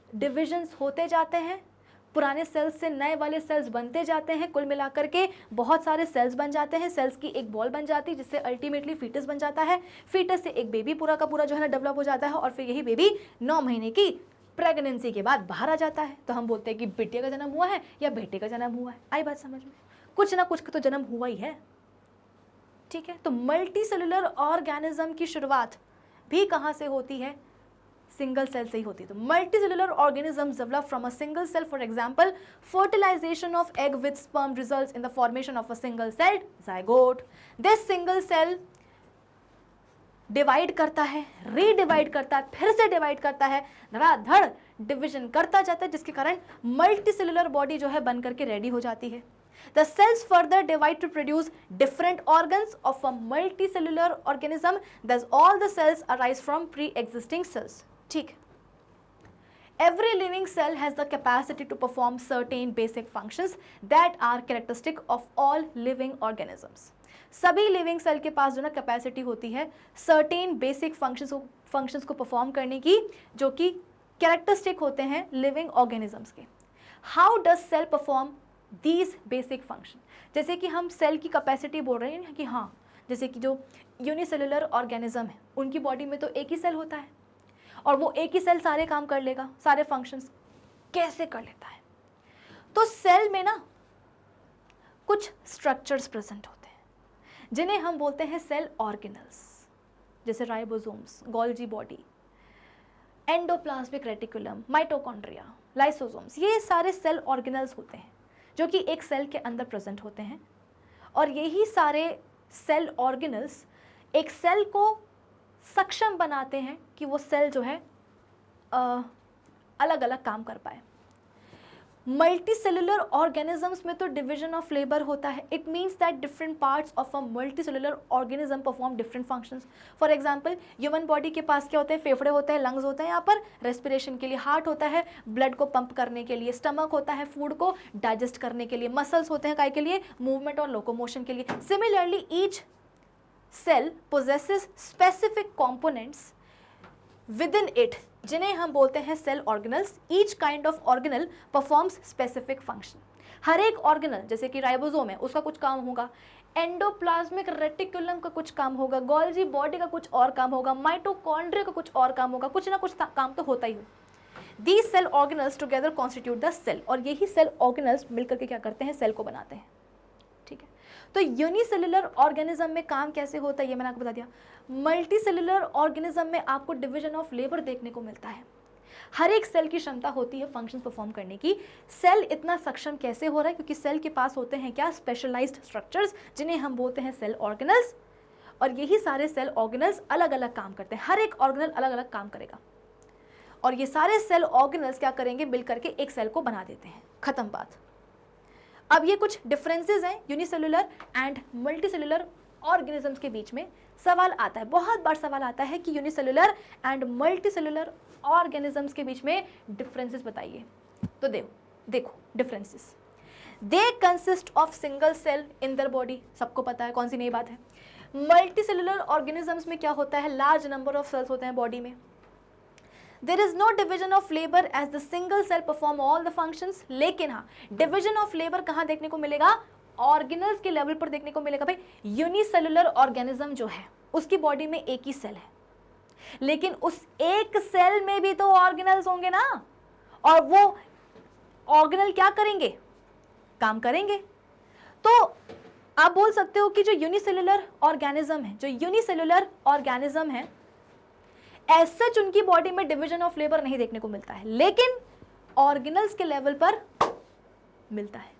डिविजन्स होते जाते हैं, पुराने सेल्स से नए वाले सेल्स बनते जाते हैं, कुल मिलाकर के बहुत सारे सेल्स बन जाते हैं। सेल्स की एक बॉल बन जाती है, जिससे अल्टीमेटली फीटस बन जाता है। फीटस से एक बेबी पूरा का पूरा जो है ना डेवलप हो जाता है, और फिर यही बेबी 9 महीने की प्रेगनेंसी के बाद बाहर आ जाता है। तो हम बोलते हैं कि बिटिया का जन्म हुआ है या बेटे का जन्म हुआ है। आई बात समझ में? कुछ ना कुछ का तो जन्म हुआ ही है, ठीक है। तो मल्टी सेलुलर ऑर्गेनिज्म की शुरुआत भी कहाँ से होती है, सिंगल सेल से ही होती है। तो multi cellular organisms develop from a single cell. For example, fertilisation of egg with sperm results in the formation of a single cell zygote. This single cell divide करता है, रीडिवाइड करता है, फिर से डिवाइड करता है, धड़ाधड़ डिवीजन करता जाता है, जिसके कारण मल्टी सेलुलर बॉडी जो है बन करके रेडी हो जाती है। The cells further divide to produce different organs of a multicellular organism. Thus, all the cells arise from pre-existing cells. ठीक. Every living cell has the capacity to perform certain basic functions that are characteristic of all living organisms. सभी living cell के पास जो ना capacity होती है certain basic functions को perform करने की, जो कि कैरेक्टरिस्टिक होते हैं लिविंग ऑर्गेनिजम्स के। How does cell perform these basic function? जैसे कि हम सेल की कैपेसिटी बोल रहे हैं कि हाँ, जैसे कि जो यूनिसेलुलर ऑर्गेनिज्म है उनकी बॉडी में तो एक ही सेल होता है, और वो एक ही सेल सारे काम कर लेगा, सारे फंक्शंस कैसे कर लेता है? तो सेल में ना कुछ स्ट्रक्चर्स प्रेजेंट होते हैं, जिन्हें हम बोलते हैं सेल ऑर्गेनल्स, जैसे ribosomes, Golgi body, endoplasmic reticulum, mitochondria, lysosomes. ये सारे सेल ऑर्गेनल्स होते हैं जो कि एक सेल के अंदर प्रेजेंट होते हैं, और यही सारे सेल ऑर्गेनल्स एक सेल को सक्षम बनाते हैं कि वो सेल जो है अलग अलग काम कर पाए। मल्टी सेलुलर ऑर्गेनिजम्स में तो डिवीजन ऑफ लेबर होता है. It means that different parts of a multi cellular organism perform different functions. For example human body के पास क्या होते हैं, फेफड़े होते हैं, लंग्स होते हैं, यहाँ पर रेस्पिरेशन के लिए, हार्ट होता है ब्लड को पंप करने के लिए, स्टमक होता है फूड को डाइजेस्ट करने के लिए, मसल्स होते हैं काय के लिए, मूवमेंट और लोकोमोशन के लिए. Similarly each cell possesses specific components within it जिन्हें हम बोलते हैं cell organelles. Each kind of organelle performs specific function. हर एक ऑर्गेनल, जैसे कि राइबोसोम है, उसका कुछ काम होगा, एंडोप्लाज्मिक रेटिकुलम का कुछ काम होगा, गोल्जी बॉडी का कुछ और काम होगा, माइटोकॉन्ड्रिया का कुछ और काम होगा, कुछ ना कुछ काम तो होता ही हो. These cell organelles together constitute the cell. और यही सेल ऑर्गेनल्स मिलकर के क्या करते हैं, सेल को बनाते हैं. ठीक है, तो यूनिसेलुलर ऑर्गेनिज्म में काम कैसे होता है ये मैंने आपको बता दिया. मल्टी सेलुलर ऑर्गेनिज्म में आपको डिवीजन ऑफ लेबर देखने को मिलता है. हर एक सेल की क्षमता होती है फंक्शन परफॉर्म करने की. सेल इतना सक्षम कैसे हो रहा है, क्योंकि सेल के पास होते हैं क्या, स्पेशलाइज्ड स्ट्रक्चर्स जिन्हें हम बोलते हैं सेल ऑर्गेनल्स. और यही सारे सेल ऑर्गेनल्स अलग अलग काम करते हैं. हर एक ऑर्गेनल अलग अलग काम करेगा और ये सारे सेल ऑर्गेनल्स क्या करेंगे, मिल करके एक सेल को बना देते हैं. खत्म बात. अब ये कुछ डिफरेंसेस हैं यूनिसेलुलर एंड मल्टीसेलुलर ऑर्गेनिजम्स के बीच में. सवाल आता है, बहुत बार सवाल आता है कि यूनिसेलुलर एंड मल्टीसेलुलर ऑर्गेनिजम्स के बीच में डिफरेंसेस बताइए. तो देखो differences. They consist of single cell in their body. सबको पता है, कौन सी नई बात है. मल्टीसेलुलर ऑर्गेनिजम्स में क्या होता है, लार्ज नंबर ऑफ सेल्स होते हैं बॉडी में. There is no division of labor as the single cell perform all the functions. लेकिन हाँ, division of labor कहाँ देखने को मिलेगा, ऑर्गेनल्स के लेवल पर देखने को मिलेगा. भाई यूनिसेलुलर ऑर्गेनिज्म जो है उसकी बॉडी में एक ही सेल है, लेकिन उस एक सेल में भी तो ऑर्गेनल्स होंगे ना, और वो ऑर्गेनल क्या करेंगे, काम करेंगे. तो आप बोल सकते हो कि जो यूनिसेलुलर ऑर्गेनिज्म है एज सच उनकी बॉडी में डिवीजन ऑफ लेबर नहीं देखने को मिलता है, लेकिन ऑर्गेनल्स के लेवल पर मिलता है.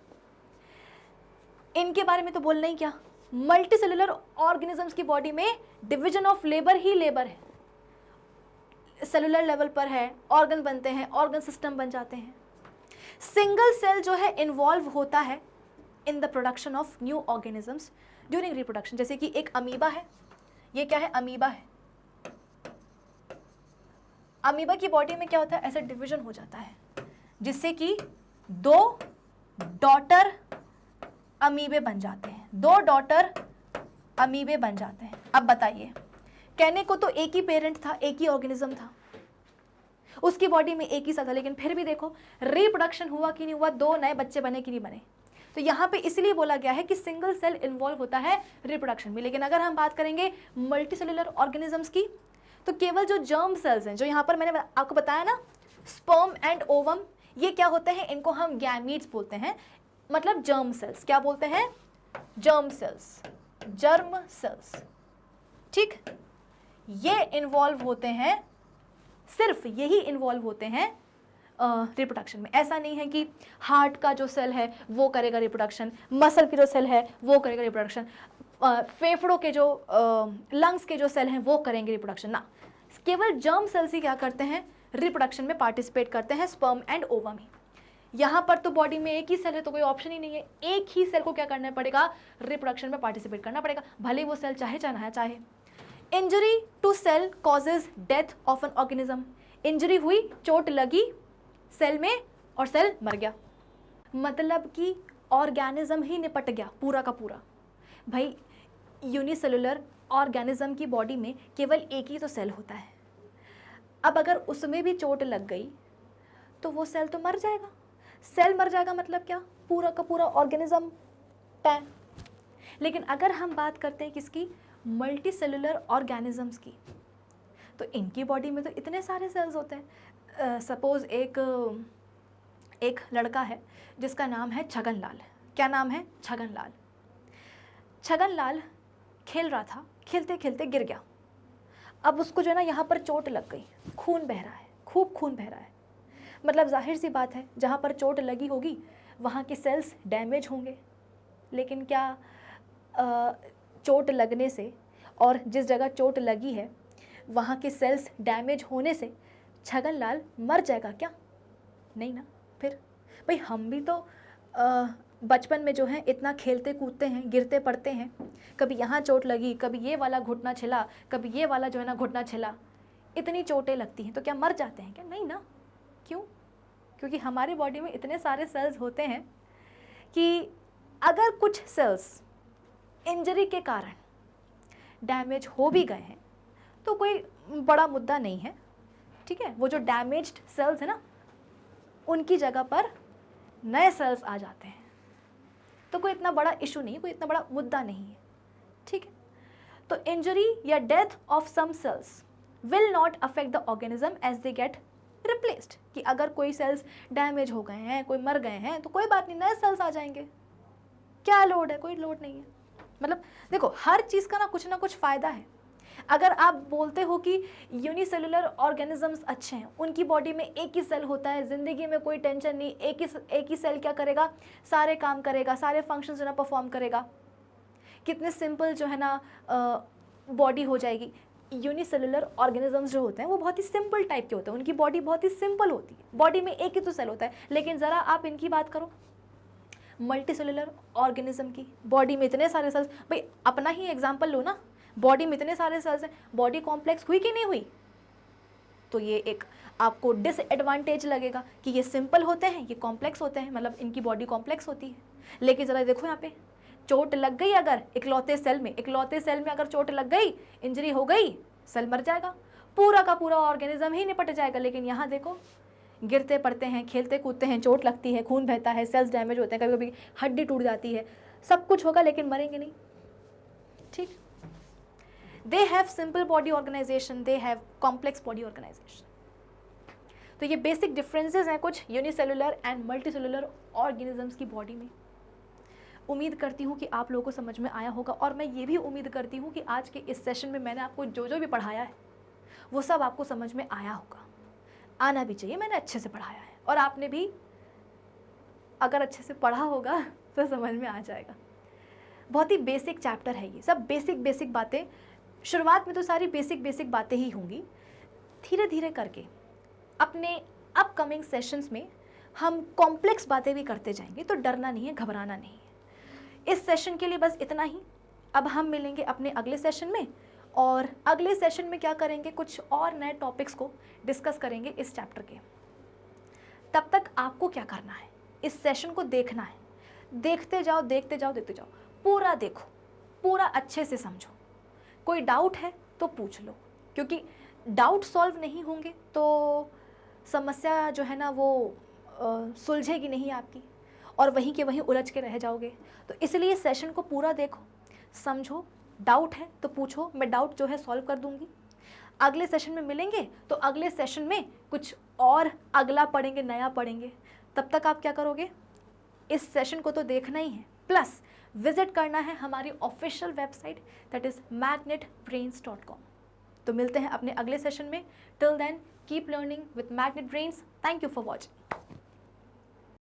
इनके बारे में तो बोलना ही क्या. मल्टीसेलुलर ऑर्गेनिजम्स की बॉडी में division of labour he labour है. सेलुलर लेवल पर है, ऑर्गन बनते हैं, ऑर्गन सिस्टम बन जाते हैं. सिंगल सेल जो है इन्वॉल्व होता है in the production of new organisms during reproduction. जैसे कि एक अमीबा है, ये क्या है, अमीबा है. अमीबा की बॉडी में क्या होता है, ऐसा डिवीजन हो जाता है जिससे कि दो डॉटर अमीबे बन जाते हैं. अब बताइए, कहने को तो एक ही पेरेंट था, एक ही ऑर्गेनिज्म था, उसकी बॉडी में एक ही सेल था, लेकिन फिर भी देखो रिप्रोडक्शन हुआ कि नहीं हुआ, दो नए बच्चे बने कि नहीं बने. तो यहाँ पे इसलिए बोला गया है कि सिंगल सेल इन्वॉल्व होता है रिप्रोडक्शन में. लेकिन अगर हम बात करेंगे मल्टीसेलुलर ऑर्गेनिजम्स की, तो केवल जो जर्म सेल्स हैं, जो यहाँ पर मैंने आपको बताया ना, स्पर्म एंड ओवम, ये क्या होते हैं, इनको हम गैमीट्स बोलते हैं. मतलब जर्म सेल्स. क्या बोलते हैं, जर्म सेल्स. ठीक, ये इन्वॉल्व होते हैं, सिर्फ यही इन्वॉल्व होते हैं रिप्रोडक्शन में. ऐसा नहीं है कि हार्ट का जो सेल है वो करेगा रिप्रोडक्शन, मसल की जो सेल है वो करेगा रिप्रोडक्शन, फेफड़ों के जो लंग्स के जो सेल हैं वो करेंगे रिप्रोडक्शन ना. केवल जर्म सेल्स ही क्या करते हैं, रिप्रोडक्शन में पार्टिसिपेट करते हैं, स्पर्म एंड ओवम ही. यहाँ पर तो बॉडी में एक ही सेल है, तो कोई ऑप्शन ही नहीं है. एक ही सेल को क्या करना पड़ेगा, रिप्रोडक्शन में पार्टिसिपेट करना पड़ेगा, भले वो सेल चाहे चाहे. Injury to cell causes death of an organism. Injury हुई, चोट लगी सेल में और सेल मर गया, मतलब कि ऑर्गेनिज्म ही निपट गया पूरा का पूरा. भाई यूनिसेलुलर ऑर्गेनिज्म की बॉडी में केवल एक ही तो सेल होता है. अब अगर उसमें भी चोट लग गई तो वो सेल तो मर जाएगा. सेल मर जाएगा मतलब क्या, पूरा का पूरा ऑर्गेनिज्म टैं. लेकिन अगर हम बात करते हैं किसकी, मल्टीसेलुलर ऑर्गेनिजम्स की, तो इनकी बॉडी में तो इतने सारे सेल्स होते हैं. सपोज एक लड़का है जिसका नाम है छगनलाल. क्या नाम है, छगनलाल. छगनलाल खेल रहा था, खेलते खेलते गिर गया. अब उसको जो है ना यहाँ पर चोट लग गई, खून बह रहा है, खूब खून बह रहा है. मतलब जाहिर सी बात है, जहाँ पर चोट लगी होगी वहाँ के सेल्स डैमेज होंगे. लेकिन क्या चोट लगने से और जिस जगह चोट लगी है वहाँ के सेल्स डैमेज होने से छगनलाल मर जाएगा क्या, नहीं ना. फिर भाई हम भी तो बचपन में जो है इतना खेलते कूदते हैं, गिरते पड़ते हैं, कभी यहाँ चोट लगी, कभी ये वाला घुटना छिला, कभी ये वाला जो है ना घुटना छिला, इतनी चोटें लगती हैं, तो क्या मर जाते हैं क्या? नहीं ना। क्यों? क्योंकि हमारी बॉडी में इतने सारे सेल्स होते हैं कि अगर कुछ सेल्स इंजरी के कारण डैमेज हो भी गए हैं तो कोई बड़ा मुद्दा नहीं है, ठीक है। वो जो डैमेज्ड सेल्स है ना, उनकी जगह पर नए सेल्स आ जाते हैं, तो कोई इतना बड़ा इशू नहीं, कोई इतना बड़ा मुद्दा नहीं है, ठीक है। तो इंजरी या death of some cells will not affect the organism as they get replaced, कि अगर कोई सेल्स डैमेज हो गए हैं, कोई मर गए हैं, तो कोई बात नहीं, नए सेल्स आ जाएंगे। क्या लोड है? कोई लोड नहीं है। मतलब देखो, हर चीज़ का ना कुछ फ़ायदा है। अगर आप बोलते हो कि यूनिसेलुलर ऑर्गेनिजम्स अच्छे हैं, उनकी बॉडी में एक ही सेल होता है, ज़िंदगी में कोई टेंशन नहीं, एक ही सेल क्या करेगा, सारे काम करेगा, सारे फंक्शंस जो ना परफॉर्म करेगा, कितने सिंपल जो है ना बॉडी हो जाएगी। यूनिसेलुलर ऑर्गेनिजम्स जो होते हैं वो बहुत ही सिंपल टाइप के होते हैं, उनकी बॉडी बहुत ही सिंपल होती है, बॉडी में एक ही तो सेल होता है। लेकिन ज़रा आप इनकी बात करो, मल्टी सेलुलर ऑर्गेनिज्म की, बॉडी में इतने सारे सेल्स, भाई अपना ही एग्जांपल लो ना, बॉडी में इतने सारे सेल्स हैं, बॉडी कॉम्प्लेक्स हुई कि नहीं हुई? तो ये एक आपको डिसएडवांटेज लगेगा कि ये सिंपल होते हैं, ये कॉम्प्लेक्स होते हैं, मतलब इनकी बॉडी कॉम्प्लेक्स होती है। लेकिन ज़रा देखो यहाँ पे, चोट लग गई अगर इकलौते सेल में अगर चोट लग गई, इंजरी हो गई, सेल मर जाएगा, पूरा का पूरा ऑर्गेनिज्म ही निपट जाएगा। लेकिन यहाँ देखो, गिरते पड़ते हैं, खेलते कूदते हैं, चोट लगती है, खून बहता है, सेल्स डैमेज होते हैं, कभी कभी हड्डी टूट जाती है, सब कुछ होगा, लेकिन मरेंगे नहीं, ठीक। They have simple body organisation, they have complex body organisation. तो ये बेसिक डिफरेंसेस हैं कुछ यूनिसेलुलर एंड मल्टीसेलुलर ऑर्गेनिजम्स की बॉडी में। उम्मीद करती हूँ कि आप लोगों को समझ में आया होगा, और मैं ये भी उम्मीद करती हूँ कि आज के इस सेशन में मैंने आपको जो जो भी पढ़ाया है वो सब आपको समझ में आया होगा, आना भी चाहिए, मैंने अच्छे से पढ़ाया है, और आपने भी अगर अच्छे से पढ़ा होगा तो समझ में आ जाएगा। बहुत ही बेसिक चैप्टर है ये, सब बेसिक बातें, शुरुआत में तो सारी बेसिक बातें ही होंगी, धीरे धीरे करके अपने अपकमिंग सेशंस में हम कॉम्प्लेक्स बातें भी करते जाएंगे, तो डरना नहीं है, घबराना नहीं है। इस सेशन के लिए बस इतना ही। अब हम मिलेंगे अपने अगले सेशन में, और अगले सेशन में क्या करेंगे, कुछ और नए टॉपिक्स को डिस्कस करेंगे इस चैप्टर के। तब तक आपको क्या करना है, इस सेशन को देखना है, देखते जाओ, पूरा देखो, पूरा अच्छे से समझो। कोई डाउट है तो पूछ लो, क्योंकि डाउट सॉल्व नहीं होंगे तो समस्या जो है ना वो सुलझेगी नहीं आपकी, और वहीं के वहीं उलझ के रह जाओगे। तो इसलिए सेशन को पूरा देखो, समझो, डाउट है तो पूछो, मैं डाउट जो है सॉल्व कर दूंगी। अगले सेशन में मिलेंगे तो अगले सेशन में कुछ और अगला पढ़ेंगे, नया पढ़ेंगे। तब तक आप क्या करोगे, इस सेशन को तो देखना ही है, प्लस विजिट करना है हमारी official website, that is magnetbrains.com। तो मिलते हैं अपने अगले सेशन में। Till then keep learning with Magnet Brains. Thank you for watching.